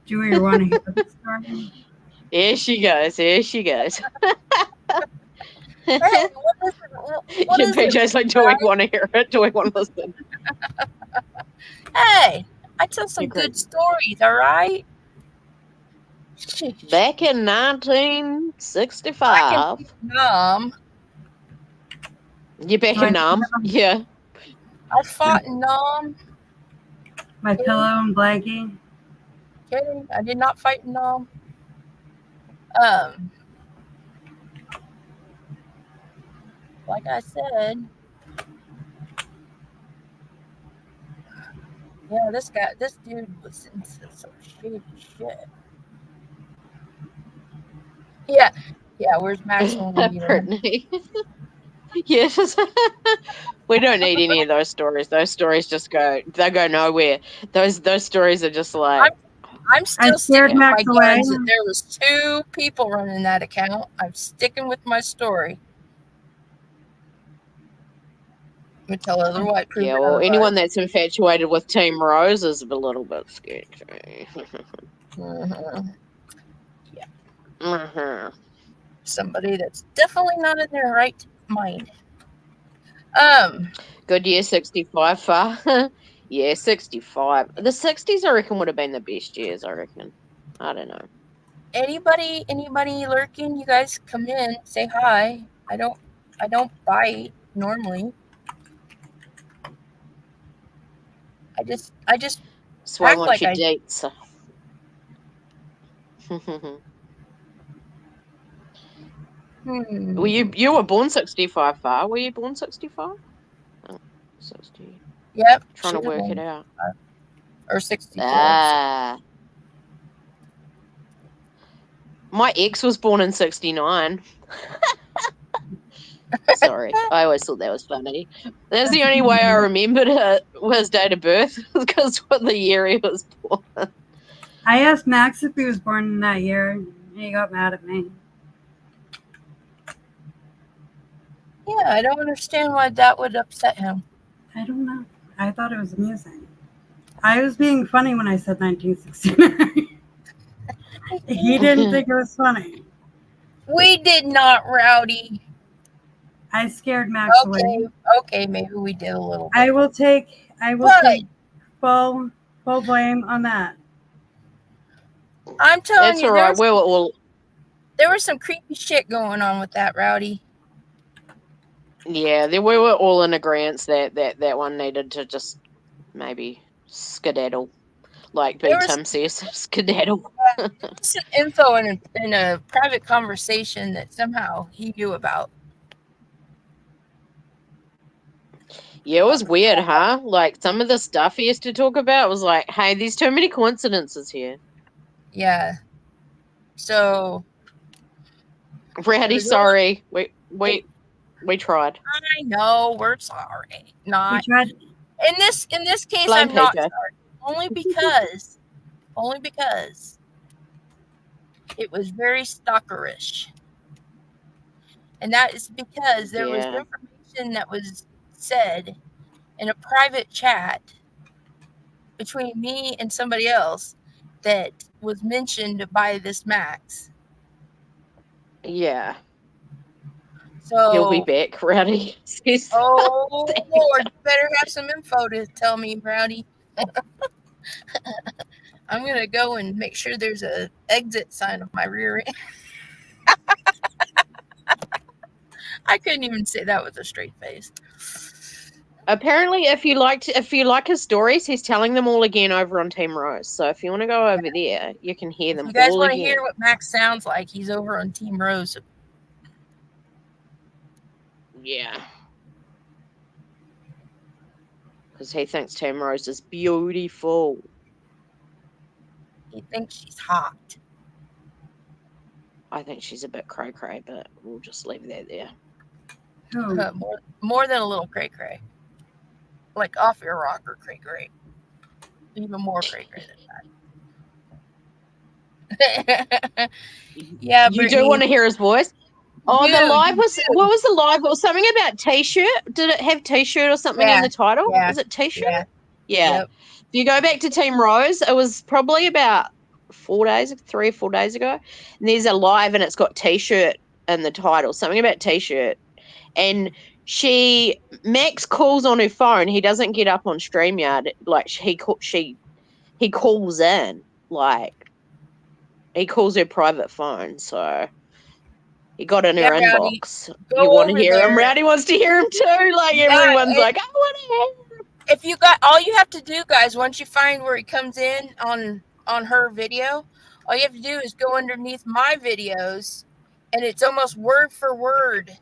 Do you want to hear the story? Here she goes. Hey, what is PJ's like, do we want to hear it? Do we want to listen? Hey, I tell some good stories, all right? Back in 1965. You back in Nam? Yeah. I fought in Nam. My pillow and blankie. Kidding. I did not fight Nom. Like I said, yeah, this dude was into some shady shit. Yeah, where's Max when we need him? Brittany. Yes. We don't need any of those stories. Those stories just go nowhere. Those stories are just like I'm still scared sticking with Max my away. guns that there was 2 people running that account. I'm sticking with my story until otherwise proven yeah, well, otherwise. anyone that's infatuated with Team Rose is a little bit sketchy. Yeah. Mm-hmm. Somebody that's definitely not in their right mind. Good year, 65 far. Yeah, 65. The 60s, I reckon, would have been the best years, I reckon. I don't know. Anybody lurking? You guys come in, say hi. I don't bite normally. I just That's why I act want like your I dates. Were you were born 65 far? Were you born 65? Oh, 60. Yep. Trying to work it out. Or 64. Ah. My ex was born in 69. Sorry, I always thought that was funny. That's the only way I remembered his date of birth, because what the year he was born. I asked Max if he was born in that year, and he got mad at me. Yeah, I don't understand why that would upset him. I don't know. I thought it was amusing. I was being funny when I said 1969. He didn't think it was funny. We did not, Rowdy. I scared Max away. Okay, maybe we did a little bit. I will take full blame on that. I'm telling That's you, all right. there was some creepy shit going on with that, Rowdy. Yeah, we were all in agreement that one needed to just maybe skedaddle, like Big Tim says, skedaddle. Some info in a private conversation that somehow he knew about. Yeah, it was weird, huh? Like, some of the stuff he used to talk about was like, hey, there's too many coincidences here. Yeah. So, Rowdy, sorry. We tried. I know, we're sorry. Not. We tried. In this case, Blame I'm not PJ. sorry. Only because it was very stalkerish. And that is because there was information that was said in a private chat between me and somebody else that was mentioned by this Max. Yeah. So he'll be back, Rowdy. Oh Lord, you better have some info to tell me, Rowdy. I'm gonna go and make sure there's a exit sign of my rear end. I couldn't even say that with a straight face. Apparently, if you like his stories, he's telling them all again over on Team Rose. So if you want to go over there, you can hear them all again. If you guys want to hear what Max sounds like, he's over on Team Rose. Yeah. Because he thinks Team Rose is beautiful. He thinks she's hot. I think she's a bit cray-cray, but we'll just leave that there. More than a little cray-cray. Like off your rocker cray-cray. Even more cray-cray than that. Yeah, you do want to hear his voice? Oh, the live was... What was the live? It was something about T-shirt. Did it have T-shirt or something in the title? Yeah. Is it T-shirt? Yeah. Yep. If you go back to Team Rose, it was probably about 3 or 4 days ago. And there's a live and it's got T-shirt in the title. Something about T-shirt. And Max calls on her phone. He doesn't get up on StreamYard. Like, he calls in. Like, he calls her private phone. So he got in her inbox. You want to hear him? Rowdy wants to hear him too. Like, everyone's like, I want to hear him. if you got, all you have to do, guys, once you find where he comes in on her video, all you have to do is go underneath my videos, and it's almost word for word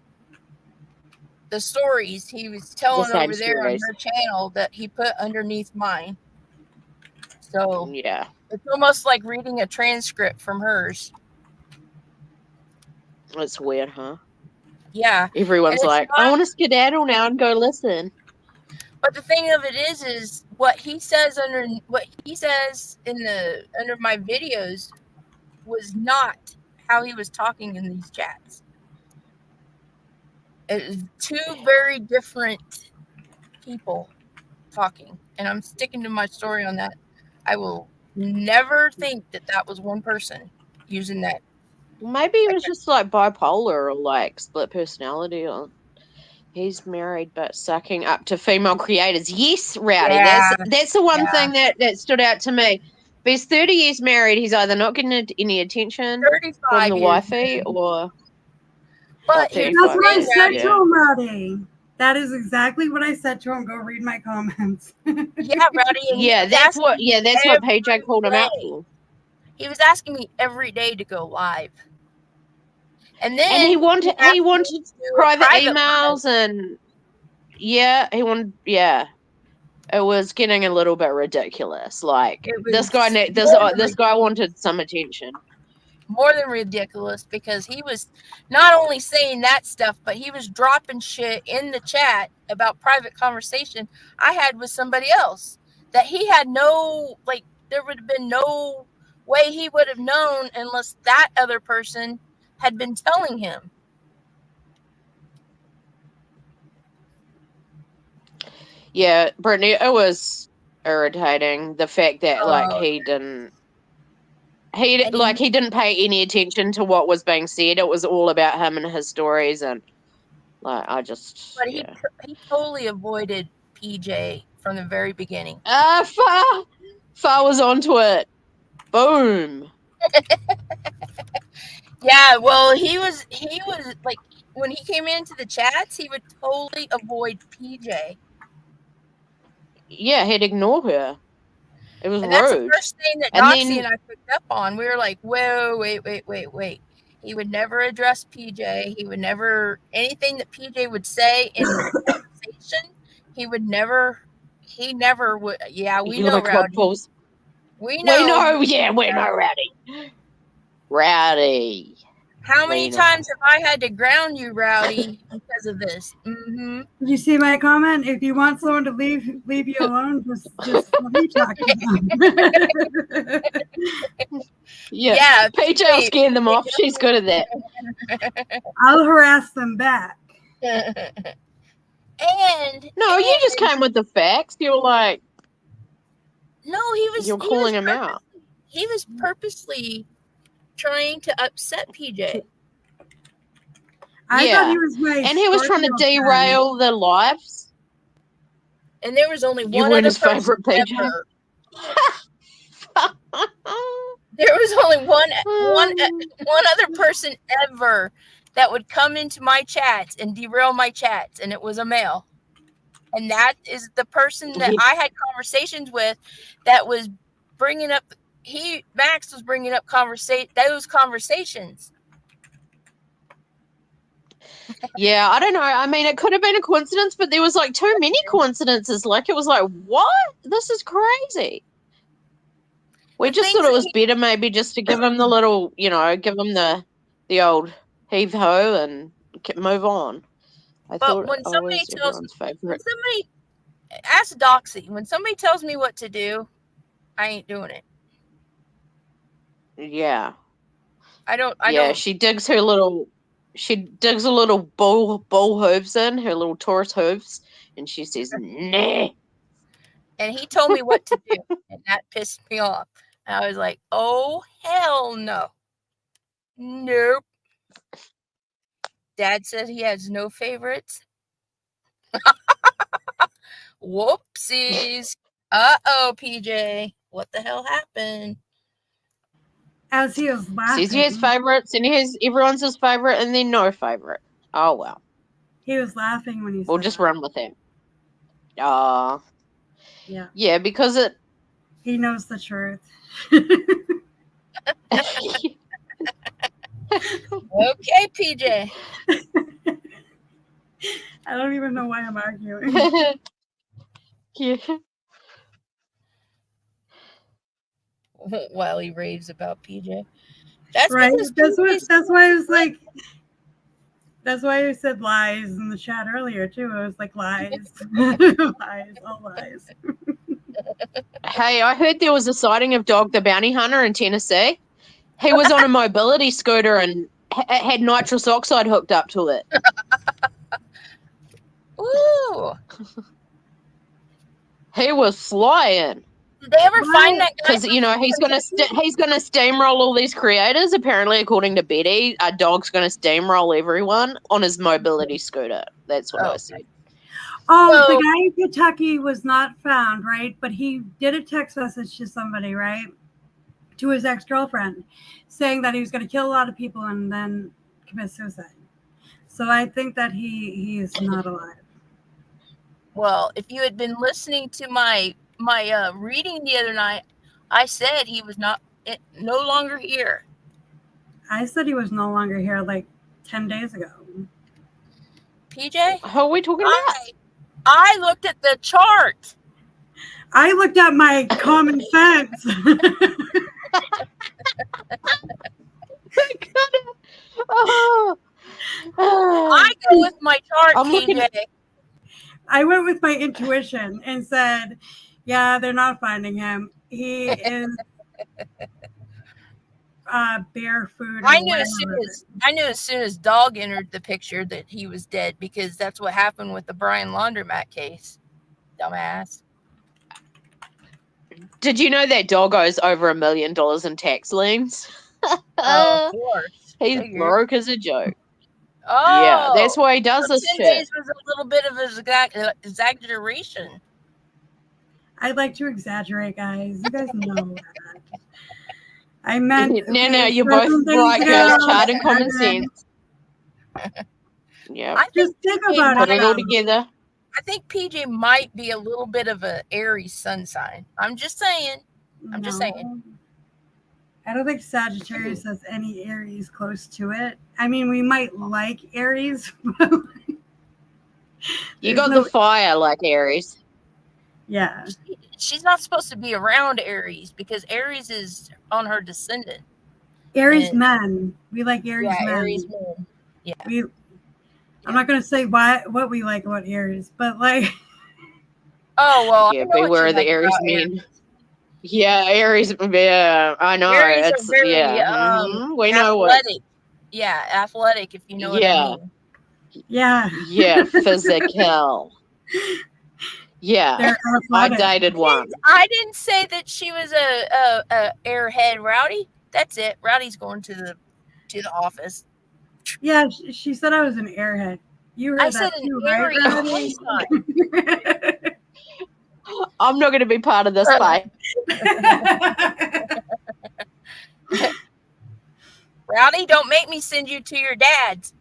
the stories he was telling over there on her channel that he put underneath mine. So yeah, it's almost like reading a transcript from hers. it's weird, huh? Yeah. Everyone's like, I want to skedaddle now and go listen. But the thing of it is what he says under in my videos was not how he was talking in these chats. It was two very different people talking, and I'm sticking to my story on that. I will never think that was one person using that. Maybe he was just like bipolar or like split personality, or he's married but sucking up to female creators. Yes, Rowdy. Yeah. That's the one thing that stood out to me. If he's 30 years married, he's either not getting any attention from the wifey or. But that's what I said to him, Rowdy. That is exactly what I said to him. Go read my comments. Yeah, Rowdy. Yeah, that's what PJ called him out for. He was asking me every day to go live. And then he wanted private emails and he wanted it was getting a little bit ridiculous. Like this guy wanted some attention. More than ridiculous, because he was not only saying that stuff, but he was dropping shit in the chat about private conversation I had with somebody else that he had no, like, there would have been no way he would have known unless that other person had been telling him. Yeah, Brittany, it was irritating, the fact that he didn't pay any attention to what was being said. It was all about him and his stories, and he totally avoided PJ from the very beginning. Far was onto it. Boom. Yeah, well, he was like, when he came into the chats, he would totally avoid PJ. Yeah, he'd ignore her. It was and rude. That's the first thing that Doxy and I picked up on. We were like, whoa, wait. He would never address PJ. He would never, anything that PJ would say in conversation, he never would. Yeah, we know, Rowdy. We know. Yeah, we know, Rowdy. Rowdy. How many times have I had to ground you, Rowdy, because of this? Mm-hmm. Did you see my comment? If you want someone to leave you alone, just let me talk to them. Yeah. PJ will scare them off. She's good at that. I'll harass them back. You just came with the facts. You were like, no, you're calling him out. He was purposely trying to upset PJ. I thought he was nice. And he was trying to derail their lives. And there was only one other person favorite PJ. There was only one other person ever that would come into my chats and derail my chats, and it was a male. And that is the person that I had conversations with that was bringing up, Max was bringing up those conversations. Yeah, I don't know. I mean, it could have been a coincidence, but there was like too many coincidences. Like, it was like, what? This is crazy. We just thought it was better maybe just to give him the little, give him the old heave-ho and move on. When somebody ask Doxy, when somebody tells me what to do, I ain't doing it. Yeah. I don't. She digs her little bull hooves in, her little Taurus hooves, and she says, nah. And he told me what to do, and that pissed me off. And I was like, oh, hell no. Nope. Dad said he has no favorites. Whoopsies. Uh-oh, PJ. What the hell happened? As he was laughing. Says he has favorites, and everyone's his favorite, and then no favorite. Oh, well. He was laughing when he said We'll just run with him. Yeah. Yeah, because it. He knows the truth. Okay, PJ. I don't even know why I'm arguing. Yeah. While he raves about PJ. That's Right. because That's why I was like. That's why I said lies in the chat earlier too. I was like lies, lies, all lies. Hey, I heard there was a sighting of Dog the Bounty Hunter in Tennessee. He was on a mobility scooter and had nitrous oxide hooked up to it. Ooh. He was flying. Did they ever find that guy? Because he's gonna steamroll all these creators. Apparently, according to Betty, a dog's gonna steamroll everyone on his mobility scooter. That's what I said. Oh, the guy in Kentucky was not found, right? But he did a text message to somebody, right? To his ex-girlfriend, saying that he was going to kill a lot of people and then commit suicide. So I think that he is not alive. Well, if you had been listening to my reading the other night, I said he was no longer here. I said he was no longer here like 10 days ago. PJ? Who are we talking about? I looked at the chart. I looked at my common sense. I go with my chart, PJ. I went with my intuition and said, yeah, they're not finding him. He is barefoot. I knew as soon as Dog entered the picture that he was dead, because that's what happened with the Brian Laundromat case. Dumbass. Did you know that dog owes over $1 million in tax liens? Of course. He's broke as a joke. Oh, yeah, that's why he does this 10 shit. days was a little bit of an exaggeration. I like to exaggerate, guys. You guys know that. I meant no, you're both right, girls. Chart and common sense. Yeah, just think about put it all together. I think PJ might be a little bit of an Aries sun sign. I'm just saying. Just saying. I don't think Sagittarius has any Aries close to it. I mean, we might like Aries. You got the fire like Aries. Yeah. She's not supposed to be around Aries because Aries is on her descendant. Aries men. We like Aries men. Aries men. Yeah. I'm not going to say what we like about Aries, but like. Oh, well. Yeah, beware of the Aries men. Yeah, Aries. Yeah, I know. Aries it's are very, we know what. Yeah, athletic, if you know what I mean. Yeah. Yeah, physical. Yeah, I dated one. I didn't say that she was a airhead, Rowdy. That's it. Rowdy's going to the office. Yeah, she said I was an airhead. You heard that too, right? I'm not going to be part of this fight. Rowdy, don't make me send you to your dad's.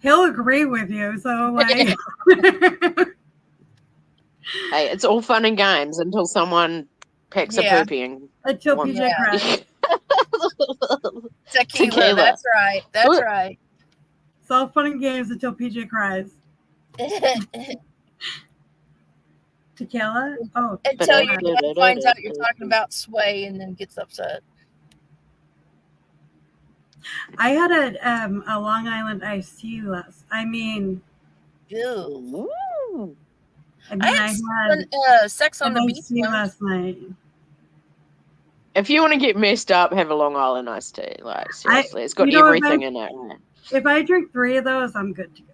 He'll agree with you, so like. Hey, it's all fun and games until someone picks a poopy and until PJ cries. Tequila. That's right. That's right. It's all fun and games until PJ cries. Tequila? Oh. Until your dad finds out you're talking about sway and then gets upset. I had a Long Island iced tea Ew. I had sex on the beach last night. If you want to get messed up, have a Long Island iced tea. Like, seriously, it's got everything in it. If I drink 3 of those, I'm good to go.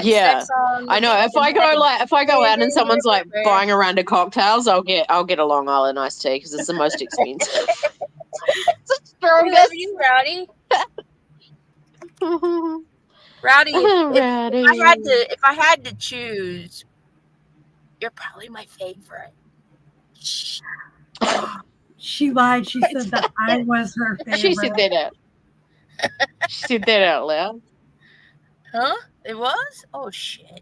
Yeah, I know. If I go out and someone's like buying a round of cocktails, I'll get a Long Island iced tea because it's the most expensive. It's the strongest. You, Rowdy. Rowdy, if I had to choose, you're probably my favorite. She lied. She said that I was her favorite. She said that out loud. Huh? It was? Oh shit.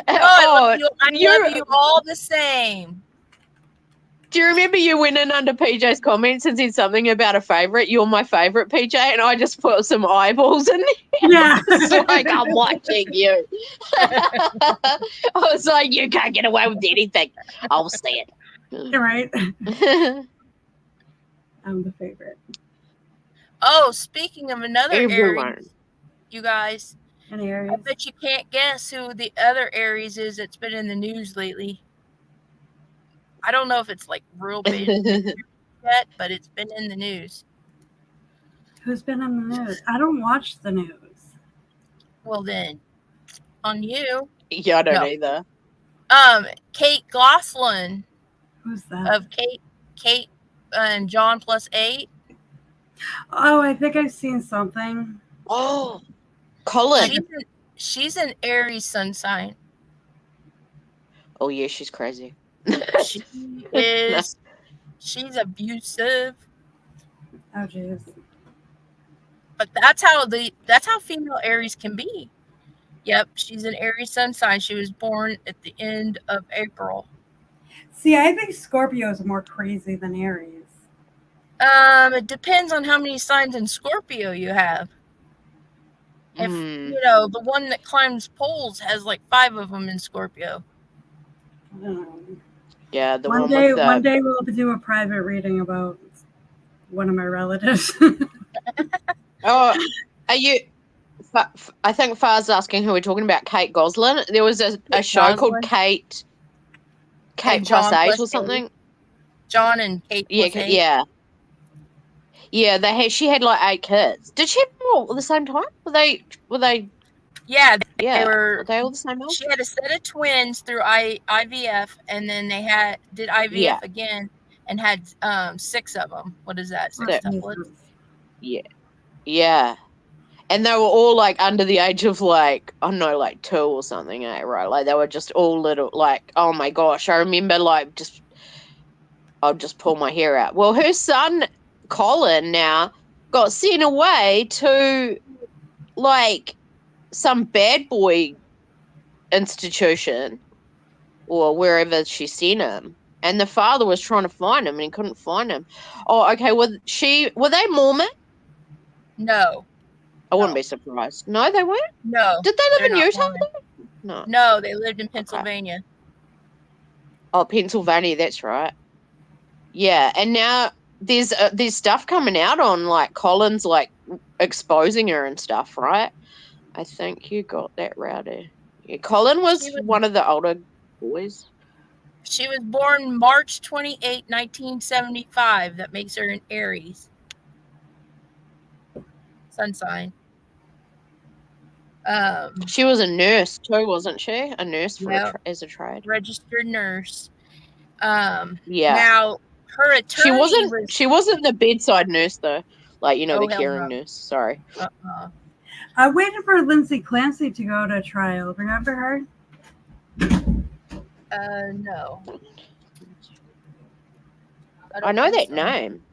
I love you all the same. Do you remember you went in under PJ's comments and said something about a favorite? You're my favorite, PJ, and I just put some eyeballs in there. Yeah. It's like, I'm watching you. I was like, you can't get away with anything. I'll see Right. it. I'm the favorite. Oh, speaking of another Everyone. Aries, you guys, And Aries. I bet you can't guess who the other Aries is that's been in the news lately. I don't know if it's like real big yet, but it's been in the news. Who's been in the news? I don't watch the news. Well then, on you. Yeah, I don't No. either. Kate Gosselin Who's that? of Kate and John plus 8. Oh, I think I've seen something. Oh, Colin. She's an Aries sun sign. Oh, yeah, she's crazy. She is. She's abusive. Oh, jeez. But that's how female Aries can be. Yep, she's an Aries sun sign. She was born at the end of April. See, I think Scorpio is more crazy than Aries. It depends on how many signs in Scorpio you have. If you know, the one that climbs poles has like 5 of them in Scorpio. Yeah, the one day we'll do a private reading about one of my relatives. Oh, are you? I think Far's asking who we're talking about. Kate Gosselin. There was a show called Kate plus 8 or something. John and Kate. Yeah. She had like 8 kids. Did she have them all at the same time? Were they? Yeah, Yeah. Were they all the same age? She had a set of twins through IVF, and then they did IVF again and had 6 of them. What is that? 6 tuplets? Yeah. And they were all like under the age of like, I don't know, like 2 or something, right? Like they were just all little, like, oh my gosh. I remember like I'll just pull my hair out. Well, her son, Colin, now got sent away to like some bad boy institution or wherever she sent him. And the father was trying to find him and he couldn't find him. Oh, okay. Were they Mormon? No. I wouldn't be surprised. No, they weren't? No. Did they live in Utah? No, they lived in Pennsylvania. Okay. Oh, Pennsylvania, that's right. Yeah, and now there's stuff coming out on like Colin's like exposing her and stuff, right? I think you got that rowdy. Yeah, Colin was one of the older boys. She was born March 28, 1975. That makes her an Aries. Sun sign. She was a nurse too, wasn't she? A nurse as a trade. Registered nurse. Yeah. Now her attorney she wasn't the bedside nurse though. Like, the caring nurse. Sorry. I waited for Lindsay Clancy to go to trial. Remember her? No. I know that name.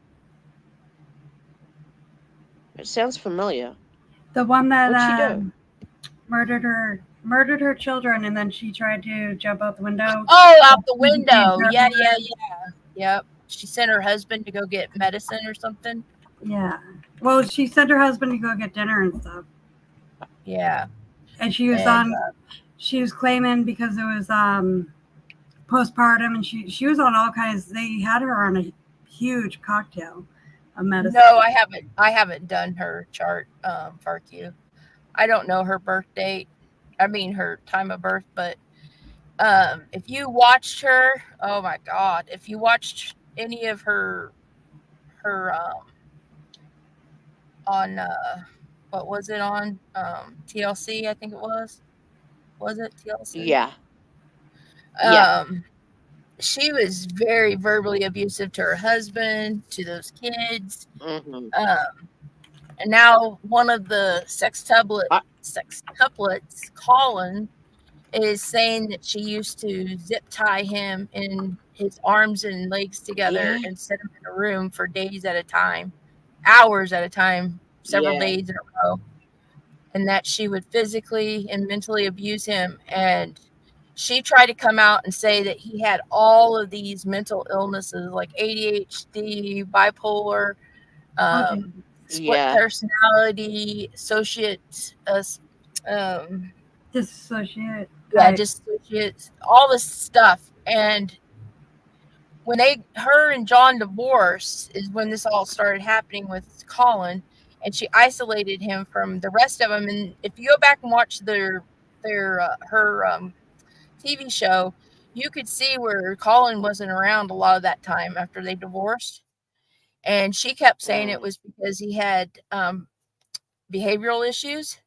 It sounds familiar. The one that What'd she do? murdered her children, and then she tried to jump out the window. Oh, out the window. Yeah. Yep. She sent her husband to go get medicine or something. Yeah. Well, she sent her husband to go get dinner and stuff. Yeah. And she was claiming because it was postpartum, and she was on all kinds. They had her on a huge cocktail of medicine. No, I haven't done her chart, FARQ. I don't know her birth date. I mean her time of birth, but if you watched her, oh my God, if you watched any of her on what was it on TLC? I think it was it TLC? Yeah. She was very verbally abusive to her husband, to those kids. Mm-hmm. And now one of the sex couplets, Colin, is saying that she used to zip tie him in his arms and legs together and set him in a room for days at a time, hours at a time, several days in a row. And that she would physically and mentally abuse him. And she tried to come out and say that he had all of these mental illnesses like ADHD, bipolar, split personality, dissociate. Dissociate, all this stuff. And when her and John divorced is when this all started happening with Colin, and she isolated him from the rest of them. And if you go back and watch her TV show, you could see where Colin wasn't around a lot of that time after they divorced. And she kept saying it was because he had behavioral issues.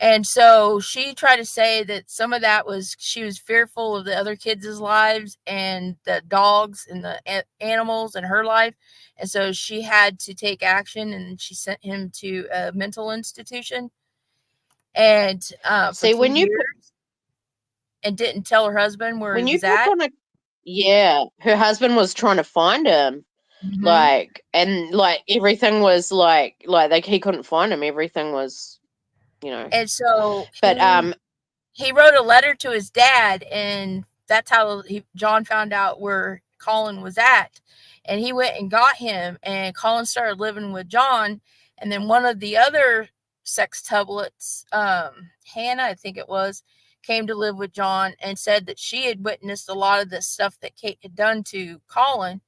And so she tried to say that some of that was she was fearful of the other kids' lives and the dogs and the animals in her life. And so she had to take action, and she sent him to a mental institution. And see, when you and didn't tell her husband where he was at. Her husband was trying to find him. Mm-hmm. Everything was he couldn't find him. Everything was, And so he wrote a letter to his dad, and that's how John found out where Colin was at. And he went and got him, and Colin started living with John. And then one of the other sextuplets, Hannah, I think it was, came to live with John and said that she had witnessed a lot of this stuff that Kate had done to Colin.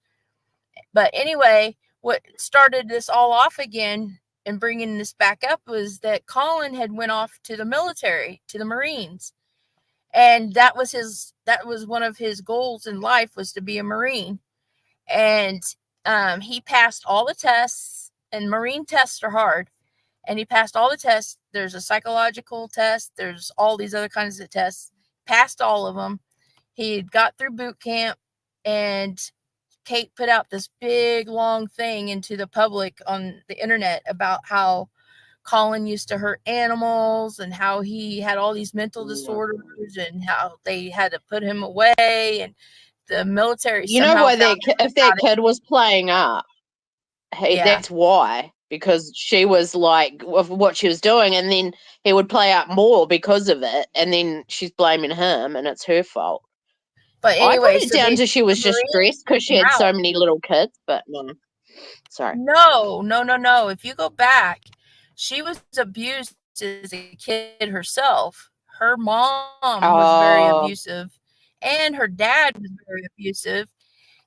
But anyway, what started this all off again and bringing this back up was that Colin had went off to the military, to the Marines. And that was one of his goals in life, was to be a Marine. And he passed all the tests, and Marine tests are hard. And he passed all the tests. There's a psychological test. There's all these other kinds of tests. Passed all of them. He got through boot camp, and Kate put out this big, long thing into the public on the internet about how Colin used to hurt animals and how he had all these mental disorders and how they had to put him away. And the military, if that kid was playing up, that's why. Because she was of what she was doing, and then he would play up more because of it, and then she's blaming him, and it's her fault. But anyway, I put it down to she was just stressed because she had so many little kids. But no, sorry. No. If you go back, she was abused as a kid herself. Her mom was very abusive, and her dad was very abusive.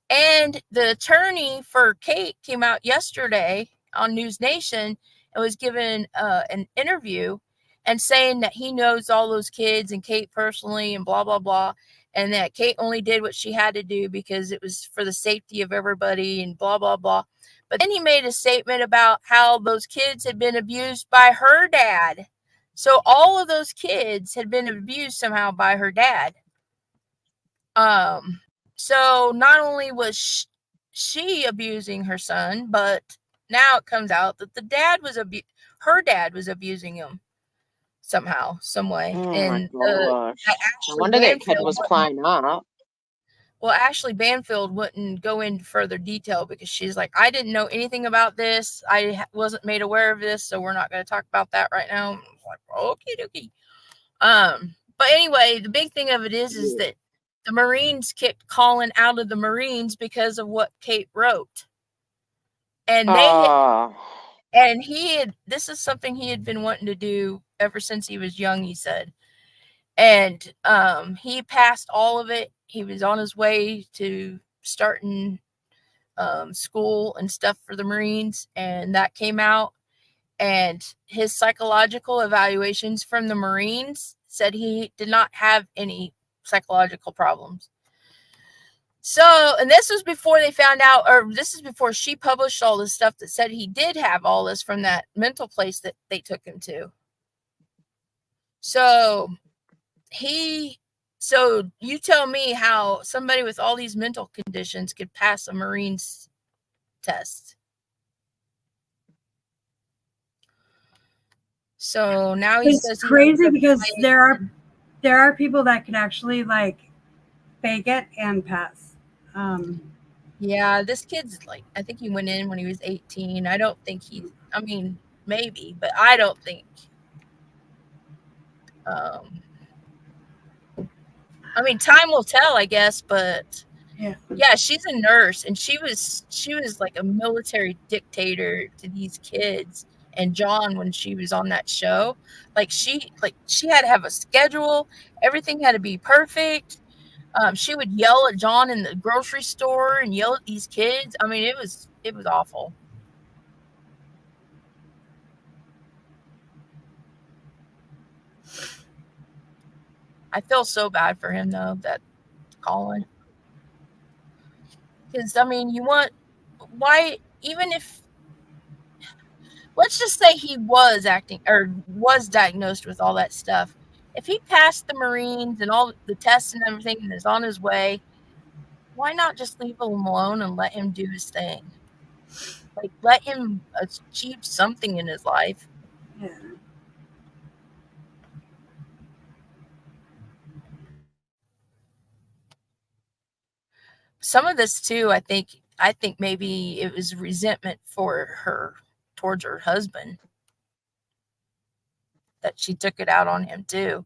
And the attorney for Kate came out yesterday on News Nation and was given an interview and saying that he knows all those kids and Kate personally and blah, blah, blah. And that Kate only did what she had to do because it was for the safety of everybody and blah, blah, blah. But then he made a statement about how those kids had been abused by her dad. So all of those kids had been abused somehow by her dad. So not only was she abusing her son, but now it comes out that her dad was abusing him somehow, some way. Oh and my gosh. I wonder that kid was playing up. Well, Ashley Banfield wouldn't go into further detail because she's like, I didn't know anything about this. I wasn't made aware of this, so we're not going to talk about that right now. I'm like, okie dokie. But anyway, the big thing of it is that the Marines kicked Colin out of the Marines because of what Kate wrote. And this is something he had been wanting to do ever since he was young, he said. And he passed all of it. He was on his way to starting school and stuff for the Marines, and that came out. And his psychological evaluations from the Marines said he did not have any psychological problems. So, and this was before they found out, or this is before she published all this stuff that said he did have all this from that mental place that they took him to. So you tell me how somebody with all these mental conditions could pass a Marines test. So now he says it's crazy because there are people that can actually fake it and pass. Yeah, this kid's I think he went in when he was 18. I don't think maybe, but I don't think I mean, time will tell, I guess, but Yeah, she's a nurse, and she was like a military dictator to these kids. And John, when she was on that show, she had to have a schedule. Everything had to be perfect. She would yell at John in the grocery store and yell at these kids. I mean, it was awful. I feel so bad for him, though, that Colin. Because, I mean, why, even if, let's just say he was acting or was diagnosed with all that stuff. If he passed the Marines and all the tests and everything and is on his way, why not just leave him alone and let him do his thing? Like, let him achieve something in his life. yeah. Some of this too, I think maybe it was resentment for her towards her husband, that she took it out on him too.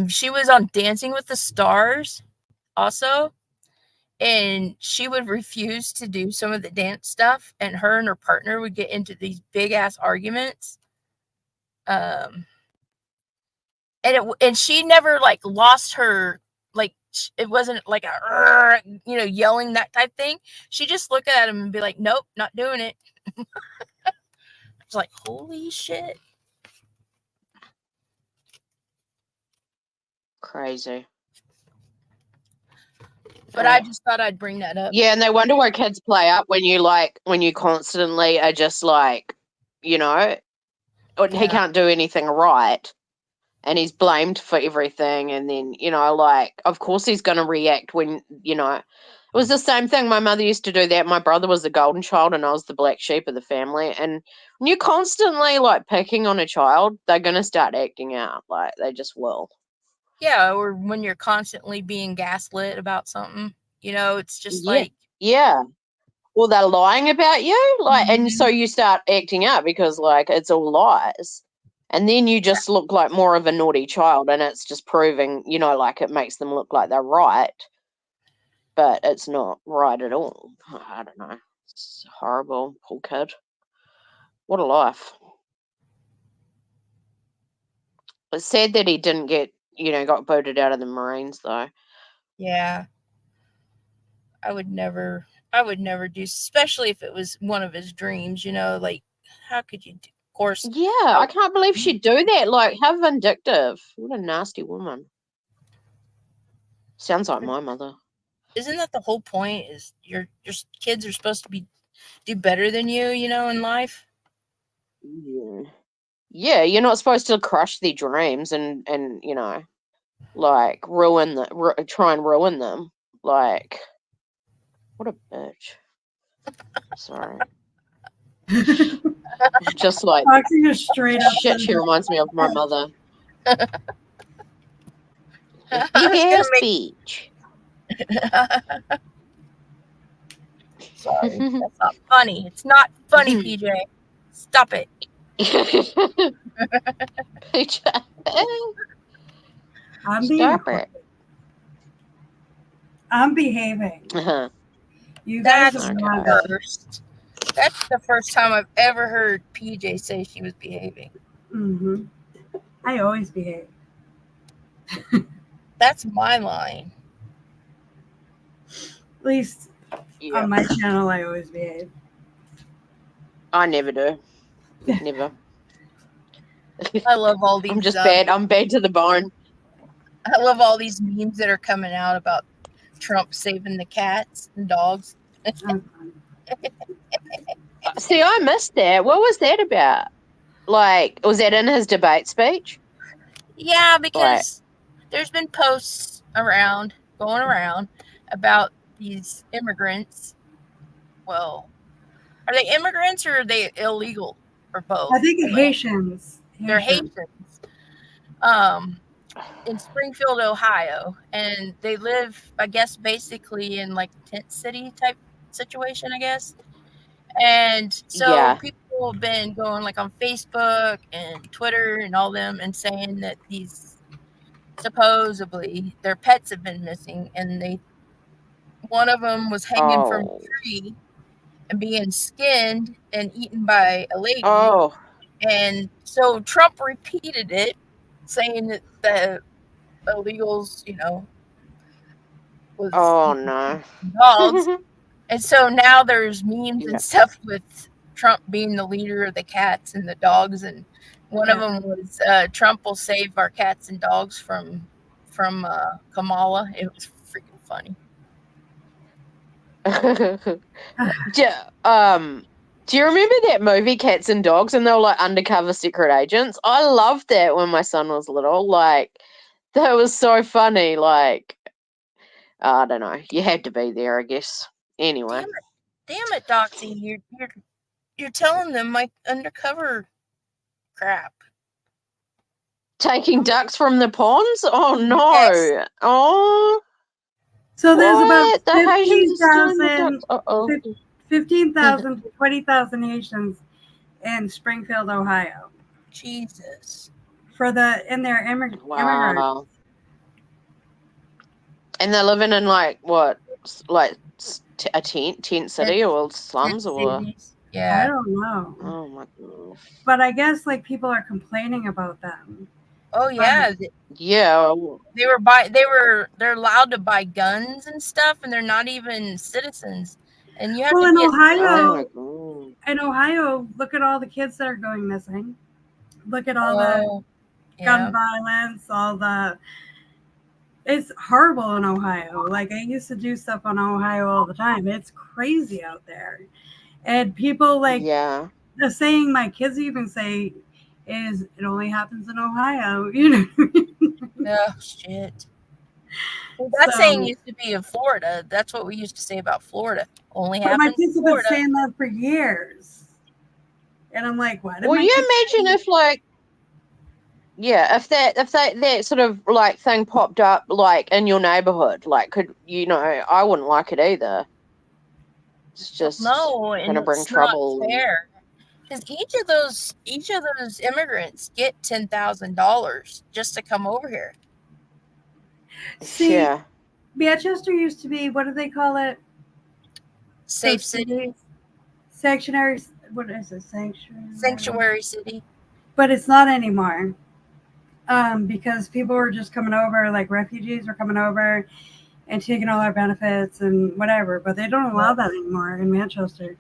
She was on Dancing with the Stars also, and she would refuse to do some of the dance stuff, and her and her partner would get into these big ass arguments. And she never lost her, it wasn't like a yelling, that type thing. She just look at him and be like, nope, not doing it. It's like, holy shit. Crazy. But I just thought I'd bring that up. Yeah, and they wonder why kids play up when you constantly are just he can't do anything right. And he's blamed for everything. And then, of course he's going to react when, it was the same thing. My mother used to do that. My brother was the golden child and I was the black sheep of the family. And when you're constantly picking on a child, they're going to start acting out. They just will. Yeah, or when you're constantly being gaslit about something, it's just Yeah. Well, they're lying about you. And so you start acting out because it's all lies. And then you just look like more of a naughty child, and it's just proving, it makes them look like they're right. But it's not right at all. I don't know. It's horrible. Poor kid. What a life. It's sad that he didn't got booted out of the Marines, though. Yeah. I would never do, especially if it was one of his dreams, how could you do? Of course. Yeah, I can't believe she'd do that. How vindictive. What a nasty woman. Sounds like my mother. Isn't that the whole point? Is your kids are supposed to do better than you, in life? Yeah, you're not supposed to crush their dreams and ruin try and ruin them. What a bitch. Sorry. Just talking her straight up. Shit, she reminds me of my mother. Yes, speech. Sorry, that's not funny. It's not funny, PJ. Stop it. PJ. Stop it. I'm behaving. Uh-huh. You guys That's are the first. That's the first time I've ever heard PJ say she was behaving. Mm-hmm. I always behave. That's my line. At least on my channel, I always behave. I never do. Never. I love all these. I'm just bad. I'm bad to the bone. I love all these memes that are coming out about Trump saving the cats and dogs. See, I missed that. What was that about? Was that in his debate speech? Yeah, because there's been posts going around about these immigrants. Well, are they immigrants or are they illegal or both? I think Haitians. They're Haitians. In Springfield, Ohio, and they live, I guess, basically in tent city type situation, I guess. And so people people have been going like on Facebook and Twitter and all them and saying that these supposedly their pets have been missing, and one of them was hanging from a tree and being skinned and eaten by a lady. Oh. And so Trump repeated it, saying that the illegals, was dogs. And so now there's memes and stuff with Trump being the leader of the cats and the dogs, and one of them was Trump will save our cats and dogs from Kamala. It was freaking funny. Do you remember that movie Cats and Dogs, and they were like undercover secret agents? I loved that when my son was little. Like, that was so funny. Like, I don't know. You had to be there, I guess. Anyway. Damn it, Doxy. You're telling them my undercover crap. Taking ducks from the ponds? Oh, no. Yes. Oh. So there's about 15,000 to 20,000 Haitians in Springfield, Ohio. Jesus. In their immigrants. And they're living in like what? Like a tent city or slums or? Yeah. I don't know. Oh my god. But I guess like people are complaining about them. Oh yeah. Yeah. They're allowed to buy guns and stuff, and they're not even citizens. And you have in Ohio, look at all the kids that are going missing. Look at all the gun violence, it's horrible in Ohio. Like, I used to do stuff on Ohio all the time. It's crazy out there. And people the saying my kids even say is it only happens in Ohio, Oh shit. Well, that saying used to be in Florida. That's what we used to say about Florida. Only happens my kids in have been saying that for years. And I'm like, what? Well, you imagine if if that sort of like thing popped up like in your neighborhood, like I wouldn't like it either. It's just going to bring trouble. Not fair. Because each of those immigrants get $10,000 just to come over here. See, Manchester used to be, what do they call it? Safe city. Sanctuary. What is it? Sanctuary city. But it's not anymore. Because people were just coming over, like refugees were coming over and taking all our benefits and whatever. But they don't allow that anymore in Manchester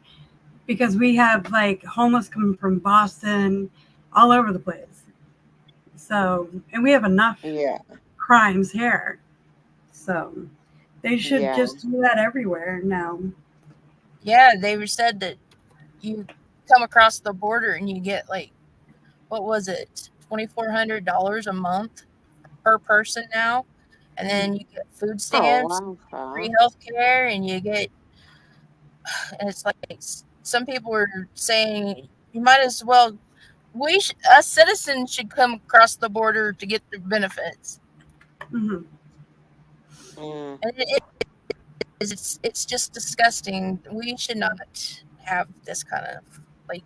because we have like homeless coming from Boston, all over the place. So, and we have enough crimes here. So they should just do that everywhere now. Yeah, they said that you come across the border and you get like, what was it? $2,400 a month per person now, and then you get food stamps, free health care, and you get, and it's like some people were saying you might as well, us citizens should come across the border to get the benefits. Mm-hmm. And it's just disgusting. We should not have this kind of, like,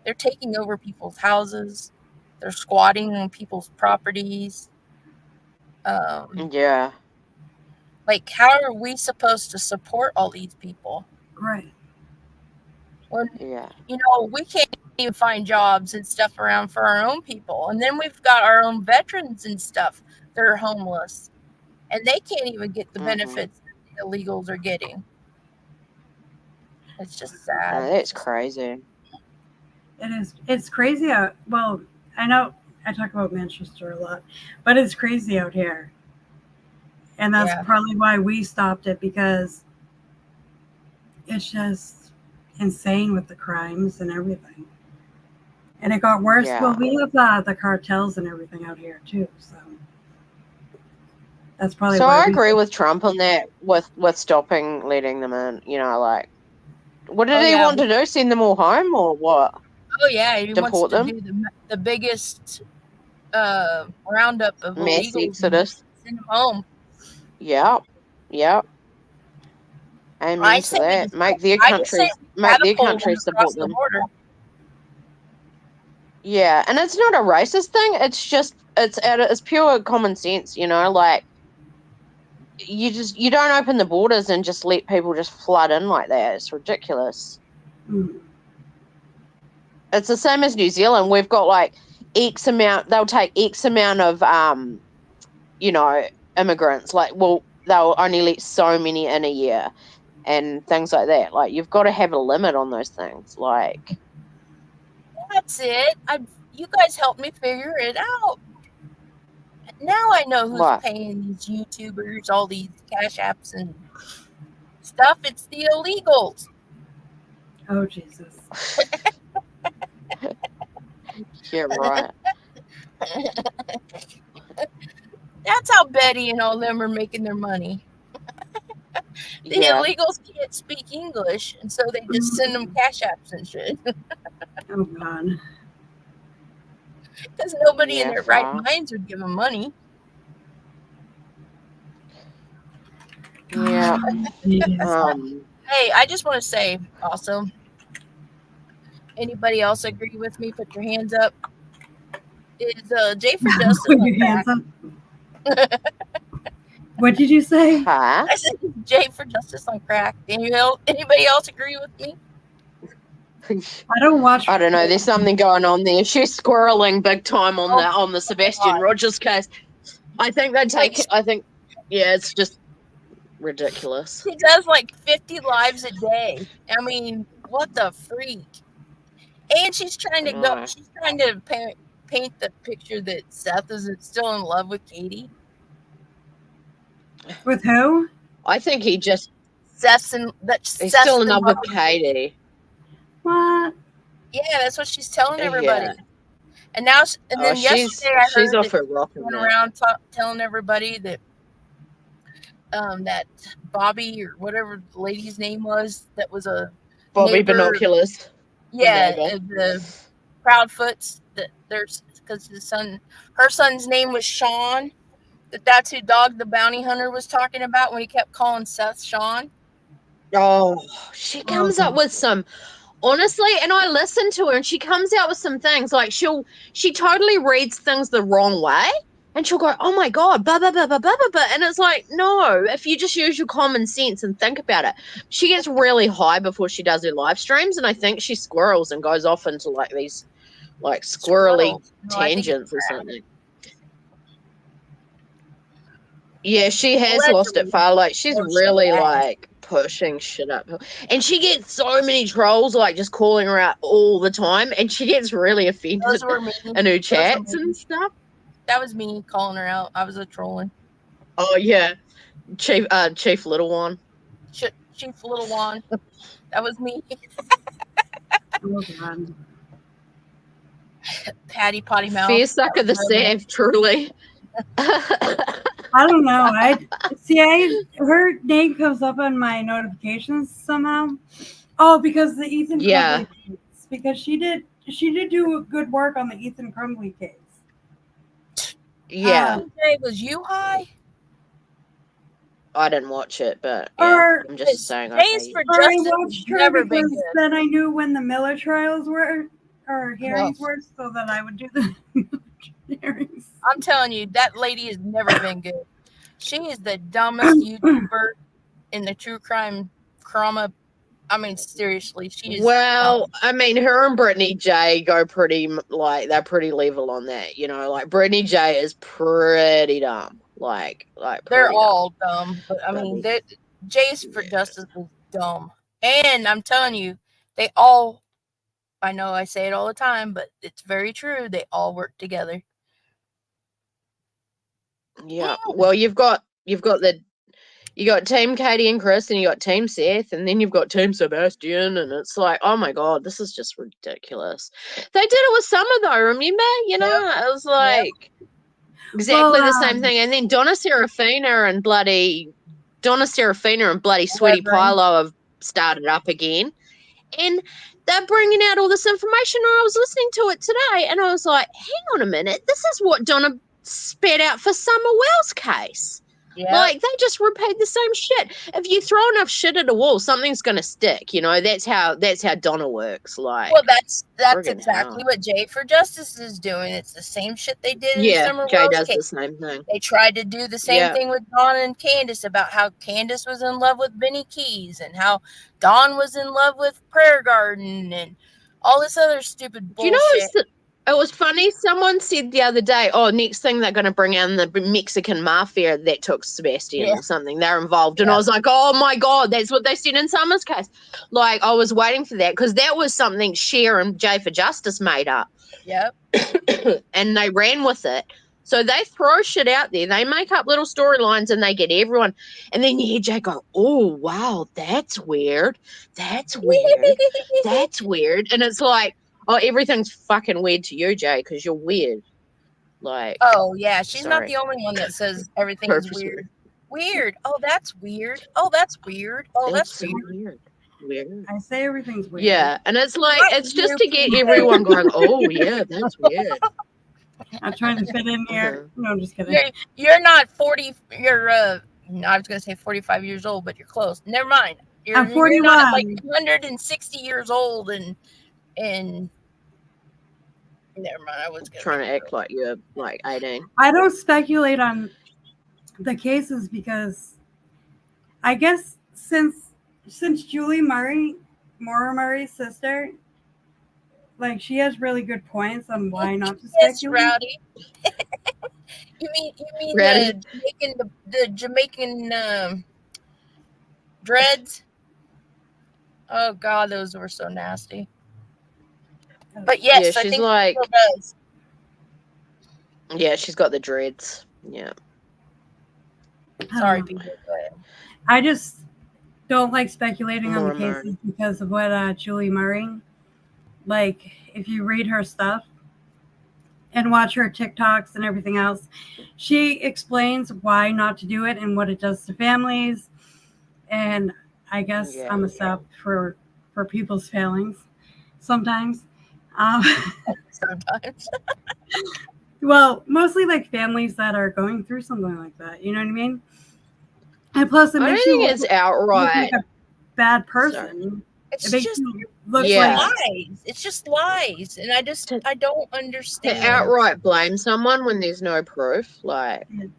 they're taking over people's houses. They're squatting on people's properties. Like, how are we supposed to support all these people? Right. When, we can't even find jobs and stuff around for our own people. And then we've got our own veterans and stuff that are homeless. And they can't even get the benefits that the illegals are getting. It's just sad. It's crazy. It is. It's crazy out. Well, I know I talk about Manchester a lot, but it's crazy out here. And that's probably why we stopped it, because it's just insane with the crimes and everything. And it got worse. Well, we have the cartels and everything out here too. So that's probably. So I agree with Trump on that, with stopping letting them in. Like, what did he want to do? Send them all home or what? Oh yeah, he Deport wants to do the biggest roundup of mass illegals. exodus. Send them home. Yep. Amen to that. Make their countries support them. Yeah, and it's not a racist thing. It's just it's pure common sense, you know. Like you don't open the borders and just let people just flood in like that. It's ridiculous. Mm. It's the same as New Zealand. We've got like X amount. They'll take X amount of you know, immigrants. Like, well, they'll only let so many in a year, and things like that. Like, you've got to have a limit on those things. Like, That's it. You guys helped me figure it out. Now I know who's what? paying these YouTubers all these cash apps and stuff. It's the illegals. Oh, Jesus. Yeah, right. That's how Betty and all them are making their money. The Yeah. illegals can't speak English, and so they just send them cash apps and shit. Oh, God. Because nobody in Yeah, their right far. minds would give them money. Yeah. Hey, I just want to say also, anybody else agree with me? Put your hands up. Is Jay for Justice Put on your crack? hands up. What did you say? Huh? I said Jay for Justice on crack. Anybody else agree with me? I don't watch. I don't know. There's something going on there. She's squirreling big time on the Sebastian God. Rogers case. I think they take. Like, I think. Yeah, it's just ridiculous. she does like 50 lives a day. I mean, what the freak? And she's trying to go. No. She's trying to paint the picture that Seth is still in love with Katie. With who? I think he just. He's He's still in love with Katie. What? Yeah, that's what she's telling everybody. Yeah. And now, and then yesterday I she's heard off that her rocker. going around telling everybody that that Bobby or whatever the lady's name was, that was a Bobby neighbor, Binoculars. yeah, the Proudfoots, that there's, because her son's name was Sean, that's who Dog the Bounty Hunter was talking about when he kept calling Seth Sean. Oh, she comes up with some, honestly, and I listen to her and she comes out with some things like she totally reads things the wrong way and she'll go, oh my God, blah, blah, blah, blah, blah, blah, blah. And it's like, no, if you just use your common sense and think about it. She gets really high before she does her live streams and I think she squirrels and goes off into like these like squirrely tangents or something. Yeah, she has lost it far. Like, she's really like pushing shit up, and she gets so many trolls like just calling her out all the time, and she gets really offended in her chats and stuff. That was me calling her out. I was a trolling. Oh yeah, Chief Little One. Chief Little One. That was me. Oh, God. Patty Potty Mouth. Fair sucker the Sav, truly. I don't know. Her name comes up on my notifications somehow. Oh, because the Ethan Crumbley case. Because she did do good work on the Ethan Crumbley case. Yeah. Was you high? I didn't watch it, but yeah, I'm just saying. I watched her because then I knew when the Miller trials were or hearings were, so that I would do the hearings. I'm telling you, that lady has never been good. She is the dumbest YouTuber in the true crime drama. I mean, seriously, she is. Well, I mean, her and Brittany J go pretty, like, they're pretty level on that, you know. Like, Brittany J is pretty dumb. Like they're all dumb. But I mean, Jay's for Justice is dumb, and I'm telling you, they all. I know I say it all the time, but it's very true. They all work together. Yeah. Well, you got Team Katie and Chris, and you got Team Seth, and then you've got Team Sebastian, and it's like, oh my God, this is just ridiculous. They did it with Summer though, remember? You know, it was like exactly the same thing. And then Donna Serafina and bloody Sweetie Pilo have started up again, and they're bringing out all this information. And I was listening to it today, and I was like, hang on a minute, this is what Donna spat out for Summer Wells' case. Yeah. Like, they just repeat the same shit. If you throw enough shit at a wall, something's gonna stick. You know, that's how Donna works. Like, well, that's friggin' exactly hell. what Jay for Justice is doing. It's the same shit they did in Yeah, Summer Jay Rose does case. the same thing. They tried to do the same thing with Dawn and Candace about how Candace was in love with Benny Keys and how Dawn was in love with Prayer Garden and all this other stupid Do you bullshit. know it was funny? Someone said the other day, "Oh, next thing they're going to bring in the Mexican mafia that took Sebastian or something. They're involved." And I was like, "Oh my god, that's what they said in Summer's case." Like, I was waiting for that because that was something Cher and Jay for Justice made up. Yep. And they ran with it. So they throw shit out there. They make up little storylines and they get everyone. And then you hear Jay go, "Oh, wow, that's weird. That's weird. That's weird." And it's like, oh, everything's fucking weird to you, Jay, because you're weird. Like, oh yeah, she's not sorry. the only one that says everything is weird. Weird. Oh, that's weird. Oh, that's weird. Oh, that's so weird. Weird. I say everything's weird. Yeah, and it's like, Not it's just you, to get PJ. everyone going, "Oh, yeah, that's weird." I'm trying to fit in here. No, I'm just kidding. You're not 40. You're I was gonna say 45 years old, but you're close. Never mind. I'm 41. You're not like 160 years old and never mind. I was trying to act like you're like 18. I don't speculate on the cases because I guess since Julie Murray's sister, like, she has really good points on why not to yes, speculate. Rowdy. you mean Rowdy? the Jamaican dreads? Oh God, those were so nasty. But yes, Yeah, I she's think like, she still does. yeah, she's got the dreads. Yeah. Sorry, people. Go ahead. I just don't like speculating on More the cases because of what Julie Murray. Like, if you read her stuff and watch her TikToks and everything else, she explains why not to do it and what it does to families. And I guess I'm a sap for people's feelings sometimes. Sometimes. Well, mostly like families that are going through something like that. You know what I mean? And plus, it makes you it's outright look like a bad person. Sorry. It's It just looks lies. It's just lies, and I don't understand. To outright blame someone when there's no proof, like. And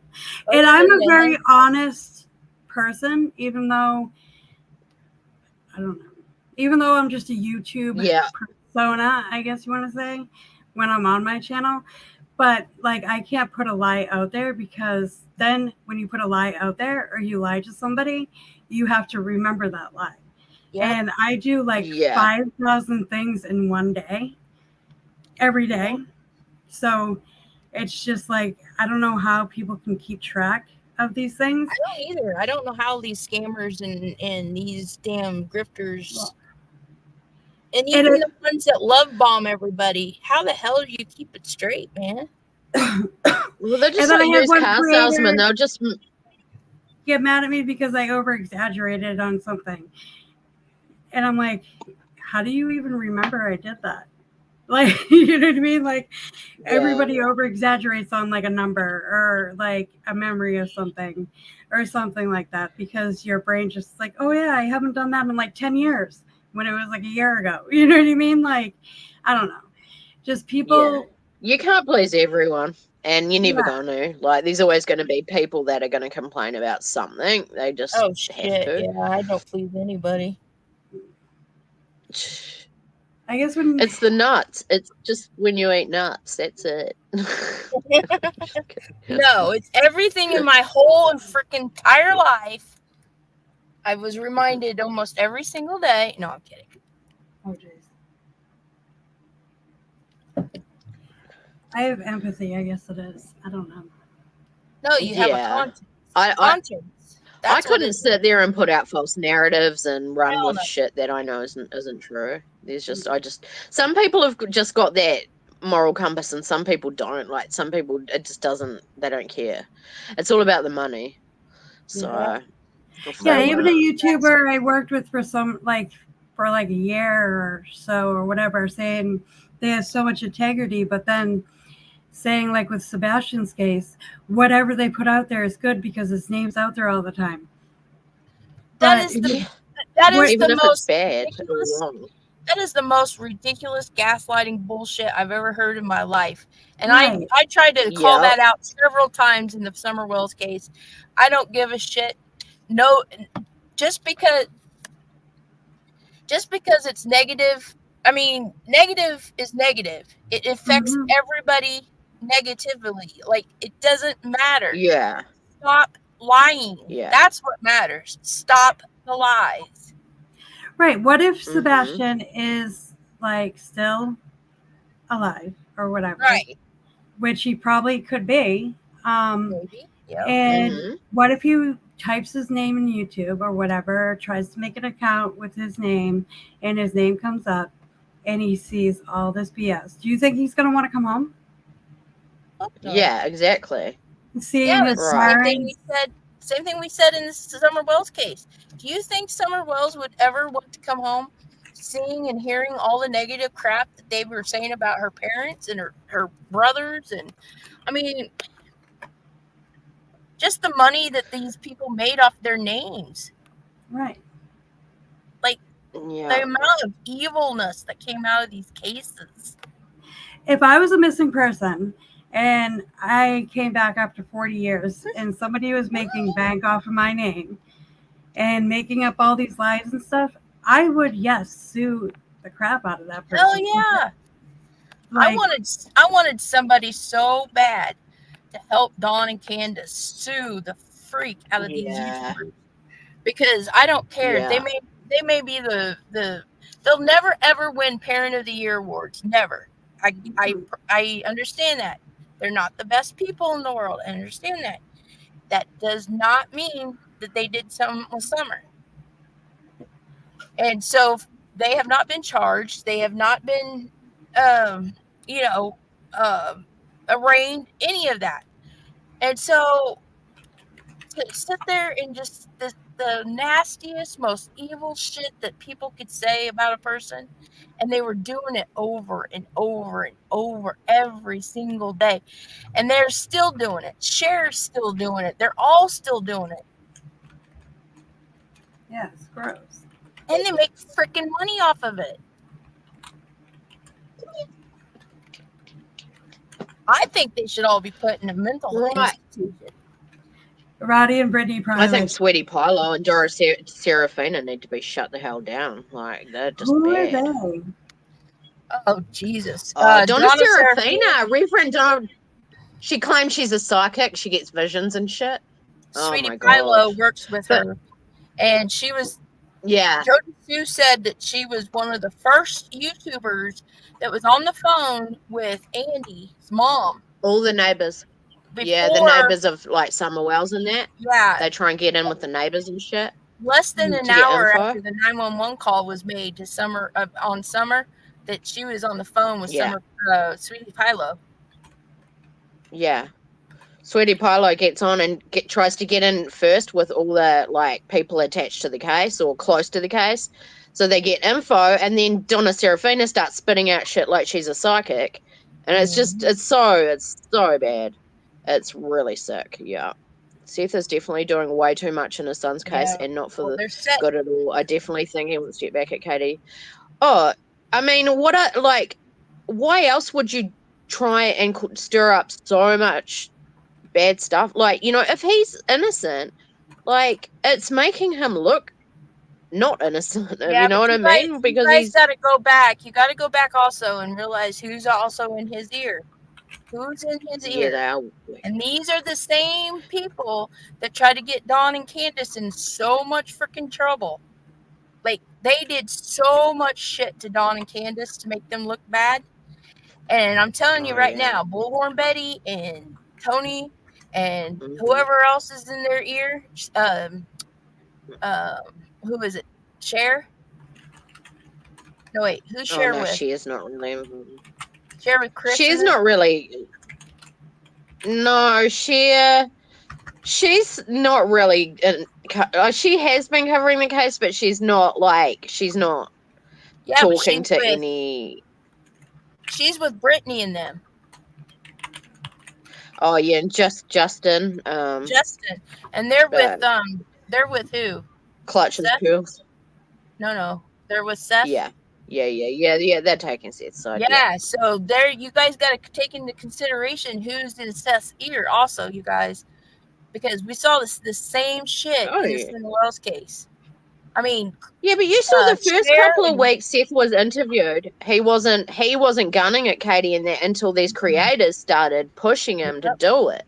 I'm a very honest person, even though I don't know. Even though I'm just a YouTube persona, I guess you want to say, when I'm on my channel. But like, I can't put a lie out there because then when you put a lie out there or you lie to somebody, you have to remember that lie. Yep. And I do like 5,000 things in one day, every day. So it's just like, I don't know how people can keep track of these things. I don't either. I don't know how these scammers and these damn grifters and even the ones that love bomb everybody, how the hell do you keep it straight, man? Well, they're just like those car salesmen. They'll just get mad at me because I over exaggerated on something. And I'm like, how do you even remember I did that? Like, you know what I mean? Like, everybody over exaggerates on like a number or like a memory of something or something like that because your brain just like, oh yeah, I haven't done that in like 10 years when it was like a year ago. You know what I mean? Like, I don't know. Just people. Yeah. You can't please everyone. And you're never going to. Like, there's always going to be people that are going to complain about something. They just have to. Yeah, I don't please anybody. I guess when it's the nuts. It's just when you eat nuts. That's it. No, it's everything in my whole freaking entire life. I was reminded almost every single day. No, I'm kidding. Oh, jeez. I have empathy, I guess it is. I don't know. No, you have a conscience. I couldn't sit there and put out false narratives and run with shit that I know isn't true. There's just some people have just got that moral compass and some people don't. Like, some people, it just doesn't, they don't care. It's all about the money. So even a YouTuber I worked with for a year or so or whatever, saying they have so much integrity, but then saying, like with Sebastian's case, whatever they put out there is good because his name's out there all the time. That is even the if most it's bad ridiculous. or wrong. That is the most ridiculous gaslighting bullshit I've ever heard in my life. And Right. I tried to call Yep. that out several times in the Summer Wells case. I don't give a shit. No, just because it's negative. I mean, negative is negative. It affects everybody negatively. Like, it doesn't matter. Yeah. Stop lying. Yeah. That's what matters. Stop the lies. Right. What if Sebastian is like still alive or whatever? Right. Which he probably could be. Maybe. Yep. And what if he types his name in YouTube or whatever, tries to make an account with his name, and his name comes up, and he sees all this BS? Do you think he's going to want to come home? Yeah, exactly. Seeing his same thing we said in the Summer Wells case. Do you think Summer Wells would ever want to come home seeing and hearing all the negative crap that they were saying about her parents and her brothers? And I mean, just the money that these people made off their names. Right. Like, the amount of evilness that came out of these cases. If I was a missing person and I came back after 40 years and somebody was making bank off of my name and making up all these lies and stuff, I would, sue the crap out of that person. Hell yeah. Like, I wanted somebody so bad to help Dawn and Candace sue the freak out of these YouTubers. Because I don't care. Yeah. They may be they'll never ever win Parent of the Year awards. Never. I understand that. They're not the best people in the world. I understand that. That does not mean that they did something with Summer. And so they have not been charged. They have not been, arraigned, any of that. And so to sit there and just the nastiest, most evil shit that people could say about a person, and they were doing it over and over and over every single day, and they're still doing it. Cher's still doing it. They're all still doing it. Yeah, it's gross. And they make freaking money off of it. I think they should all be put in a mental institution. Roddy and Brittany probably. I think Sweetie Pilo and Dora Serafina need to be shut the hell down. Like, they're just bad. Are they? Oh, Jesus. Donna Serafina, Reverend Donna, she claims she's a psychic. She gets visions and shit. Sweetie Pilo works with her. And she was... Yeah. Jody Sue said that she was one of the first YouTubers that was on the phone with Andy's mom. All the neighbors. The neighbors of like Summer Wells and that. Yeah. They try and get in with the neighbors and shit. Less than an hour after the 911 call was made to Summer, that she was on the phone with Sweetie Pilo. Yeah. Sweetie Pilo gets on and tries to get in first with all the like people attached to the case or close to the case. So they get info, and then Donna Serafina starts spitting out shit like she's a psychic. And it's just, it's so bad. It's really sick. Yeah. Seth is definitely doing way too much in his son's case and not for the good at all. I definitely think he wants to get back at Katie. Oh, I mean, why else would you try and stir up so much bad stuff? Like, you know, if he's innocent, like, it's making him look not innocent. You know what I mean? Because he's got to go back. You got to go back also and realize who's also in his ear. Who's in his ear? And these are the same people that try to get Dawn and Candace in so much freaking trouble. Like, they did so much shit to Dawn and Candace to make them look bad. And I'm telling you right now, Bullhorn Betty and Tony and whoever else is in their ear, who is it? Cher? No, wait, who's Cher with? She is not really. Cher with Chris? She's not really. No, she's not really. She has been covering the case, but she's not talking to any. She's with Brittany and them. Oh yeah, and Justin. Justin, and they're with who? Clutch and Seth? Pearls. No, they're with Seth. Yeah. They're taking Seth's side. Yeah, so there, you guys got to take into consideration who's in Seth's ear, also, you guys, because we saw the same shit in the Cinnamon Wells case. I mean, yeah, but you saw the first couple of weeks Seth was interviewed. He wasn't gunning at Katie and that until these creators started pushing him to do it.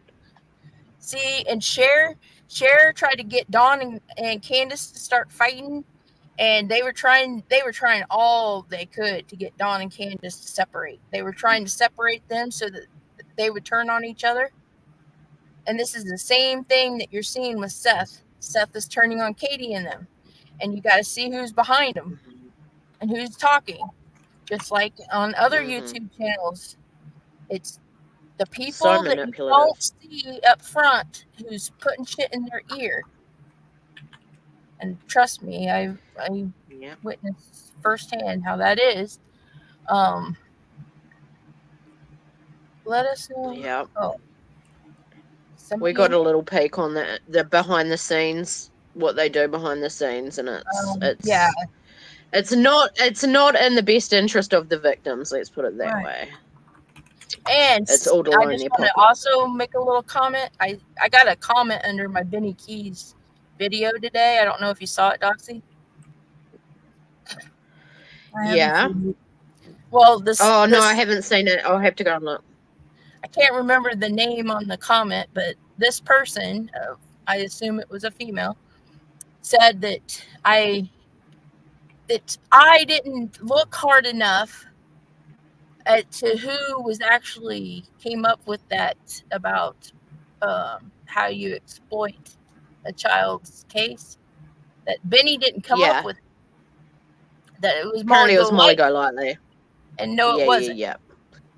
See, and Cher tried to get Dawn and Candace to start fighting, and they were trying all they could to get Dawn and Candace to separate. They were trying to separate them so that they would turn on each other. And this is the same thing that you're seeing with Seth. Seth is turning on Katie and them. And you got to see who's behind them and who's talking. Just like on other YouTube channels, it's the people that you don't see up front who's putting shit in their ear. And trust me, I witnessed firsthand how that is. Let us know. Yeah. Oh. We got a little peek on the behind the scenes, what they do behind the scenes, and it's not in the best interest of the victims. Let's put it that way. And it's all to I just want to also make a little comment. I got a comment under my Benny Keys video today. I don't know if you saw it, Doxy. Yeah. Well, this. Oh no, I haven't seen it. I'll have to go and look. I can't remember the name on the comment, but this person, I assume it was a female, said that I didn't look hard enough to who was actually came up with that about how you exploit a child's case. That Benny didn't come up with. That it was Molly Go Lightly. And no, it wasn't.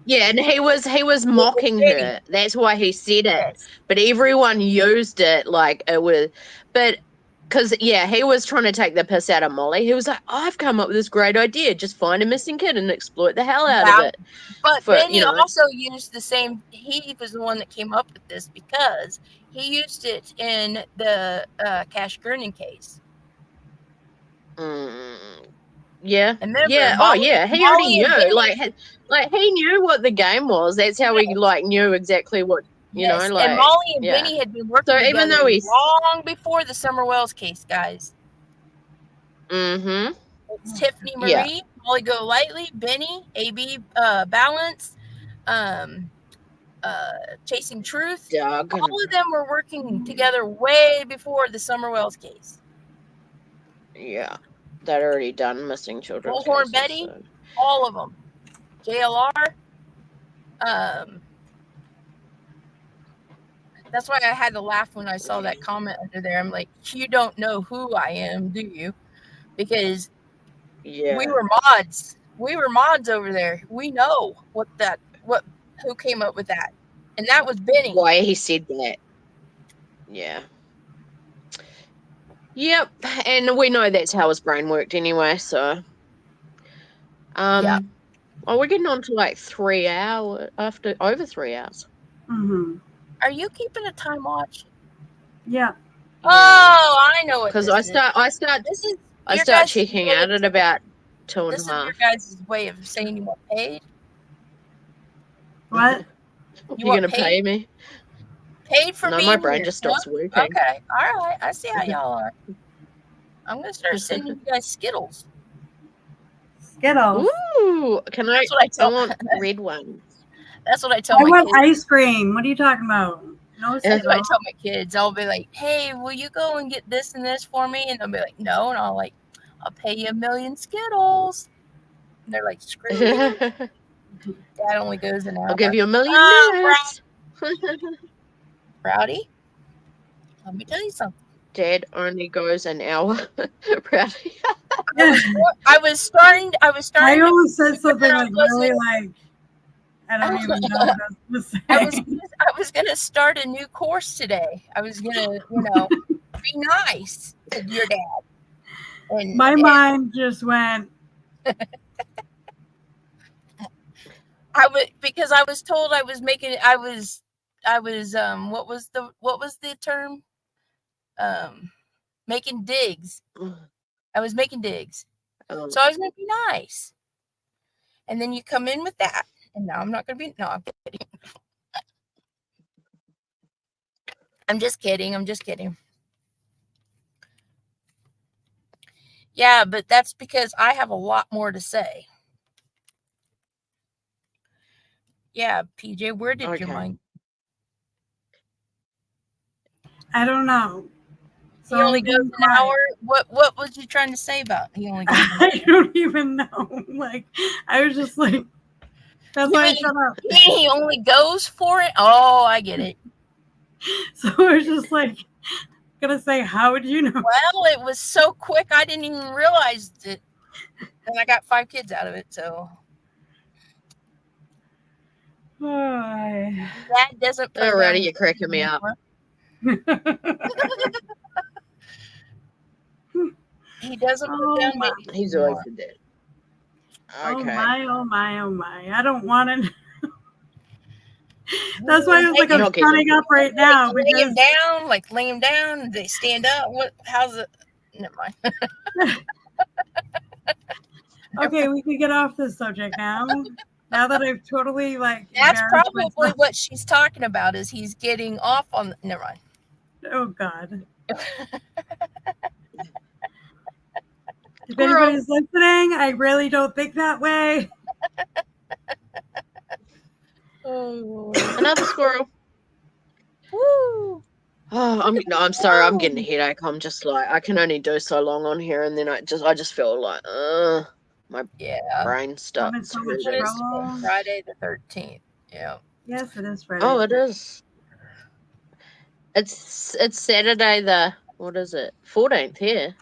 Yeah, and he was mocking her. That's why he said it. Yes. But everyone used it like it was. But because he was trying to take the piss out of Molly. He was like, "I've come up with this great idea: just find a missing kid and exploit the hell out of it." But Benny also used the same. He was the one that came up with this because he used it in the Cash Gurning case. Yeah. Remember, yeah. Molly, He already knew. Like he knew what the game was. That's how he knew exactly what you know. Like, and Molly and Benny had been working together even though long before the Summer Wells case, guys. Mm-hmm. It's Tiffany Marie, Molly Go Lightly, Benny, AB Balance, Chasing Truth. All of them were working together way before the Summer Wells case. Yeah. They'd already done missing children. Bullhorn Betty, all of them. JLR. That's why I had to laugh when I saw that comment under there. I'm like, you don't know who I am, do you? Because we were mods. We were mods over there. We know who came up with that. And that was Benny. Why he said that. Yeah. Yep, and we know that's how his brain worked anyway, so well, we're getting on to like 3 hours over 3 hours. Mm-hmm. Are you keeping a time watch? Yeah. Oh, I know it. Because I start checking out at about 2.5. This is your guys' way of saying you want paid. What? You're gonna pay me? Paid for being my brain here. just stops working. Okay, all right. I see how y'all are. I'm gonna start sending you guys Skittles. Skittles. Ooh, I want red ones. That's what I tell my kids. I want ice cream. What are you talking about? No, that's what I tell my kids. I'll be like, "Hey, will you go and get this and this for me?" And they'll be like, "No," and I'll pay you 1 million Skittles. And they're like, "Screw you." Dad only goes an hour. I'll give you 1 million. Rowdy, let me tell you something. Dad only goes an hour. Rowdy. I was starting. I almost said something like really like. I don't even know what I was to say. I was gonna start a new course today. I was gonna, be nice to your dad. And my mind just went. Because I was told I was what was the term? Making digs. I was making digs. So I was going to be nice. And then you come in with that. And now I'm not going to be. No, I'm kidding. I'm just kidding. Yeah, but that's because I have a lot more to say. Yeah, PJ, where did your mind? I don't know. So he only goes an hour. What was you trying to say about he only goes an hour? I don't even know. Like, I was just like, that's why I shut up. He only goes for it. Oh, I get it. So I was just like, gonna say, how would you know? Well, it was so quick, I didn't even realize it. And I got 5 kids out of it, so. That doesn't. Alrighty, you're cracking me up. He doesn't put down babies. He's always been dead. Okay. Oh my. I don't want to. That's why I was like, I'm standing up right now. Lay him down. They stand up. How's it? Never mind. Okay, we can get off this subject now. Now that I've totally That's probably what she's talking about. Is he's getting off on? Never mind. Oh God. If anybody's listening, I really don't think that way. Another squirrel. Woo! Oh, I'm sorry. I'm getting a headache. I'm just like, I can only do so long on here, and then I just feel like, my brain starts. So much trouble. Friday the 13th. Yeah. Yes, it is Friday. Oh, it is. It's Saturday the, what is it? 14th here.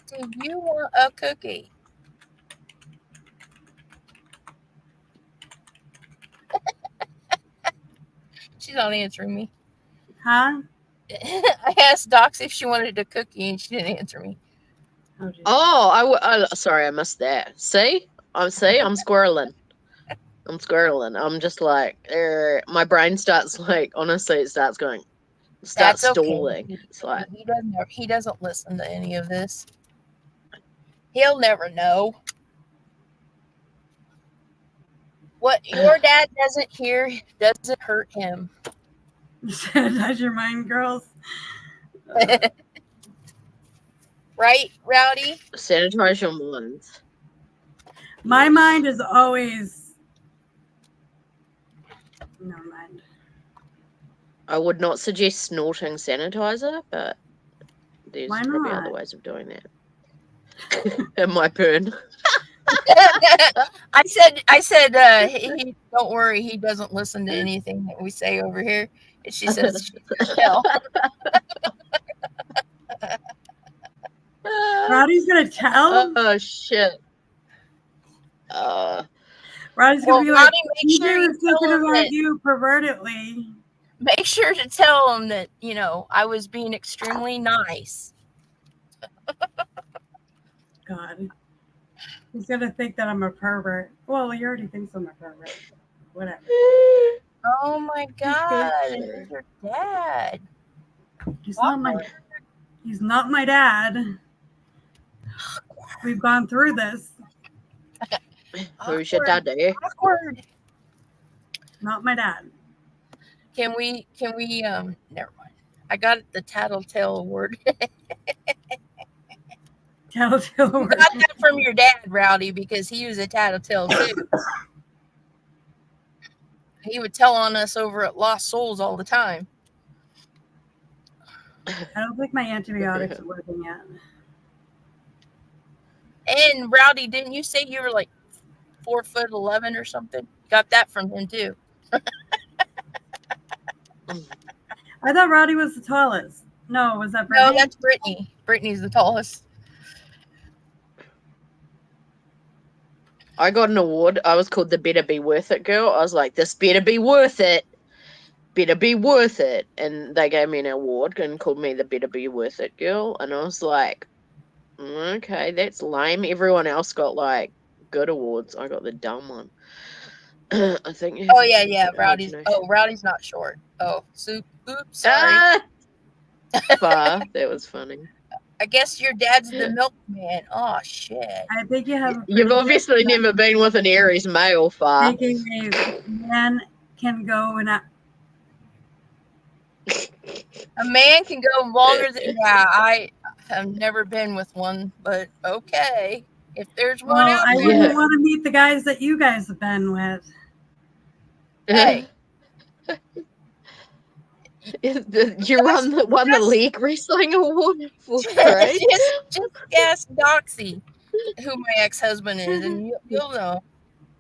Do you want a cookie? She's not answering me. Huh? I asked Docs if she wanted a cookie, and she didn't answer me. Oh, sorry, I missed that. See, I'm squirreling. I'm just like, my brain starts like, honestly, it starts going, stalling. Okay. It's like he doesn't listen to any of this. He'll never know. What your dad doesn't hear doesn't hurt him. Sanitize your mind, girls. Right, Rowdy? Sanitize your minds. My mind is always. Never mind. I would not suggest snorting sanitizer, but there's probably other ways of doing that. It might burn. I said, don't worry, he doesn't listen to anything that we say over here. And she says, she can tell. Rowdy's gonna tell. Oh shit. Rowdy's gonna be like, make sure was thinking about you pervertedly. Make sure to tell him that, I was being extremely nice. God. He's gonna think that I'm a pervert. Well, he already thinks I'm a pervert. Whatever. Oh my God. It's your dad. He's not my dad. We've gone through this. Who's your daddy? Awkward. Not my dad. Can we never mind. I got the tattletale award. Tattletale award. Got that from your dad, Rowdy, because he was a tattletale too. He would tell on us over at Lost Souls all the time. I don't think my antibiotics are working yet. And Rowdy, didn't you say you were like 4'11" or something? Got that from him too. I thought Rowdy was the tallest. No, was that Brittany? No, that's Brittany. Brittany's the tallest. I got an award. I was called the Better Be Worth It girl. I was like, this better be worth it. Better be worth it. And they gave me an award and called me the Better Be Worth It girl. And I was like, okay, that's lame. Everyone else got like good awards. I got the dumb one. I think. Oh yeah. Rowdy's. Oh, Rowdy's not short. Oh, soup. Oops, sorry. Bah, that was funny. I guess your dad's the milkman. Oh shit. I think you have. You've obviously never been with an Aries male, Far. Thinking a man can go and A man can go longer than. Yeah, I have never been with one, but okay. If there's one out I there, wouldn't want to meet the guys that you guys have been with. Hey. You won the league wrestling award for great. just ask Doxy who my ex-husband is, and you'll know.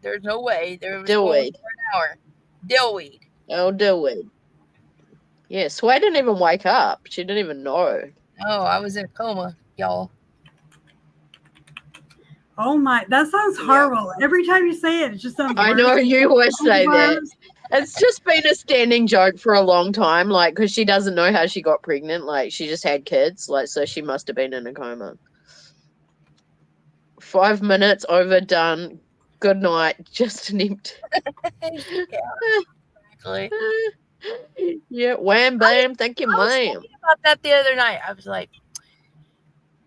There's no way. There was Dillweed. For an hour. Dillweed. Oh, Dillweed. Yeah, Sway didn't even wake up. She didn't even know. Oh, I was in a coma, y'all. Oh my, that sounds horrible. Every time you say it, it just sounds I know, you always say that. It's just been a standing joke for a long time, like, because she doesn't know how she got pregnant. Like, she just had kids, like, so she must have been in a coma. 5 minutes, overdone. Good night. Just an empty. Yeah, exactly. Yeah, wham, bam, thank you, I was ma'am. thinking about that the other night. I was like,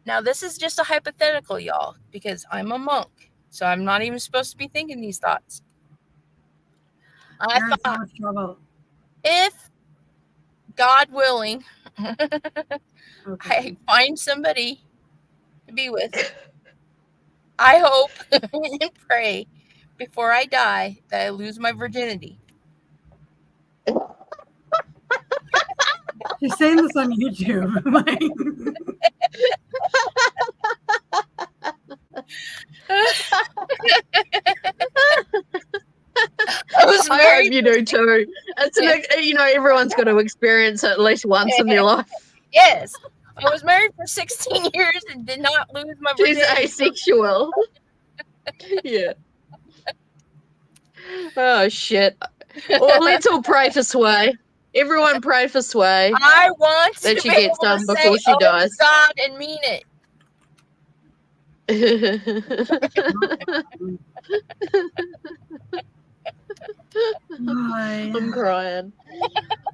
now this is just a hypothetical, y'all, because I'm a monk, so I'm not even supposed to be thinking these thoughts. I You're in so thought, much trouble. if God willing, Okay. I find somebody to be with, I hope and pray before I die that I lose my virginity. She's saying this on YouTube. I hope you do too. It's everyone's got to experience it at least once in their life. Yes. I was married for 16 years and did not lose my virginity. She's asexual. Yeah. Oh shit. Well, let's all pray for Sway. Everyone pray for Sway. I want that to she be gets able done to before say, she dies. God, and mean it. I'm crying.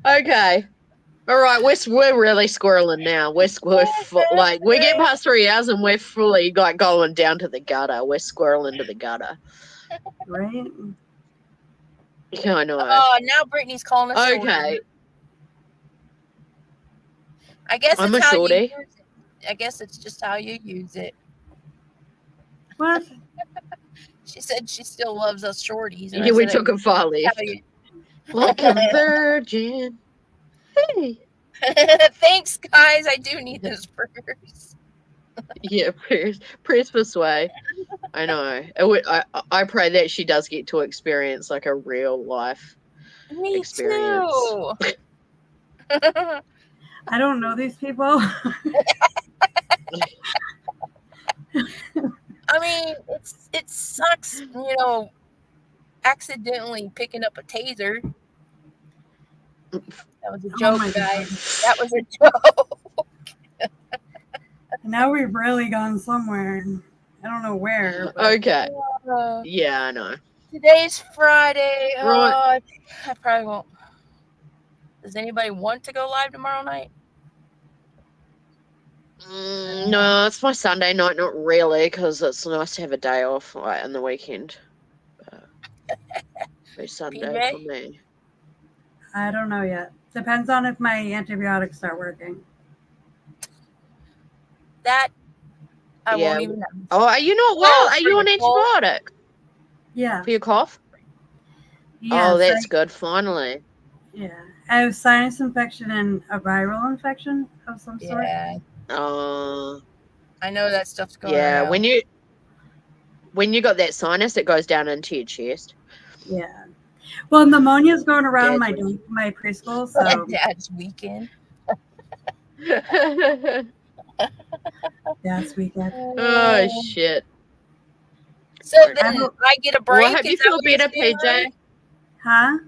Okay. All right, we're really squirreling now. We're like we get past 3 hours and we're fully like going down to the gutter. We're squirreling to the gutter. Right? Yeah, I know. Oh, now Brittany's calling us. Okay. Shorty. I guess I'm it's a how shorty. you use it. I guess it's just how you use it. What? She said she still loves us shorties. Yeah, we took a far left. Like a virgin. Hey. Thanks, guys. I do need those burgers. Yeah, prayers for Sway. I know. I pray that she does get to experience like a real life experience. Too. I don't know these people. I mean, it sucks, accidentally picking up a taser. That was a joke, guys. That was a joke. Now we've really gone somewhere. I don't know where. But... Okay. Yeah, I know. Today's Friday. Right. I probably won't. Does anybody want to go live tomorrow night? No, it's my Sunday night. Not really, because it's nice to have a day off like, on the weekend. It's Sunday PJ? for me. I don't know yet. Depends on if my antibiotics start working. That I won't even know. Oh, are you not well? Are you on antibiotics? Yeah. For your cough? Yeah. Oh, that's good. Finally. Yeah. I have sinus infection and a viral infection of some sort. Yeah. Oh. I know that stuff's going Yeah, around. when you got that sinus, it goes down into your chest. Yeah. Well, pneumonia's going around my preschool, so Dad's weekend. Dad's weekend. Oh shit. So then I get a break. Well, I hope you feel better, PJ. Huh?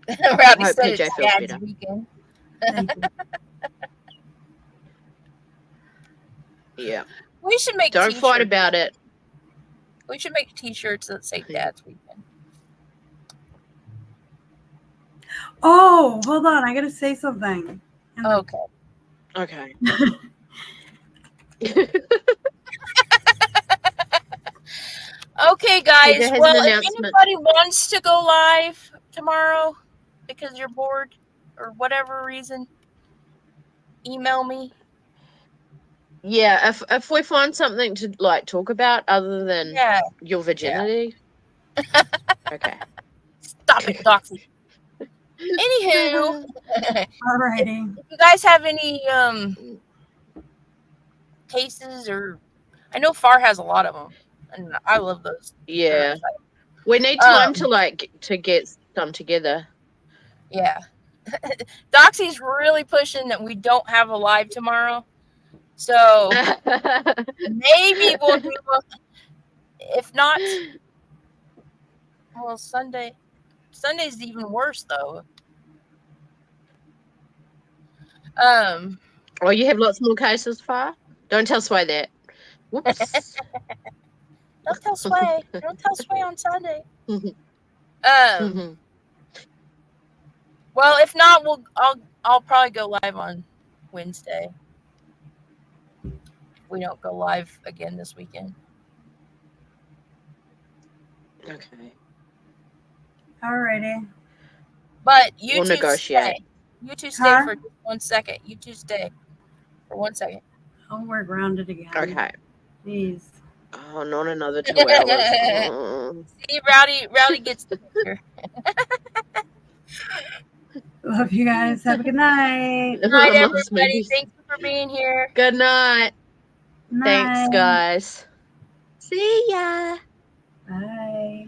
Rowdy hope said PJ it's feels Dad's better. weekend. Yeah. We should make Don't fight t-shirts. about it. We should make t-shirts that say Dad's Weekend. Oh, hold on. I got to say something. Okay. Okay. Okay, guys. Has Well, an if announcement. anybody wants to go live tomorrow because you're bored or whatever reason, email me. Yeah, if we find something to like talk about other than your virginity. Yeah. Okay. Stop it, Doxy. Anywho, Alrighty. if you guys have any cases, or I know FAR has a lot of them, and I love those. Yeah, we need time to get some together. Yeah, Doxy's really pushing that we don't have a live tomorrow, so maybe we'll do. If not, well, Sunday. Sunday's even worse though. Oh, you have lots more cases, Far? Don't tell Sway that. Whoops. Don't tell Sway. Don't tell Sway on Sunday. Well, if not, I'll probably go live on Wednesday. We don't go live again this weekend. Okay. Alrighty. But you We'll two negotiate. stay. You two stay for just 1 second. You two stay for 1 second. I'll work around it again. Okay. Please. Oh, not another 2 hours. See, Rowdy gets the picture. Love you guys. Have a good night. Good night, everybody. Thank you for being here. Good night. Night. Thanks, guys. See ya.